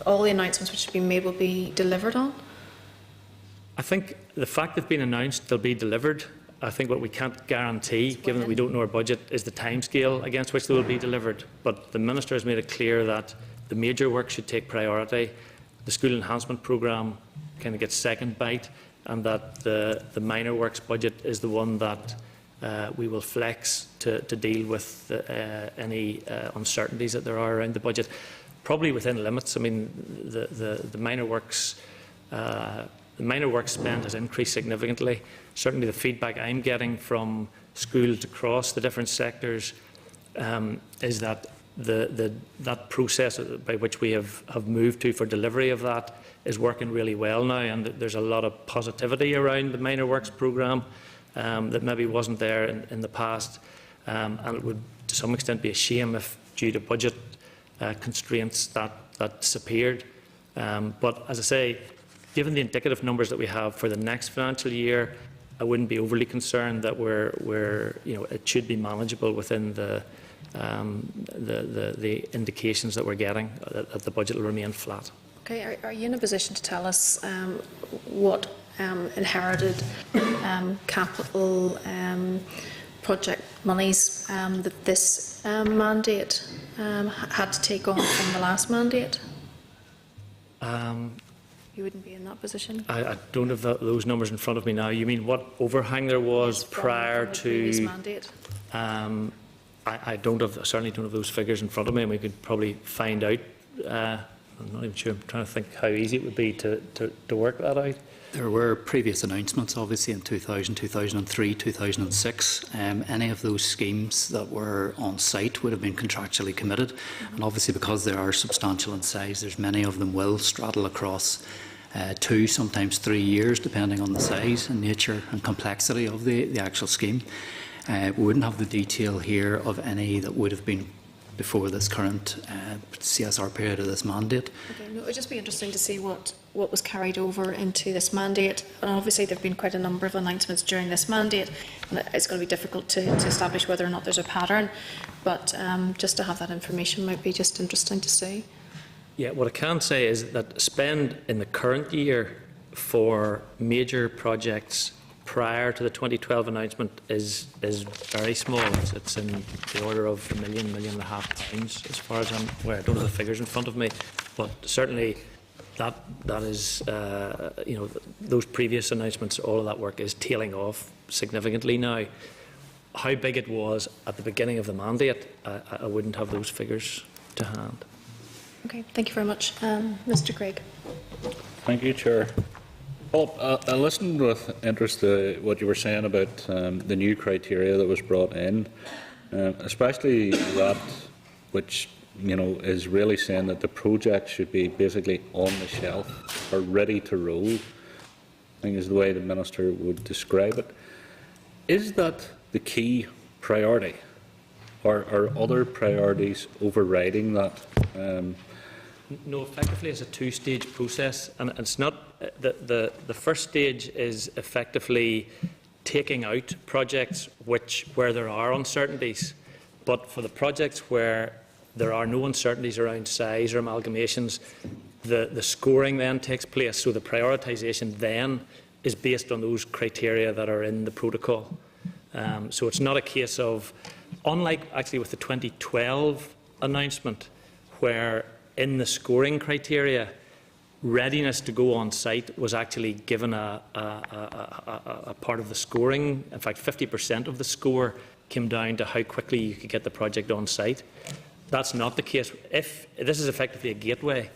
all the announcements which have been made will be delivered on? I think the fact they've been announced, they'll be delivered. I think what we can't guarantee, given that we don't know our budget, is the timescale against which they will be delivered. But the Minister has made it clear that the major work should take priority. The school enhancement programme kind of gets second bite, and that the minor works budget is the one that we will flex to deal with any uncertainties that there are around the budget, probably within limits. I mean, the minor works spend has increased significantly. Certainly, the feedback I'm getting from schools across the different sectors is that that process by which we have moved to for delivery of that is working really well now, and there's a lot of positivity around the minor works programme that maybe wasn't there in the past, and it would to some extent be a shame if, due to budget constraints, that disappeared. But as I say, given the indicative numbers that we have for the next financial year, I wouldn't be overly concerned that it should be manageable within the indications that we're getting, that the budget will remain flat. Okay, are you in a position to tell us what inherited capital project monies that this mandate had to take on from the last mandate? You wouldn't be in that position? I don't have those numbers in front of me now. You mean what overhang there was prior to the previous mandate? I certainly don't have those figures in front of me, and we could probably find out. I'm not even sure. I'm trying to think how easy it would be to work that out. There were previous announcements, obviously, in 2000, 2003, 2006. Any of those schemes that were on site would have been contractually committed. And obviously, because they are substantial in size, there's many of them will straddle across 2, sometimes 3 years, depending on the size and nature and complexity of the actual scheme. We wouldn't have the detail here of any that would have been before this current CSR period of this mandate. Okay, no, it would just be interesting to see what was carried over into this mandate. And obviously there have been quite a number of announcements during this mandate, and it's going to be difficult to establish whether or not there's a pattern, but just to have that information might be just interesting to see. Yeah, what I can say is that spend in the current year for major projects prior to the 2012 announcement is very small. It's in the order of £1 million, £1.5 million as far as I'm aware. I don't have the figures in front of me, but certainly that is those previous announcements, all of that work is tailing off significantly now. How big it was at the beginning of the mandate, I wouldn't have those figures to hand. Okay, thank you very much. Mr. Craig. Thank you, Chair. Well, I listened with interest to what you were saying about the new criteria that was brought in, especially that which is really saying that the project should be basically on the shelf or ready to roll, I think is the way the Minister would describe it. Is that the key priority, or are other priorities overriding that? No, effectively it's a two-stage process, and it's not the first stage is effectively taking out projects where there are uncertainties, but for the projects where there are no uncertainties around size or amalgamations, the scoring then takes place. So the prioritisation then is based on those criteria that are in the protocol. So it's not a case of, unlike actually with the 2012 announcement, where in the scoring criteria, readiness to go on site was actually given a part of the scoring. In fact, 50% of the score came down to how quickly you could get the project on site. that's not the case. If this is effectively a gateway,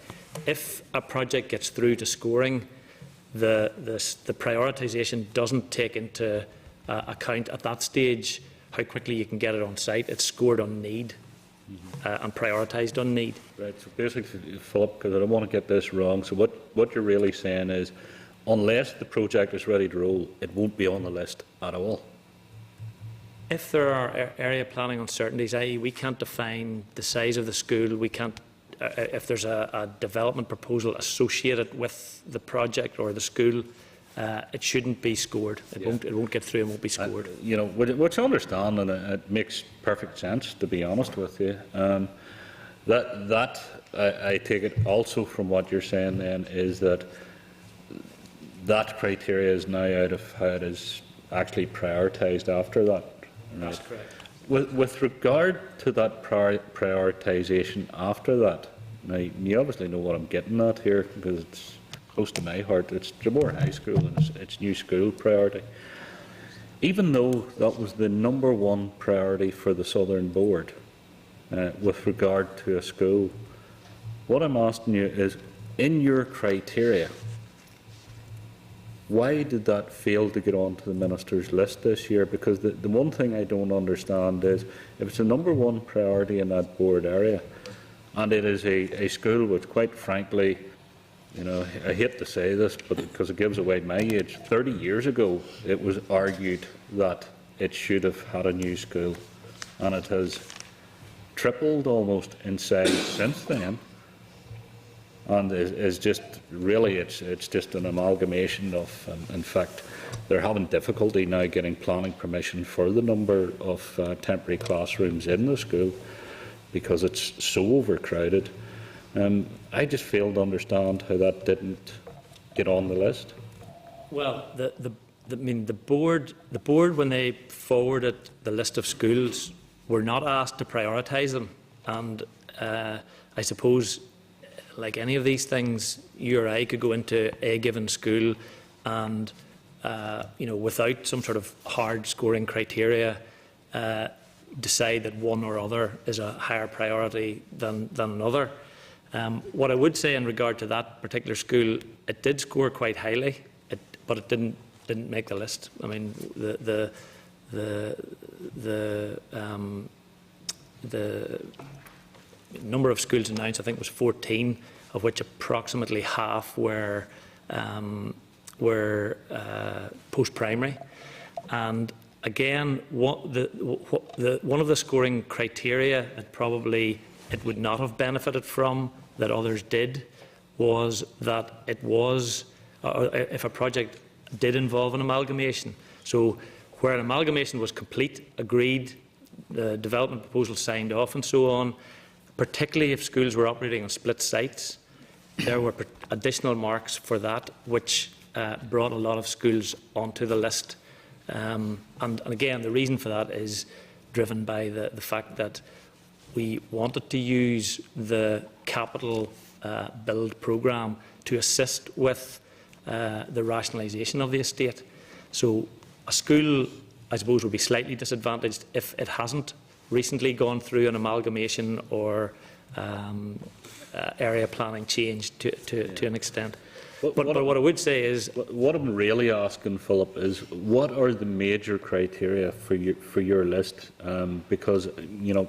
if a project gets through to scoring, the prioritisation doesn't take into account at that stage how quickly you can get it on site. It's scored on need and prioritised on need. Right. So basically, Philip, because I don't want to get this wrong, so what you're really saying is, unless the project is ready to roll, it won't be on the list at all. If there are area planning uncertainties, i.e. we can't define the size of the school, we can't, if there's a development proposal associated with the project or the school, it shouldn't be scored. It won't get through and won't be scored. You know, which I understand, and it makes perfect sense, to be honest with you. I take it also from what you're saying then is that criteria is now out of how it is actually prioritised after that. Right. That's correct. With regard to that prioritisation after that, now you obviously know what I'm getting at here because it's close to my heart. It's Dromore High School and it's new school priority. Even though that was the #1 priority for the Southern Board with regard to a school, what I'm asking you is, in your criteria, why did that fail to get onto the Minister's list this year? Because the one thing I don't understand is, if it's a #1 priority in that board area, and it is a school which, quite frankly, you know, I hate to say this, but because it gives away my age, 30 years ago it was argued that it should have had a new school, and it has tripled almost in size since then. And is just really, it's just an amalgamation of, in fact, they're having difficulty now getting planning permission for the number of temporary classrooms in the school because it's so overcrowded. I just fail to understand how that didn't get on the list. Well, the board, when they forwarded the list of schools, were not asked to prioritise them, and I suppose, like any of these things, you or I could go into a given school and, you know, without some sort of hard scoring criteria, decide that one or other is a higher priority than another. What I would say in regard to that particular school, it did score quite highly, but it didn't make the list. I mean, the number of schools announced, I think, was 14, of which approximately half were post-primary. And again, one of the scoring criteria that probably it would not have benefited from that others did was that it was, if a project did involve an amalgamation. So where an amalgamation was complete, agreed, the development proposal signed off and so on, particularly if schools were operating on split sites, there were additional marks for that, which brought a lot of schools onto the list. And again, the reason for that is driven by the fact that we wanted to use the capital build programme to assist with the rationalisation of the estate. So a school, I suppose, would be slightly disadvantaged if it hasn't recently gone through an amalgamation or area planning change to an extent. But what I would say is, what I'm really asking, Philip, is what are the major criteria for your list? Because, you know,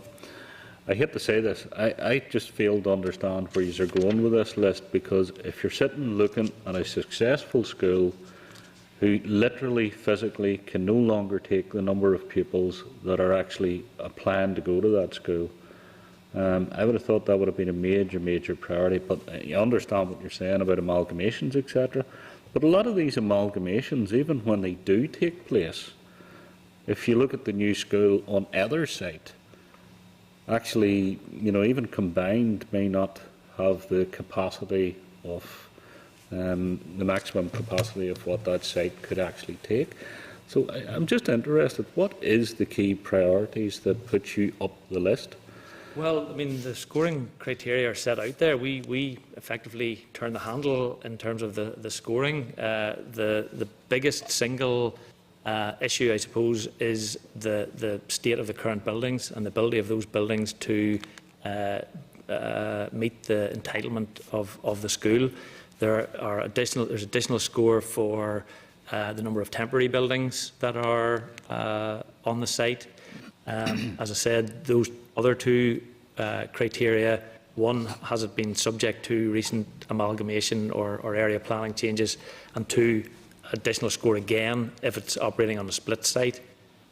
I hate to say this, I just fail to understand where you are going with this list, because if you're sitting looking at a successful school who literally, physically can no longer take the number of pupils that are actually applying to go to that school, I would have thought that would have been a major priority. But you understand what you're saying about amalgamations, etc. But a lot of these amalgamations, even when they do take place, if you look at the new school on either site, actually, you know, even combined may not have the capacity of the maximum capacity of what that site could actually take. So I'm just interested, what is the key priorities that put you up the list? well, I mean, the scoring criteria are set out there. We effectively turn the handle in terms of the scoring. The biggest single issue, I suppose, is the state of the current buildings and the ability of those buildings to meet the entitlement of the school. There's additional score for the number of temporary buildings that are on the site. As I said, those other two criteria, one, has it been subject to recent amalgamation or area planning changes, and two, additional score again if it's operating on a split site.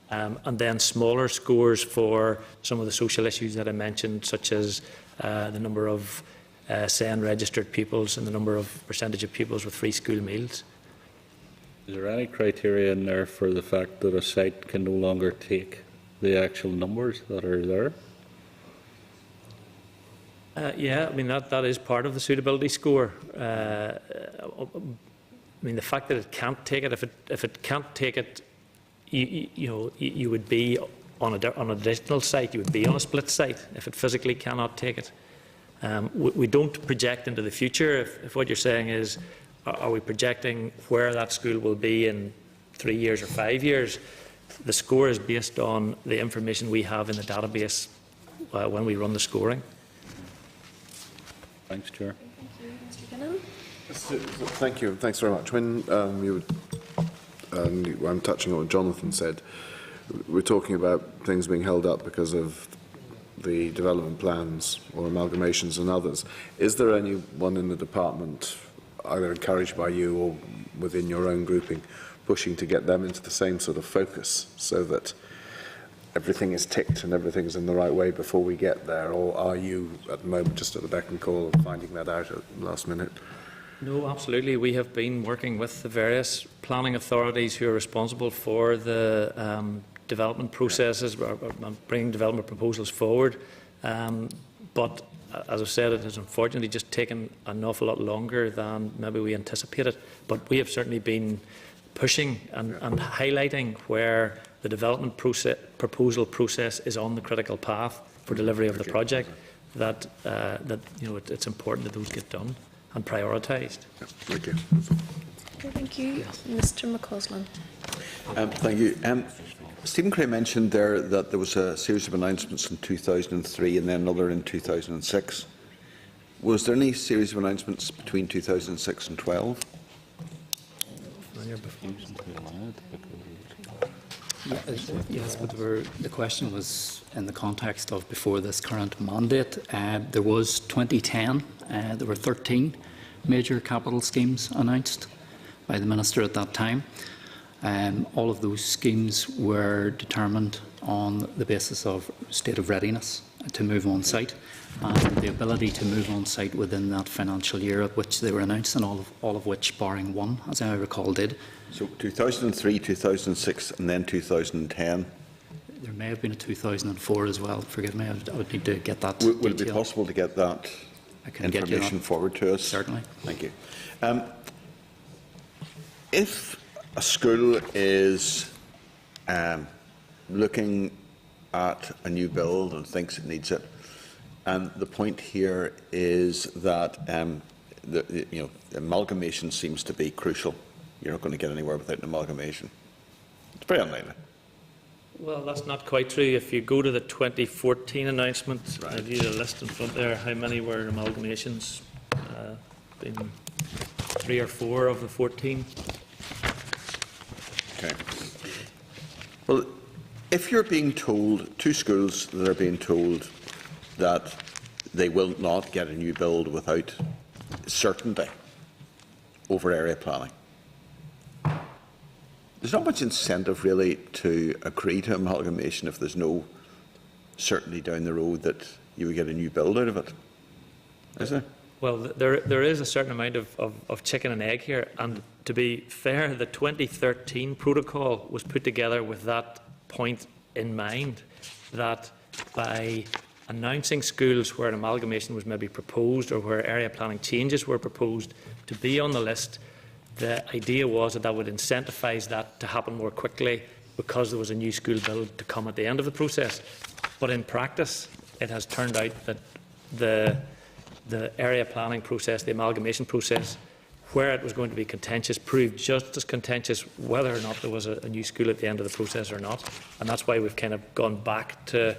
And then smaller scores for some of the social issues that I mentioned, such as the number of SEN registered pupils and the number of percentage of pupils with free school meals. Is there any criteria in there for the fact that a site can no longer take the actual numbers that are there? Yeah, I mean that is part of the suitability score. I mean the fact that it can't take it, if it can't take it, you would be on an additional site. You would be on a split site if it physically cannot take it. We don't project into the future. If what you're saying is, are we projecting where that school will be in 3 years or 5 years? The score is based on the information we have in the database when we run the scoring. Thanks, Chair. Thank you. Thanks very much. When I'm touching on what Jonathan said, we're talking about things being held up because of the development plans or amalgamations and others. Is there anyone in the department, either encouraged by you or within your own grouping, pushing to get them into the same sort of focus so that everything is ticked and everything's in the right way before we get there? Or are you, at the moment, just at the beck and call of finding that out at the last minute? No, absolutely. We have been working with the various planning authorities who are responsible for the development processes, bringing development proposals forward. But as I've said, it has unfortunately just taken an awful lot longer than maybe we anticipated. But we have certainly been pushing and highlighting where the development proposal process is on the critical path for delivery of the project. That it's important that those get done and prioritised. Thank you. Okay, thank you. Mr McCausland. Thank you. Stephen Cray mentioned there that there was a series of announcements in 2003 and then another in 2006. Was there any series of announcements between 2006 and 12? Yes, but the question was in the context of before this current mandate. There was 2010, there were 13 major capital schemes announced by the Minister at that time. All of those schemes were determined on the basis of state of readiness to move on site and the ability to move on site within that financial year at which they were announced, and all of which, barring one, as I recall, did. So 2003, 2006 and then 2010? There may have been a 2004 as well. Forgive me, I would need to get that Would it be possible to get that information forward to us? Certainly. Thank you. If a school is looking at a new build and thinks it needs it, and the point here is that amalgamation seems to be crucial. You're not going to get anywhere without an amalgamation. It's very unlikely. Well, that's not quite true. If you go to the 2014 announcement, I've used a list in front there, how many were amalgamations? Been 3 or 4 of the 14. Okay. Well, if you're being told, two schools that are being told that they will not get a new build without certainty over area planning, there's not much incentive really to agree to amalgamation if there's no certainty down the road that you would get a new build out of it, is there? Well, there is a certain amount of chicken and egg here, and to be fair, the 2013 protocol was put together with that point in mind, that by announcing schools where an amalgamation was maybe proposed or where area planning changes were proposed to be on the list, the idea was that that would incentivise that to happen more quickly because there was a new school build to come at the end of the process. But in practice, it has turned out that the area planning process, the amalgamation process, where it was going to be contentious, proved just as contentious whether or not there was a new school at the end of the process or not. And that's why we've kind of gone back to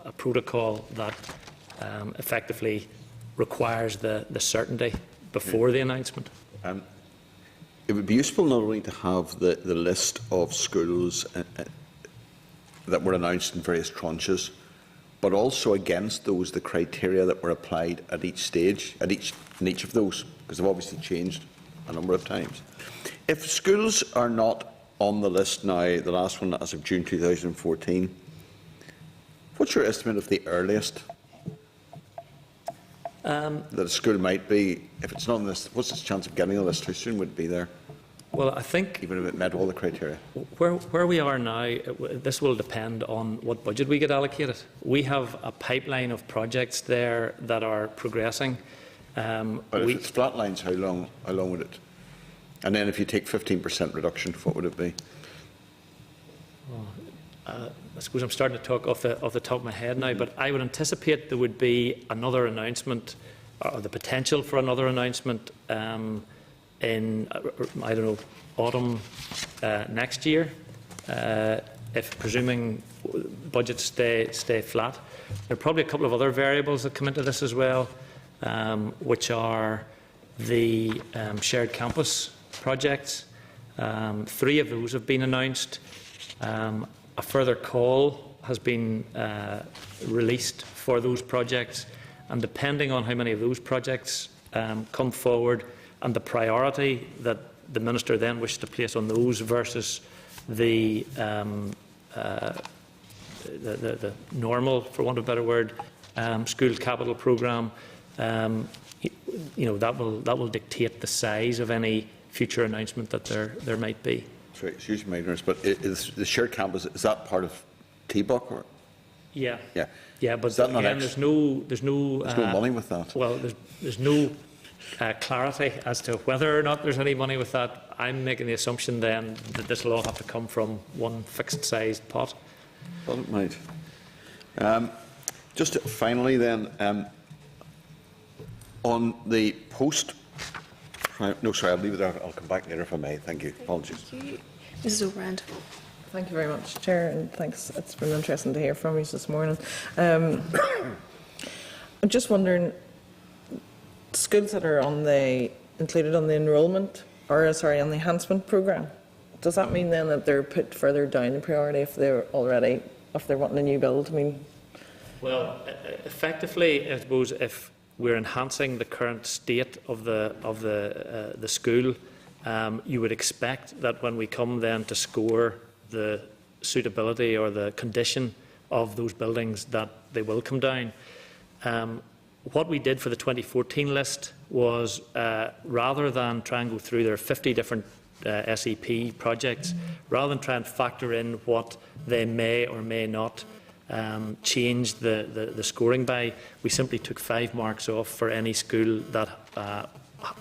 a protocol that effectively requires the certainty before the announcement. It would be useful not only to have the list of schools that were announced in various tranches, but also against those the criteria that were applied at each stage, in each of those, because they've obviously changed a number of times. If schools are not on the list now, the last one as of June 2014, what's your estimate of the earliest that a school might be? If it's not on this, what's its chance of getting a list? How soon would it be there? Well, I think even if it met all the criteria. Where we are now, this will depend on what budget we get allocated. We have a pipeline of projects there that are progressing. But if it's flat lines, how long would it? And then if you take 15% reduction, what would it be? I suppose I'm starting to talk off the top of my head now, but I would anticipate there would be another announcement, or the potential for another announcement in, I don't know, autumn next year, if presuming budgets stay flat. There are probably a couple of other variables that come into this as well, which are the shared campus projects. 3 of those have been announced. A further call has been released for those projects, and depending on how many of those projects come forward and the priority that the Minister then wishes to place on those versus the normal, for want of a better word, school capital programme, that will dictate the size of any future announcement that there might be. Sorry, excuse my ignorance, but is the shared campus, is that part of TBUC? Or? Yeah. Yeah. Yeah, but that again, there's no money with that. Well, there's no clarity as to whether or not there's any money with that. I'm making the assumption then that this will all have to come from one fixed-sized pot. Well, it might. Just finally, then, on the post. No, sorry, I'll leave it there. I'll come back later if I may. Thank you. Apologies. Thank you. Mrs. O'Brien. Thank you very much, Chair, and thanks. It's been interesting to hear from you this morning. I'm just wondering, schools that are included on the enrolment, or sorry, on the enhancement programme, does that mean then that they're put further down the priority if they're wanting a new build? I mean, well, effectively, I suppose if we're enhancing the current state of the school, you would expect that when we come then to score the suitability or the condition of those buildings, that they will come down. What we did for the 2014 list was, rather than try and go through their 50 different SEP projects, rather than try and factor in what they may or may not change the scoring by, we simply took 5 marks off for any school that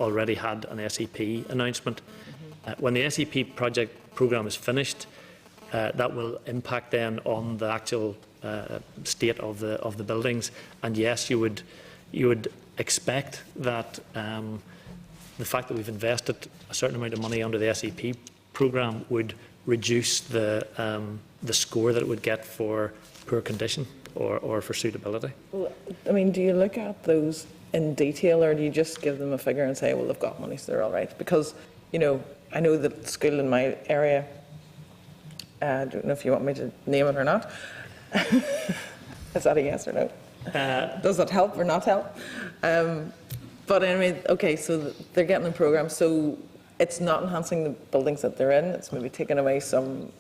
already had an SEP announcement. When the SEP programme is finished, that will impact then on the actual state of the buildings. And yes, you would expect that the fact that we've invested a certain amount of money under the SEP programme would reduce the score that it would get for poor condition or for suitability. well, I mean, do you look at those in detail, or do you just give them a figure and say, well, they've got money, so they're all right? Because, I know the school in my area, I don't know if you want me to name it or not. Is that a yes or no? Does that help or not help? But anyway, okay, so they're getting the programme. So it's not enhancing the buildings that they're in. It's maybe taking away some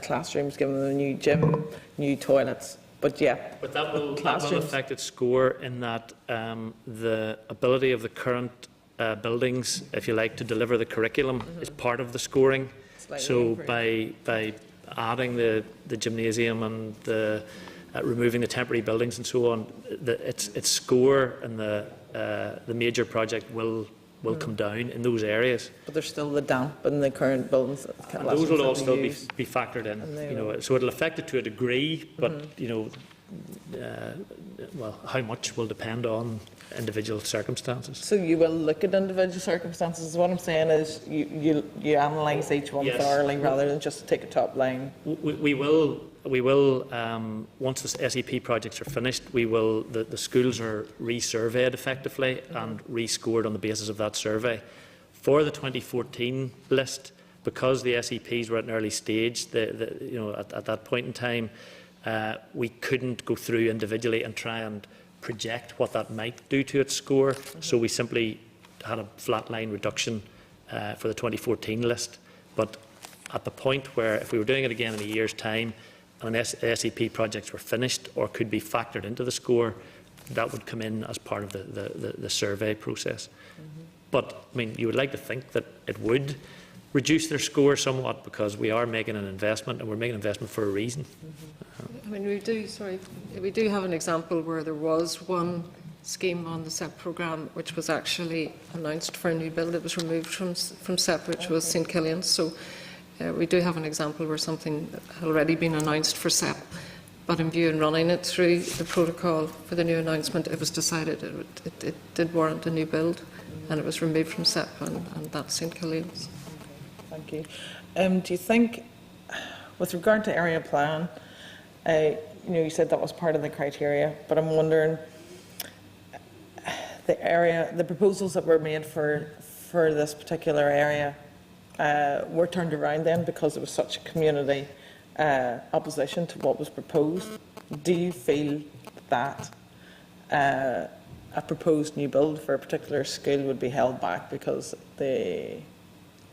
classrooms, giving them a new gym, new toilets. But yeah, but that will affect its score in that the ability of the current buildings, if you like, to deliver the curriculum is part of the scoring. So by adding the gymnasium and removing the temporary buildings and so on, its score in the major project will come down in those areas. But there's still the damp in the current buildings. And those will all still be factored in. So it'll affect it to a degree, but well, how much will depend on individual circumstances. So you will look at individual circumstances. What I'm saying is you analyse each one Yes. thoroughly rather than just take a top line. We will, once the SEP projects are finished, the schools are resurveyed effectively and rescored on the basis of that survey. For the 2014 list, because the SEPs were at an early stage, at that point in time, we couldn't go through individually and try and project what that might do to its score. So we simply had a flat line reduction for the 2014 list. But at the point where, if we were doing it again in a year's time, and SEP projects were finished or could be factored into the score, that would come in as part of the survey process. But I mean, you would like to think that it would reduce their score somewhat, because we are making an investment, and we're making an investment for a reason. I mean, we do have an example where there was one scheme on the SEP programme which was actually announced for a new build. It was removed from SEP, which was St Killian's. So we do have an example where something had already been announced for SEP, but in view of running it through the protocol for the new announcement, it was decided it did warrant a new build, and it was removed from SEP, and that's St Killian's. Thank you. Do you think, with regard to area plan, you said that was part of the criteria, but I'm wondering, the proposals that were made for this particular area were turned around then because there was such a community opposition to what was proposed. Do you feel that a proposed new build for a particular school would be held back because the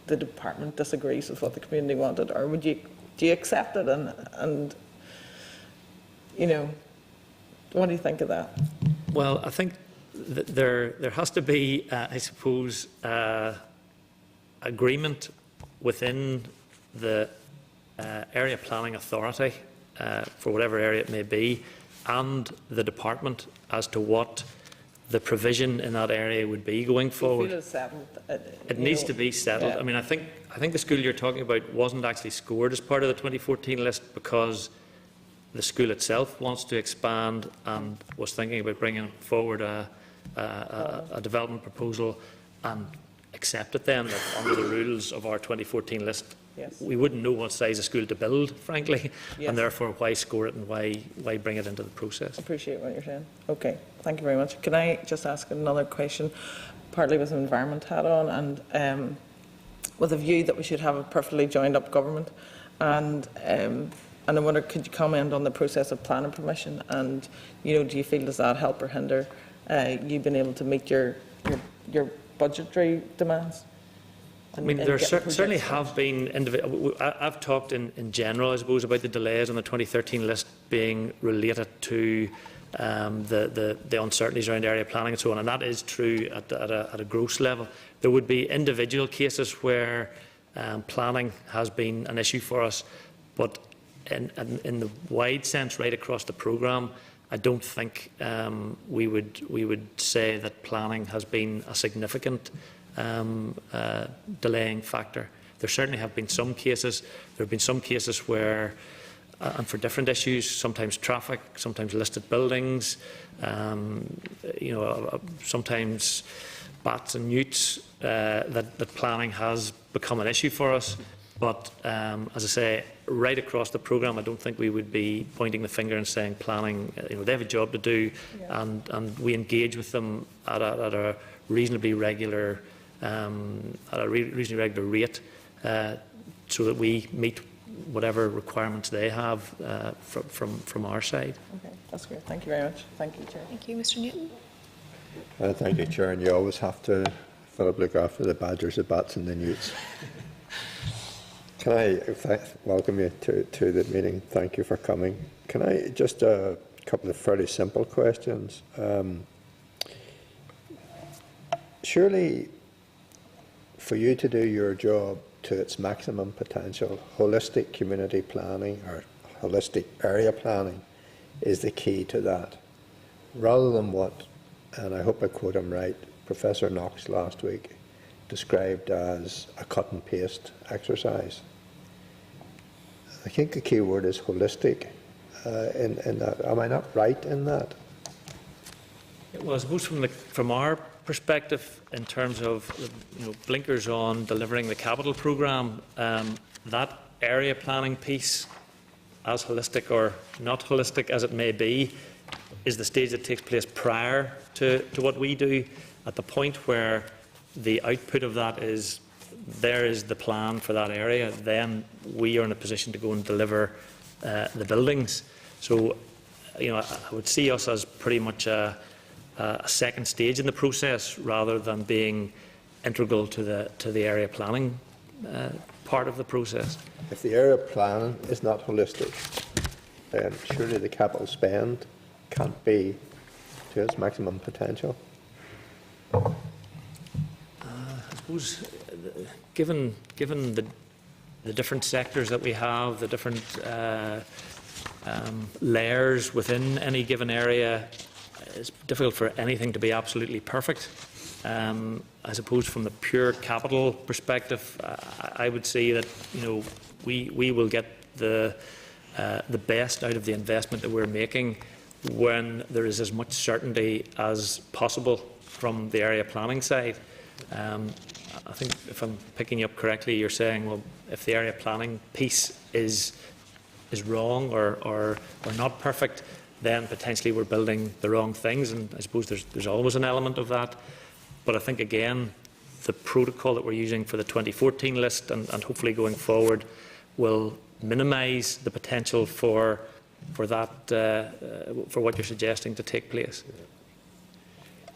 department disagrees with what the community wanted, or do you accept it? And what do you think of that? Well, I think there has to be, I suppose, agreement within the area planning authority for whatever area it may be, and the department as to what the provision in that area would be going forward. It needs to be settled. Yeah. I mean, I think the school you're talking about wasn't actually scored as part of the 2014 list because the school itself wants to expand and was thinking about bringing forward a development proposal and accept it then that under the rules of our 2014 list, yes, we wouldn't know what size of school to build, frankly, yes, and therefore why score it and why bring it into the process. I appreciate what you're saying. Okay, thank you very much. Can I just ask another question, partly with an environment hat on, and with a view that we should have a perfectly joined up government, and I wonder, could you comment on the process of planning permission, and do you feel, does that help or hinder you being able to meet your budgetary demands? I mean, there certainly have been I've talked in general, I suppose, about the delays on the 2013 list being related to the uncertainties around area planning and so on, and that is true at a gross level. There would be individual cases where planning has been an issue for us, but in the wide sense, right across the programme, I don't think we would say that planning has been a significant delaying factor. There certainly have been some cases. There have been some cases where, and for different issues, sometimes traffic, sometimes listed buildings, sometimes bats and newts, that planning has become an issue for us. But as I say, right across the programme, I don't think we would be pointing the finger and saying planning, they have a job to do, yeah, and we engage with them at a reasonably regular rate, so that we meet whatever requirements they have from our side. Okay, that's great. Thank you very much. Thank you, Chair. Thank you, Mr. Newton. Thank you, Chair. And you always have to, Philip, look after the badgers, the bats and the newts. Can I welcome you to the meeting? Thank you for coming. Can I just a couple of fairly simple questions? Surely, for you to do your job to its maximum potential, holistic community planning or holistic area planning is the key to that, rather than what, and I hope I quote him right, Professor Knox last week described as a cut and paste exercise. I think the key word is holistic in that. Am I not right in that? Well, I suppose from our perspective, in terms of blinkers on delivering the capital programme, that area planning piece, as holistic or not holistic as it may be, is the stage that takes place prior to what we do. At the point where the output of that is, there is the plan for that area, then we are in a position to go and deliver the buildings. So, I would see us as pretty much a second stage in the process, rather than being integral to the area planning part of the process. If the area plan is not holistic, then surely the capital spend can't be to its maximum potential. I suppose, given the different sectors that we have, the different layers within any given area, it's difficult for anything to be absolutely perfect. I suppose from the pure capital perspective, I would say that we will get the best out of the investment that we're making when there is as much certainty as possible from the area planning side. I think, if I'm picking you up correctly, you're saying, well, if the area planning piece is wrong or not perfect, then potentially we're building the wrong things, and I suppose there's always an element of that. But I think, again, the protocol that we're using for the 2014 list and hopefully going forward will minimise the potential for that, for what you're suggesting to take place.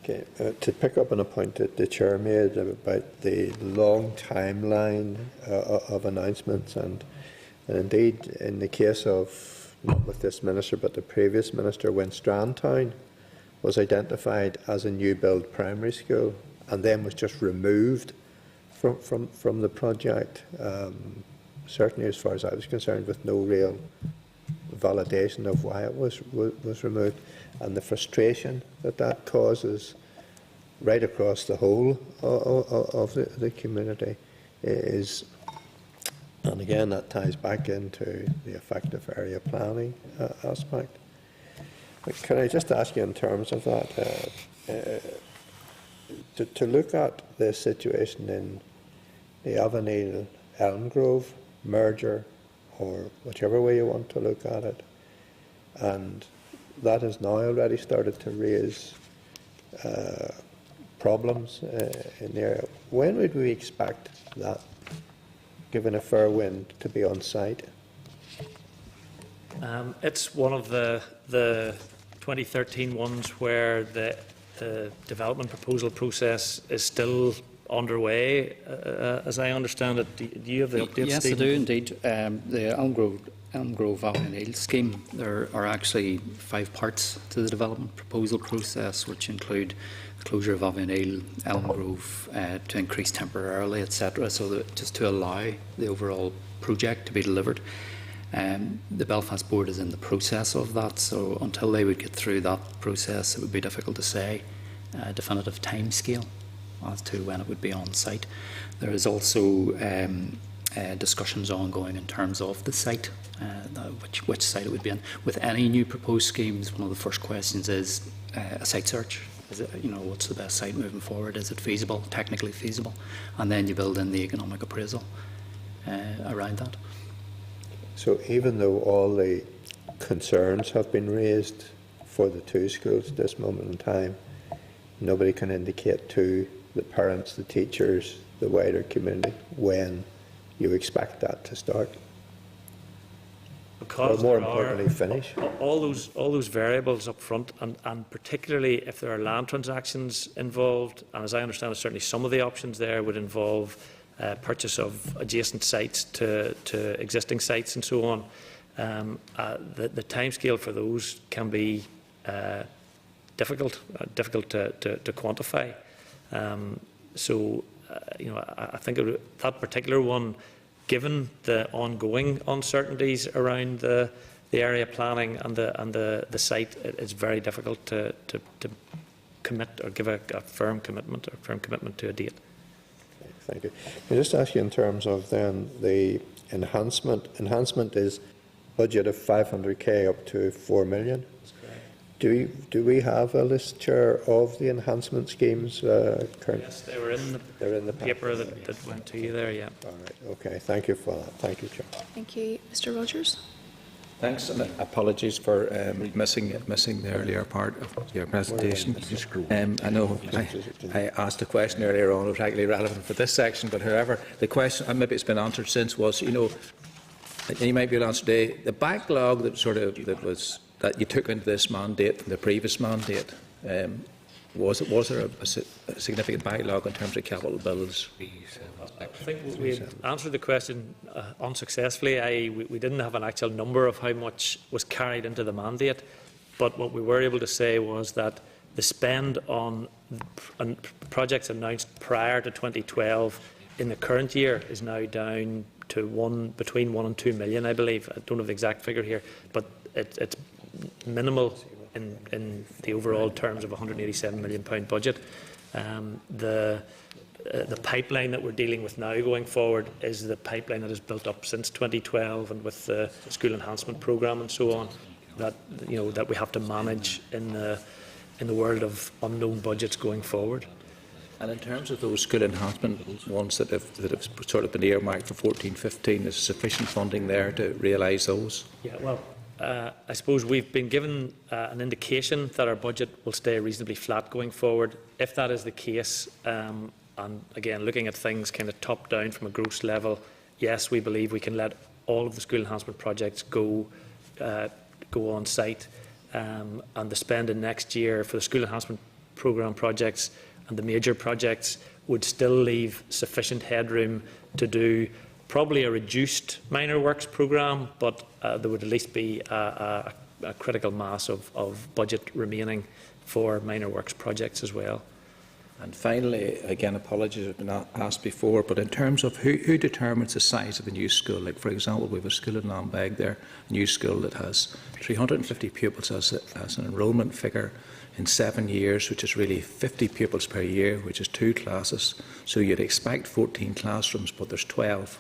Okay, to pick up on a point that the Chair made about the long timeline of announcements, and indeed in the case of, not with this Minister but the previous Minister, when Strandtown was identified as a new build primary school and then was just removed from the project, certainly as far as I was concerned, with no real validation of why it was removed, and the frustration that causes right across the whole of the community is, and again that ties back into the effective area planning aspect. But can I just ask you, in terms of that, to look at the situation in the Avonale Elm Grove merger, or whichever way you want to look at it, and that has now already started to raise problems in the area. When would we expect that, given a fair wind, to be on site? It's one of the 2013 ones where the development proposal process is still underway, as I understand it. Do you have the updates, Yes, Stephen? I do indeed. The Elm Grove Avonale scheme, there are actually 5 parts to the development proposal process, which include the closure of Avonale, Elm Grove, to increase temporarily, etc., so that just to allow the overall project to be delivered. The Belfast Board is in the process of that, so until they would get through that process, it would be difficult to say a definitive timescale as to when it would be on site. There is also discussions ongoing in terms of the site, which site it would be in. With any new proposed schemes, one of the first questions is a site search. Is it, what's the best site moving forward? Is it feasible, technically feasible? And then you build in the economic appraisal around that. So even though all the concerns have been raised for the 2 schools at this moment in time, nobody can indicate to the parents, the teachers, the wider community when you expect that to start, because or more there importantly, finish. all those variables up front, and particularly if there are land transactions involved, and as I understand it, certainly some of the options there would involve purchase of adjacent sites to existing sites and so on. The timescale for those can be difficult to quantify. I think that particular one, given the ongoing uncertainties around the area planning and the site, it's very difficult to commit or give a firm commitment to a date. Okay, thank you. Can I just ask you, in terms of then the enhancement is budget of 500k up to 4 million. Do we have a list, Chair, of the enhancement schemes currently? Yes, they were in the paper that went to you there, yeah. All right, okay, thank you for that. Thank you, Chair. Thank you. Mr. Rogers? Thanks, and apologies for missing the earlier part of your presentation. I know I asked a question earlier on, it was actually relevant for this section, but however, the question, and maybe it's been answered since, was, and you might be able to answer today, the backlog that you took into this mandate from the previous mandate, was there a significant backlog in terms of capital bills? I think we answered the question unsuccessfully. We didn't have an actual number of how much was carried into the mandate, but what we were able to say was that the spend on projects announced prior to 2012 in the current year is now down to between 1 and 2 million, I believe. I don't have the exact figure here, but it's minimal in the overall terms of a £187 million budget. The pipeline that we're dealing with now going forward is the pipeline that has built up since 2012, and with the school enhancement programme and so on, that that we have to manage in the world of unknown budgets going forward. And in terms of those school enhancement ones that have sort of been earmarked for 14-15, is sufficient funding there to realise those? Yeah, well, I suppose we've been given an indication that our budget will stay reasonably flat going forward. If that is the case, and again looking at things kind of top down from a gross level, yes, we believe we can let all of the school enhancement projects go on site, and the spending next year for the school enhancement programme projects and the major projects would still leave sufficient headroom to do probably a reduced minor works programme, but there would at least be a critical mass of budget remaining for minor works projects as well. And finally, again, apologies, I've been asked before, but in terms of who determines the size of a new school, like for example, we have a school in Lambeg there, a new school that has 350 pupils as an enrolment figure in 7 years, which is really 50 pupils per year, which is 2 classes. So you'd expect 14 classrooms, but there's 12.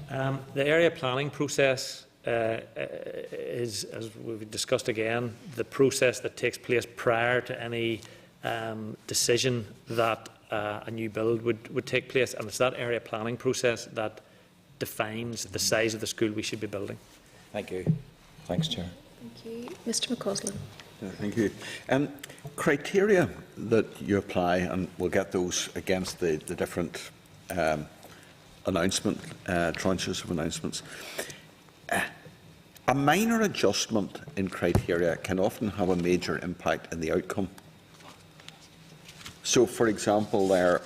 The area planning process is, as we've discussed again, the process that takes place prior to any decision that a new build would take place, and it's that area planning process that defines the size of the school we should be building. Thank you. Thanks, Chair. Thank you. Mr. McCausland. Thank you. Criteria that you apply, and we'll get those against the different announcement tranches of announcements. A minor adjustment in criteria can often have a major impact in the outcome. So, for example, there,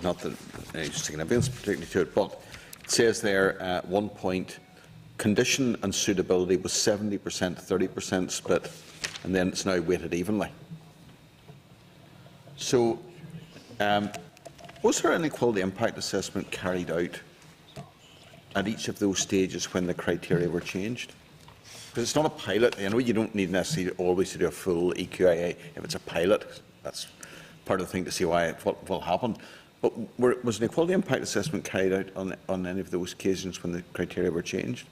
not that any significance particularly to it, but it says there at one point, condition and suitability was 70%, 30% split, and then it's now weighted evenly. So, was there an equality impact assessment carried out at each of those stages when the criteria were changed? Because it's not a pilot. I know you don't need necessarily always to do a full EQIA. If it's a pilot, that's part of the thing to see what will happen. But was an equality impact assessment carried out on any of those occasions when the criteria were changed?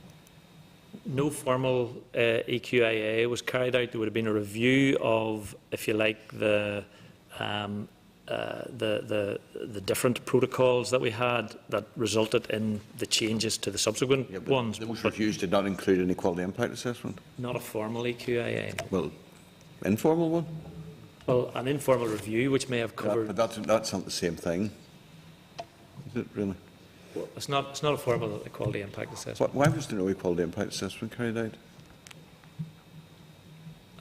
No formal EQIA was carried out. There would have been a review of, if you like, the different protocols that we had that resulted in the changes to the subsequent ones. Those reviews did not include an equality impact assessment? Not a formal EQIA. No. Well, informal one? Well, an informal review which may have covered... Yeah, but that's not the same thing, is it really? It's not a formal equality impact assessment. Why was there no equality impact assessment carried out?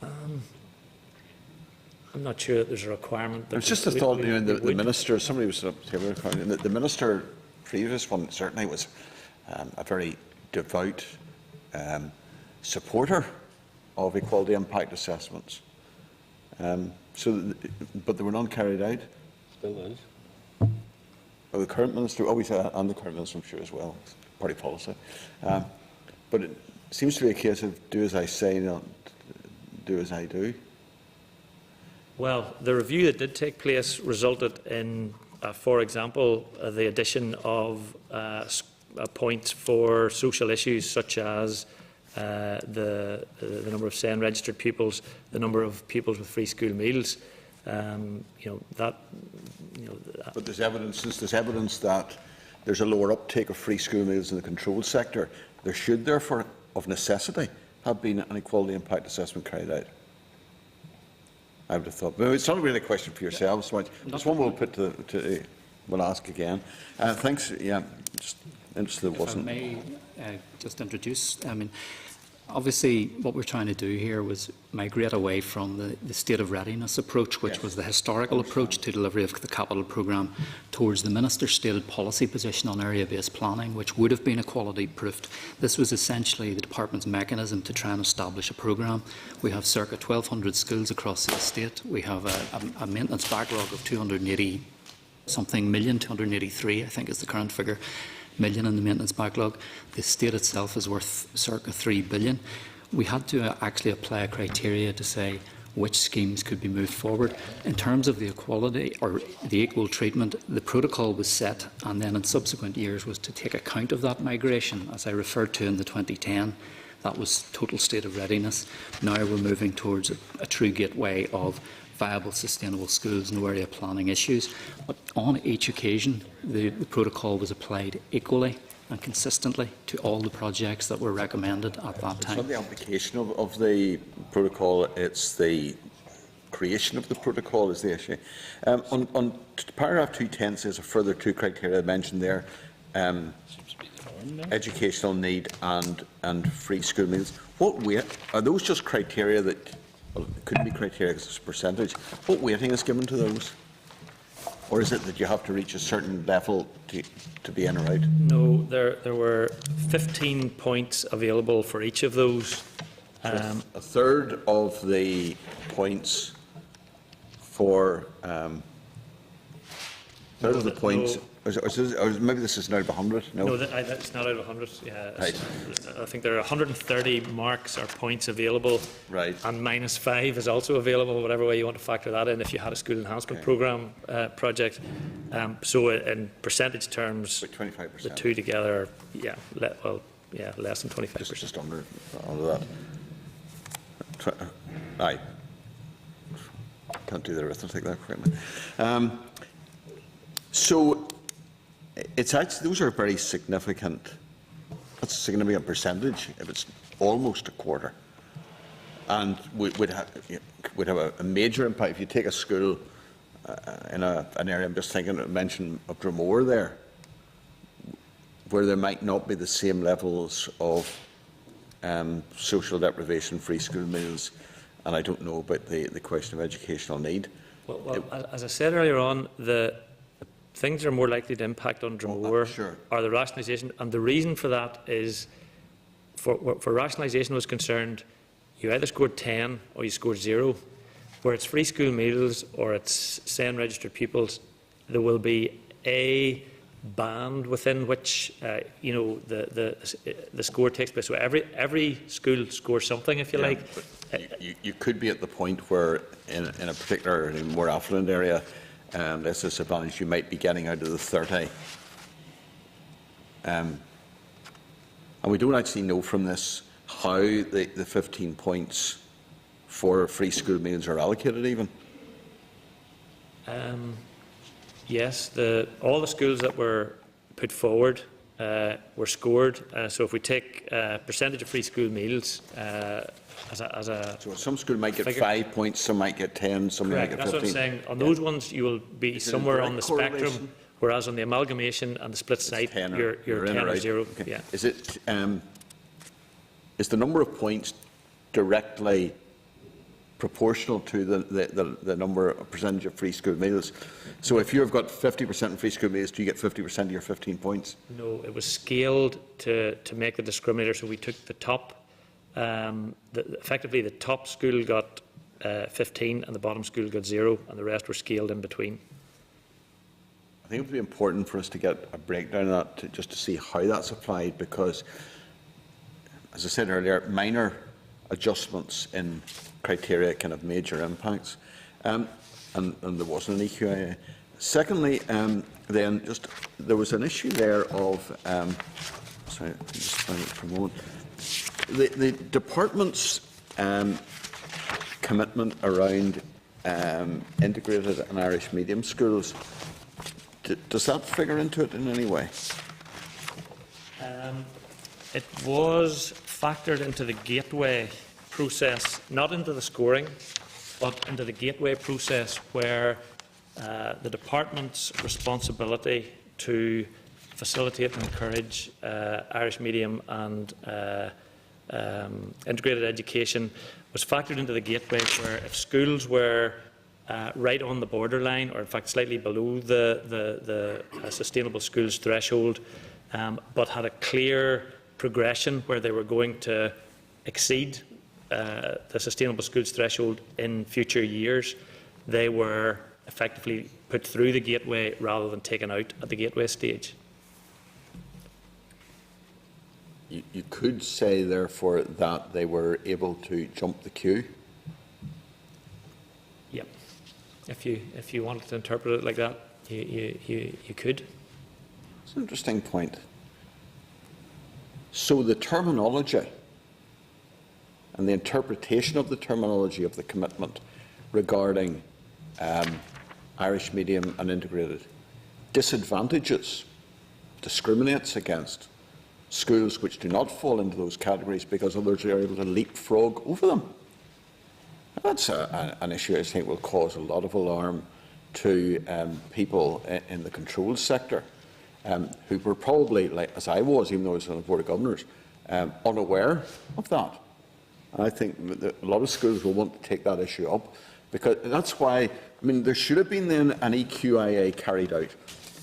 I'm not sure that there's a requirement. It's just a thought, the minister, somebody was up here, the minister, previous one, certainly was a very devout supporter of equality impact assessments. But there were none carried out. Still is. The current minister, and the current minister, I'm sure as well, it's party policy. But it seems to be a case of do as I say, not do as I do. Well, the review that did take place resulted in, for example, the addition of points for social issues such as the number of SEN registered pupils, the number of pupils with free school meals. But there's evidence that there's a lower uptake of free school meals in the controlled sector. There should, therefore, of necessity, have been an equality impact assessment carried out. I would have thought. But it's not really a question for yourselves. This one we'll put we'll ask again. Thanks. Yeah, just interested. If I may just introduce. Obviously, what we're trying to do here was migrate away from the state of readiness approach, which was the historical approach to delivery of the capital programme, towards the Minister's stated policy position on area-based planning, which would have been equality-proofed. This was essentially the Department's mechanism to try and establish a programme. We have circa 1,200 schools across the estate. We have a maintenance backlog of 280-something million, 283, I think is the current figure. Million in the maintenance backlog. The estate itself is worth circa 3 billion. We had to actually apply a criteria to say which schemes could be moved forward. In terms of the equality or the equal treatment, the protocol was set, and then in subsequent years was to take account of that migration, as I referred to in the 2010. That was total state of readiness. Now we're moving towards a true gateway of viable, sustainable schools, no area planning issues. But on each occasion, the protocol was applied equally and consistently to all the projects that were recommended at that time. It's not the application of the protocol, it's the creation of the protocol is the issue. On paragraph 210 says a further two criteria mentioned there, educational need and free school meals. What weight, are those just criteria that, well, it couldn't be criteria because it's a percentage. What weighting is given to those? Or is it that you have to reach a certain level to be in or out? No, there were 15 points available for each of those. A third of the points for third of the points. Or maybe this is out of 100. No, it's not out of 100. Yeah, right. I think there are 130 marks or points available. Right. And -5 is also available, whatever way you want to factor that in, if you had a school enhancement programme project. So in percentage terms, 25%. the two together, less than 25%. Just under that. Aye. Can't do the arithmetic there quickly. So it's actually, those are very significant. That's a significant percentage if it's almost a quarter, and would have a major impact if you take a school in an area. I'm just thinking, I mentioned up Dromore there, where there might not be the same levels of social deprivation, free school meals, and I don't know about the question of educational need. Well, as I said earlier on, the things that are more likely to impact on Dromore are the rationalisation, and the reason for that is, for rationalisation was concerned, you either scored 10 or you scored 0. Where it's free school meals or it's SEN registered pupils, there will be a band within which the score takes place. So every school scores something, if you like. You could be at the point where in a particular more affluent area, less disadvantaged, you might be getting out of the 30. And we don't actually know from this how the 15 points for free school meals are allocated even. Yes, all the schools that were put forward were scored. So if we take percentage of free school meals so some school might get figure, 5 points, some might get 10, some might get 15. That's what I'm saying. On those ones, you will be somewhere on the spectrum, whereas on the amalgamation and the split site, you're 10 or 0. Okay. Yeah. Is the number of points directly proportional to the number of percentage of free school meals? So if you've got 50% in free school meals, do you get 50% of your 15 points? No, it was scaled to make the discriminator. So we took the top. Effectively, the top school got 15 and the bottom school got 0, and the rest were scaled in between. I think it would be important for us to get a breakdown of that, just to see how that's applied, because, as I said earlier, minor adjustments in criteria can have major impacts, and there wasn't an EQIA. Secondly, then there was an issue there of sorry, just find it for a moment. the department's commitment around integrated and Irish medium schools, does that figure into it in any way? It was factored into the gateway process, not into the scoring, but into the gateway process, where the department's responsibility to facilitate and encourage Irish medium and integrated education was factored into the gateway, where if schools were right on the borderline, or in fact slightly below the sustainable schools threshold, but had a clear progression where they were going to exceed the sustainable schools threshold in future years, they were effectively put through the gateway rather than taken out at the gateway stage. You could say, therefore, that they were able to jump the queue? Yep. If you wanted to interpret it like that, you could. It's an interesting point. So the terminology and the interpretation of the terminology of the commitment regarding Irish medium and integrated disadvantages, discriminates against schools which do not fall into those categories because others are able to leapfrog over them. That's an issue I think will cause a lot of alarm to people in the controlled sector, who were probably, like as I was, even though I was on the Board of Governors, unaware of that. And I think that a lot of schools will want to take that issue up, because that's why, I mean, there should have been then an EQIA carried out,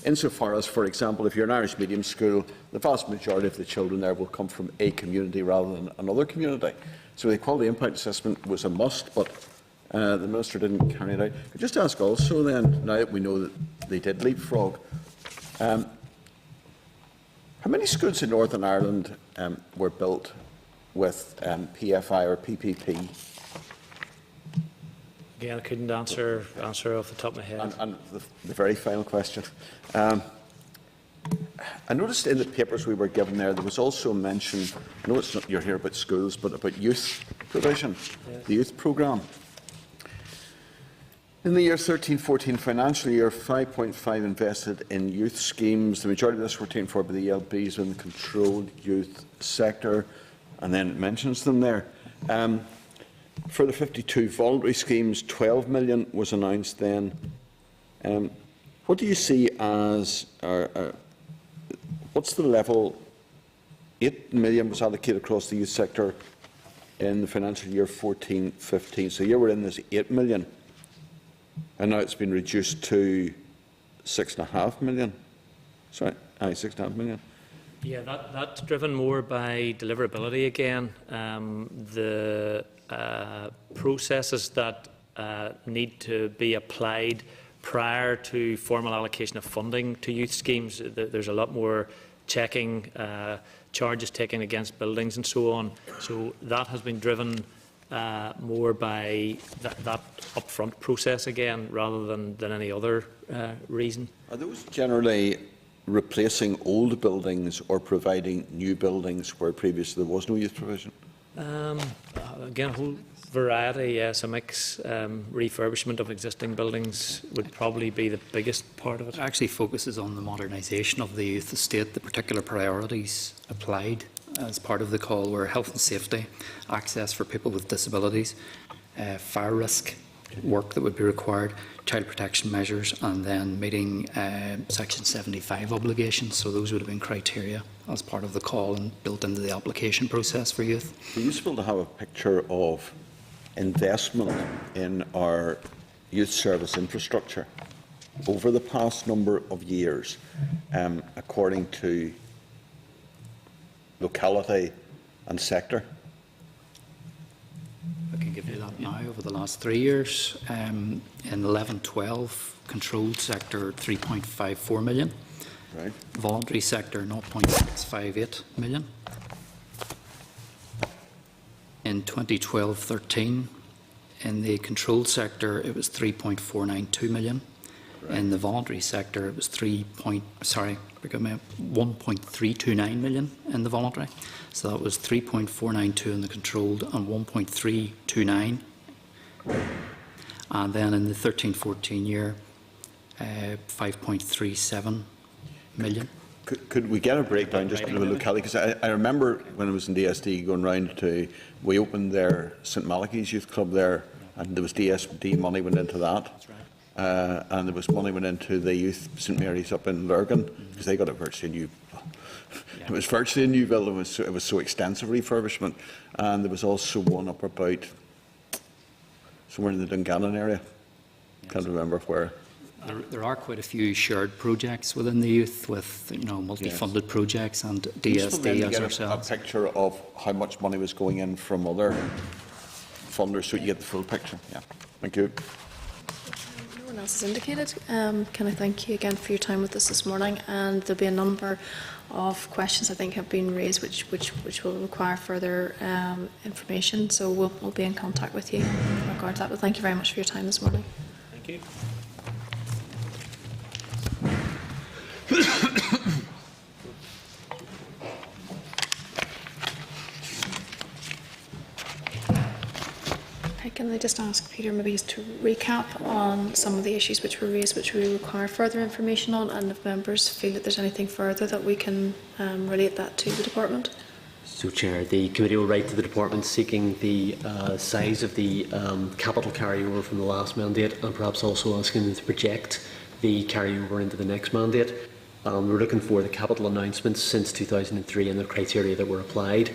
insofar as, for example, if you're an Irish medium school, the vast majority of the children there will come from a community rather than another community. So the equality impact assessment was a must, but the Minister didn't carry it out. Could just ask also then, now that we know that they did leapfrog, how many schools in Northern Ireland were built with PFI or PPP? Again, I couldn't answer off the top of my head. And the very final question. I noticed in the papers we were given there was also mention, I know it's not, you're here about schools, but about youth provision, the youth programme. In the year 13-14 financial year, 5.5 invested in youth schemes. The majority of this were taken for by the ELBs in the controlled youth sector, and then it mentions them there. For the 52 voluntary schemes, 12 million was announced then. What do you see as, what's the level? 8 million was allocated across the youth sector in the financial year 14-15. So here we're in this 8 million. And now it's been reduced to 6.5 million. Sorry, 6.5 million. Yeah, that's driven more by deliverability again. The processes that need to be applied prior to formal allocation of funding to youth schemes. There's a lot more checking, charges taken against buildings and so on. So that has been driven more by that upfront process again, rather than any other reason. Are those generally replacing old buildings or providing new buildings where previously there was no youth provision? Again, a whole variety, yes. A mix. Refurbishment of existing buildings would probably be the biggest part of it. It actually focuses on the modernisation of the youth estate. The particular priorities applied as part of the call were health and safety, access for people with disabilities, fire risk work that would be required, child protection measures, and then meeting Section 75 obligations. So those would have been criteria as part of the call and built into the application process for youth. It would be useful to have a picture of investment in our youth service infrastructure over the past number of years, according to locality and sector. I can give you that now. Over the last 3 years, in 11-12, controlled sector 3.54 million, right. Voluntary sector 0.658 million. In 2012-13, in the controlled sector, it was 3.492 million. In the voluntary sector, it was 1.329 million in the voluntary. So that was 3.492 in the controlled and 1.329. And then in the 13-14 year, 5.37 million. Could we get a breakdown just of the locality? Because I remember when I was in DSD going round to, we opened their St Malachy's Youth Club there, and there was DSD money went into that. That's right. And there was money went into the youth St Mary's up in Lurgan, because they got a virtually new. It was virtually a new building. It was so extensive refurbishment, and there was also one up about somewhere in the Dungannon area. Can't remember where. There are quite a few shared projects within the youth with, multi-funded projects and DSD as ourselves. A picture of how much money was going in from other funders, so you get the full picture. Yeah. Thank you. No one else has indicated. Can I thank you again for your time with us this morning? And there'll be a number of questions I think have been raised, which will require further information. So we'll be in contact with you in regard to that. But thank you very much for your time this morning. Thank you. Can I just ask Peter maybe just to recap on some of the issues which were raised, which we require further information on, and if members feel that there's anything further that we can relate that to the department? So, Chair, the committee will write to the department seeking the size of the capital carryover from the last mandate, and perhaps also asking them to project the carryover into the next mandate. We're looking for the capital announcements since 2003 and the criteria that were applied.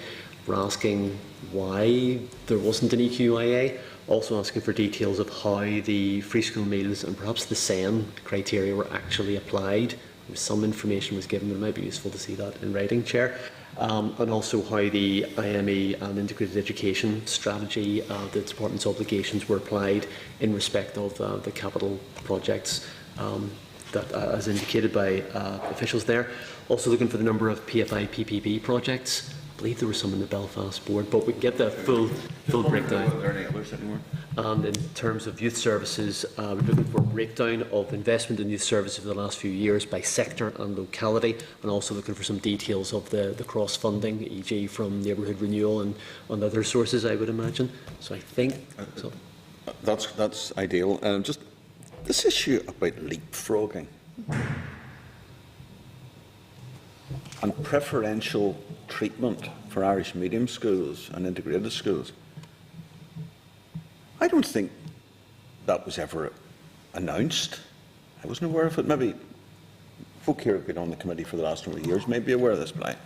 We're asking why there wasn't an EQIA, also asking for details of how the free school meals and perhaps the SEN criteria were actually applied. Some information was given, but it might be useful to see that in writing, Chair. And also how the IME and integrated education strategy, the department's obligations were applied in respect of the capital projects that, as indicated by officials there. Also looking for the number of PFI PPP projects. I believe there were some in the Belfast board, but we can get the full breakdown. And in terms of youth services, we're looking for a breakdown of investment in youth services for the last few years by sector and locality, and also looking for some details of the cross-funding, e.g. from neighbourhood renewal and on other sources, I would imagine. So I think so. That's ideal. Just this issue about leapfrogging and preferential treatment for Irish medium schools and integrated schools. I don't think that was ever announced. I wasn't aware of it. Maybe folk here have been on the committee for the last number of years, may be aware of this, but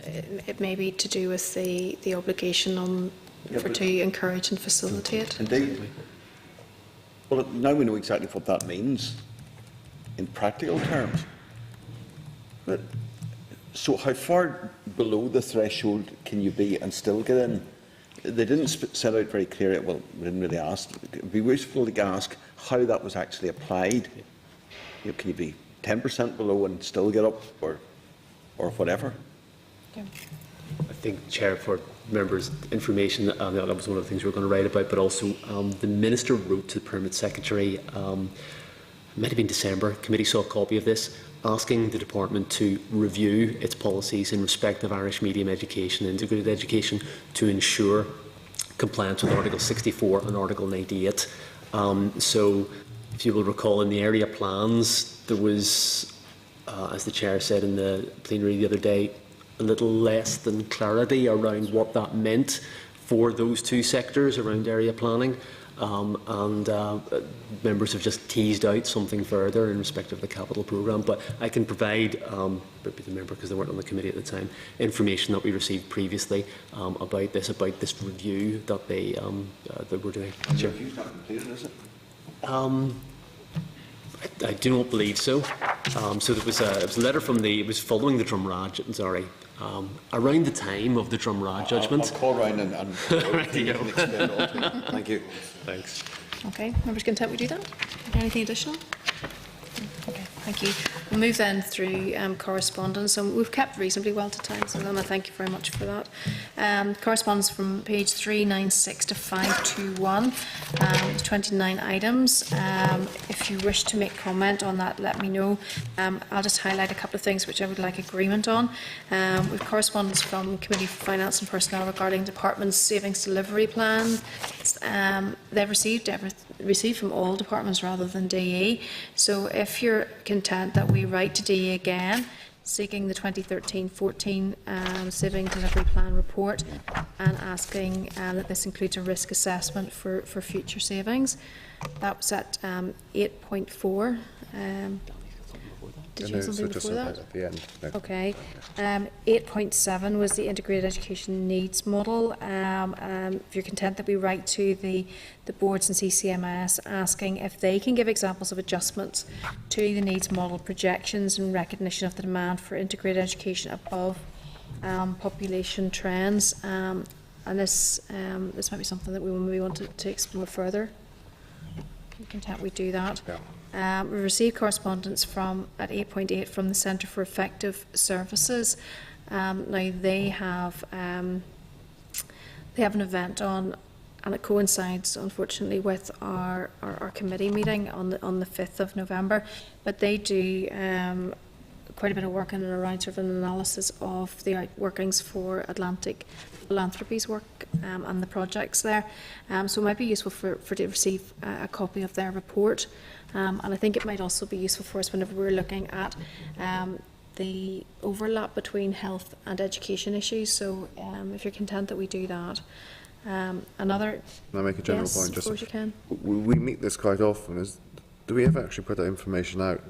it may be to do with the obligation to encourage and facilitate. Indeed. Well, now we know exactly what that means in practical terms. But, so how far below the threshold can you be and still get in? They didn't set out very clearly, well, we didn't really ask. It would be useful to ask how that was actually applied. Can you be 10% below and still get up, or whatever? Yeah. I think, Chair, for members' information, that was one of the things we were going to write about, but also the Minister wrote to the Permanent Secretary, it might have been December, committee saw a copy of this, asking the department to review its policies in respect of Irish medium education and integrated education to ensure compliance with Article 64 and Article 98. So, if you will recall, in the area plans, there was, as the Chair said in the plenary the other day, a little less than clarity around what that meant for those two sectors around area planning. Members have just teased out something further in respect of the capital programme, but I can provide, the member because they weren't on the committee at the time, information that we received previously about this review that they were doing. Sure. The review's not completed, is it? I do not believe so. So there was a letter from it was following the Drumrad, around the time of the Drumrad judgment. I'll call round and explain all to you. Thank you. Thanks. Okay, members content we do that? Anything additional? Okay, thank you. We'll move then through correspondence, and we've kept reasonably well to time, so Emma, thank you very much for that. Correspondence from page 396 to 521, 29 items. If you wish to make comment on that, let me know. I'll just highlight a couple of things which I would like agreement on. We've correspondence from Committee for Finance and Personnel regarding Department's savings delivery plan. They've received from all departments rather than DE. So if you're content that we write to DE again, seeking the 2013-14 savings delivery plan report and asking that this includes a risk assessment for future savings. That was at 8.4. Did you have something before that? At the end. No. Okay. 8.7 was the integrated education needs model. If you're content that we write to the boards and CCMS asking if they can give examples of adjustments to the needs model projections in recognition of the demand for integrated education above population trends. And this might be something that we maybe want to explore further. If you're content we do that. Yeah. We received correspondence at 8.8 from the Centre for Effective Services. Now they have an event on, and it coincides unfortunately with our committee meeting on the 5th of November. But they do quite a bit of work in and around sort of an analysis of the workings for Atlantic Philanthropy's work and the projects there. So it might be useful for to receive a copy of their report. And I think it might also be useful for us whenever we're looking at the overlap between health and education issues. So if you're content that we do that. Another... Can I make a general yes, point? Of Just, course you can. we meet this quite often. Do we ever actually put that information out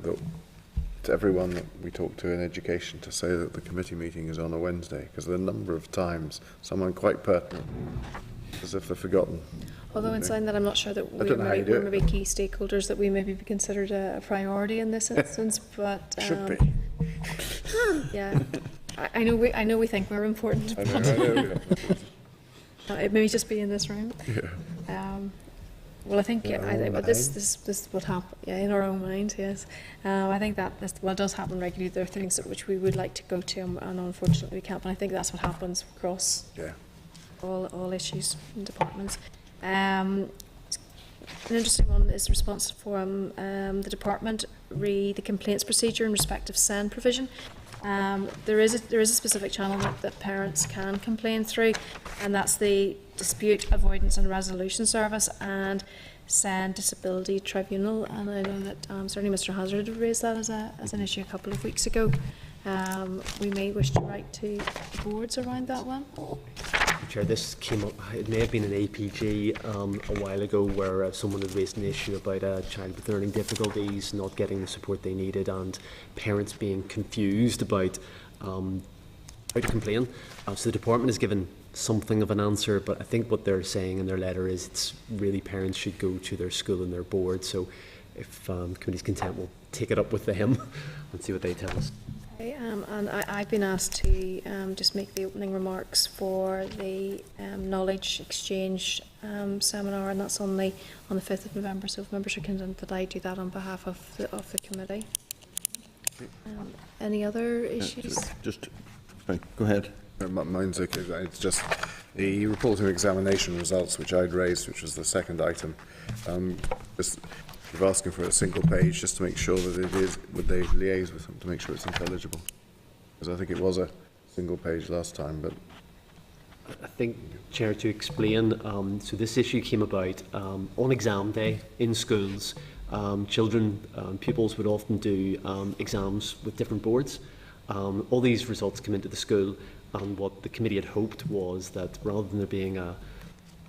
to everyone that we talk to in education to say that the committee meeting is on a Wednesday? Because the number of times someone quite pertinent, as if they're forgotten. Although in saying that, I'm not sure that we're maybe key stakeholders that we maybe be considered a priority in this instance, but should be. Yeah, I know we think we're important. I know. It may just be in this room. Yeah. Well, I think this would happen. Yeah, in our own mind. Yes, I think that this does happen regularly. There are things which we would like to go to, and unfortunately we can't. But I think that's what happens across all issues and departments. An interesting one is response from the department re the complaints procedure in respect of SEND provision. There is a specific channel that parents can complain through, and that's the Dispute Avoidance and Resolution Service and SEND Disability Tribunal. And I know that certainly Mr Hazard raised that as an issue a couple of weeks ago. We may wish to write to the boards around that one. Chair, this came up, it may have been an APG a while ago where someone had raised an issue about a child with learning difficulties not getting the support they needed and parents being confused about how to complain. So the department has given something of an answer, but I think what they're saying in their letter is it's really parents should go to their school and their board. So if the committee's content, we'll take it up with them and see what they tell us. Okay, and I've been asked to just make the opening remarks for the knowledge exchange seminar, and that's on the 5th of November. So if members are content that I do that on behalf of the committee. Any other issues? Right, go ahead. Mine's okay. It's just the report of examination results which I'd raised, which was the second item. We're asking for a single page just to make sure that it is, would they liaise with them to make sure it's intelligible? Because I think it was a single page last time, but... I think, Chair, to explain, so this issue came about on exam day in schools. Pupils would often do exams with different boards. All these results come into the school, and what the committee had hoped was that rather than there being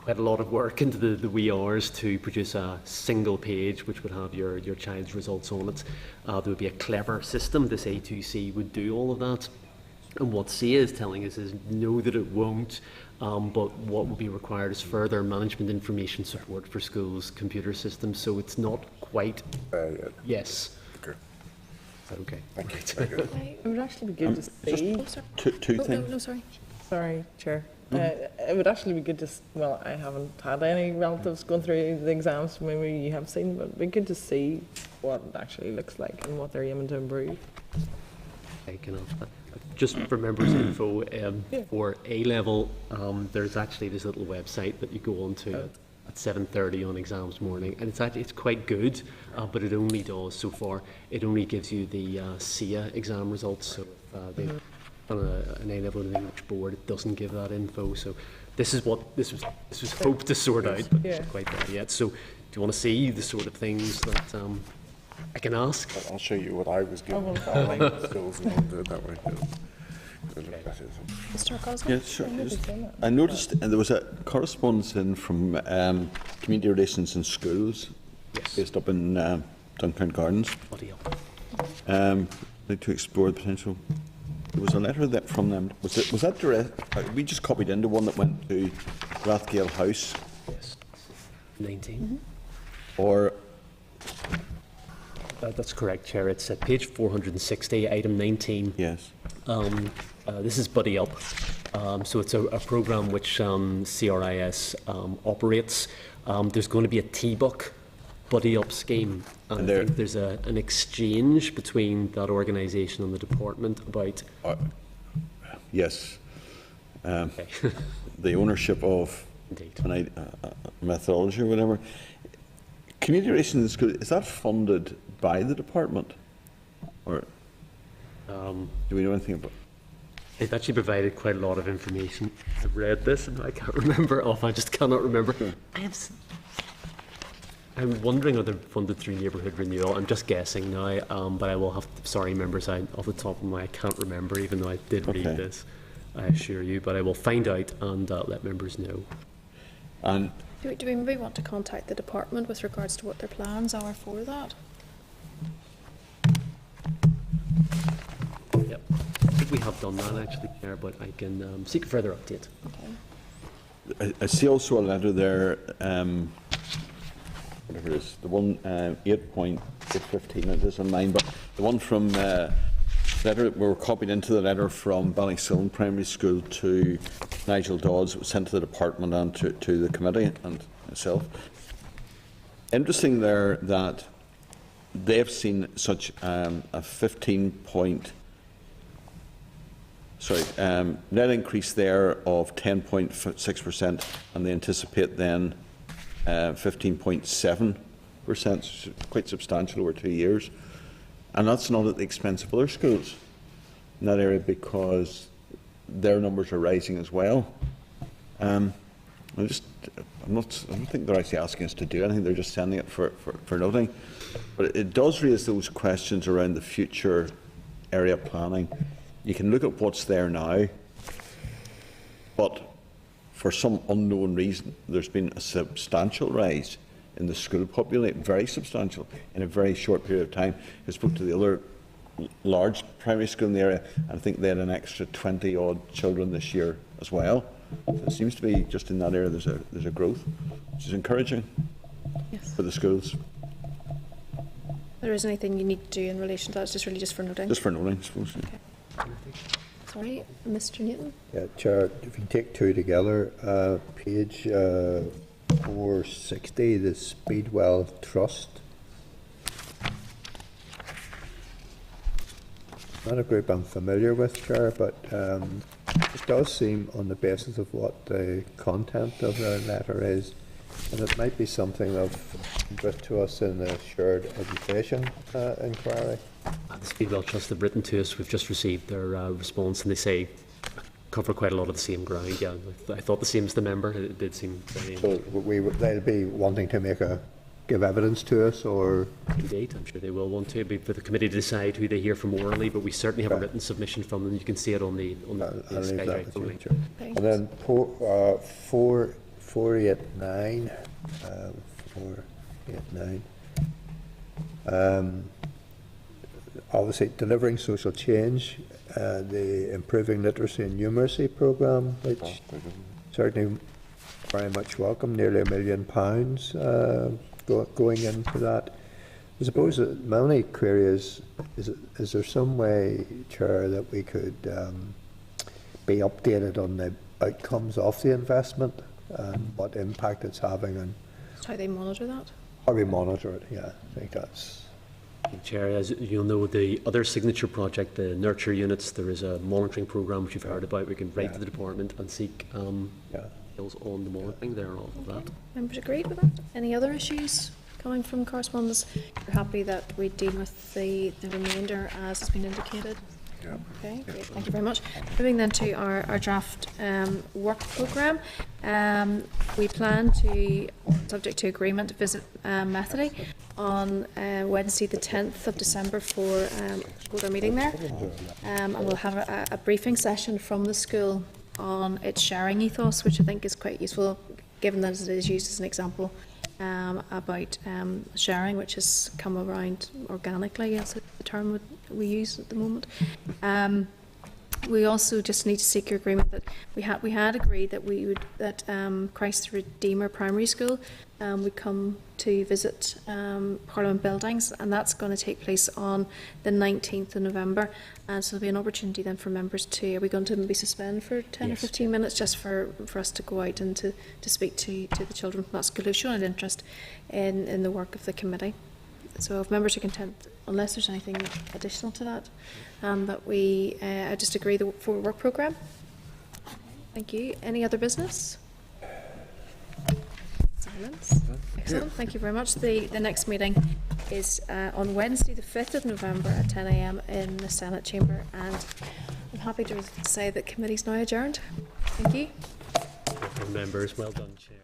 quite a lot of work into the wee hours to produce a single page which would have your child's results on it, there would be a clever system. This A2C would do all of that. And what SEA is telling us is no, that it won't, but what will be required is further management information support for schools' computer systems. So it's not quite... Yes. Okay. Is that okay? Thank you. It would actually be good to see. Two things. No, sorry. Sorry, Chair. It would actually be good to, I haven't had any relatives going through the exams, maybe you have seen, but it'd be good to see what it actually looks like and what they're aiming to improve. Just for members' info, for A-level, there's actually this little website that you go on to at 7:30 on exams morning, and it's quite good, but it only does, so far, it only gives you the SIA exam results. So they've done an A-level in English board, it doesn't give that info. So this was hoped to sort out, but it's not quite there yet. So do you want to see the sort of things that I can ask? I'll show you what I was given. Skills and I'll do it that way. Mr. McCausland? Yeah, sure. I noticed there was a correspondence in from Community Relations in Schools, based up in Duncrown Gardens. Like to explore the potential. There was a letter that from them. Was that direct? We just copied into one that went to Rathgale House. Yes. 19. Or. That's correct, Chair. It's at page 460, item 19. Yes. This is Buddy Up. So it's a programme which CRIS operates. There's going to be a T-Book Buddy Up scheme. And I think there's an exchange between that organisation and the department about... yes. The ownership of methodology or whatever. Community Relations in School, is that funded by the department? Or do we know anything about it? They've actually provided quite a lot of information. I've read this and I can't remember. I just cannot remember. I'm wondering whether they're funded through neighbourhood renewal. I'm just guessing now, but I will have to, sorry members, off the top of my, I can't remember, even though I did read this, I assure you, but I will find out and let members know. And do we maybe want to contact the department with regards to what their plans are for that? Yep. I think we have done that actually, Chair, but I can seek a further update. Okay. I see also a letter there, whatever it is, the one 8.815, it is on mine, but the one from letter, we were copied into the letter from Ballysillan Primary School to Nigel Dodds. It was sent to the department and to the committee and myself. Interesting there that they've seen such a 15 net increase there of 10.6%, and they anticipate then 15.7%, quite substantial over 2 years. And that's not at the expense of other schools in that area, because their numbers are rising as well. I don't think they're actually asking us to do anything, they're just sending it for noting. But it does raise those questions around the future area planning. You can look at what's there now, but for some unknown reason, there's been a substantial rise in the school population, very substantial, in a very short period of time. I spoke to the other large primary school in the area, and I think they had an extra 20-odd children this year as well. So it seems to be just in that area there's a growth, which is encouraging for the schools. There is anything you need to do in relation to that? It's just really just for noting? Just for noting, I suppose. Okay. Sorry, Mr. Newton? Yeah, Chair, if you take two together, page 460, the Speedwell Trust. Not a group I'm familiar with, Chair, but it does seem, on the basis of what the content of the letter is, and it might be something of interest to us in the shared education inquiry. The Speedwell Trust have written to us. We've just received their response, and they say cover quite a lot of the same ground. Yeah, I thought the same as the member. It did seem very. So they'll be wanting to give evidence to us, or indeed, I'm sure they will want to. It'll be for the committee to decide who they hear from orally, but we certainly have a written submission from them. You can see it on the Sky Drive link. And then 489. 489. Obviously, delivering social change, the improving literacy and numeracy programme, which certainly very much welcome. Nearly £1 million going into that. I suppose that my only query is there some way, Chair, that we could be updated on the outcomes of the investment and what impact it's having on How they monitor that? how we monitor it? Yeah, I think that's Chair, as you'll know, the other signature project, the nurture units, there is a monitoring programme which you've heard about. We can write to the department and seek details on the monitoring there and all of that. Members agreed with that? Any other issues coming from correspondence? You're happy that we deal with the remainder as has been indicated? Yeah. Okay, great, thank you very much. Moving then to our draft work programme. We plan to, subject to agreement, visit Methody on Wednesday the 10th of December for hold our meeting there. And we'll have a briefing session from the school on its sharing ethos, which I think is quite useful, given that it is used as an example about sharing, which has come around organically, as the term we use at the moment. We also just need to seek your agreement that we had agreed that Christ the Redeemer Primary School would come to visit Parliament Buildings, and that's going to take place on the 19th of November. And so there'll be an opportunity then for members to, are we going to maybe suspend for 10 or 15 minutes just for us to go out and to speak to the children from that school who've shown an interest in the work of the committee. So if members are content, unless there's anything additional to that, that we just agree the forward work programme. Thank you. Any other business? Silence. Excellent. Thank you very much. The next meeting is on Wednesday, the 5th of November at 10 a.m. in the Senate chamber, and I'm happy to say that committee's now adjourned. Thank you. Members, well done, Chair.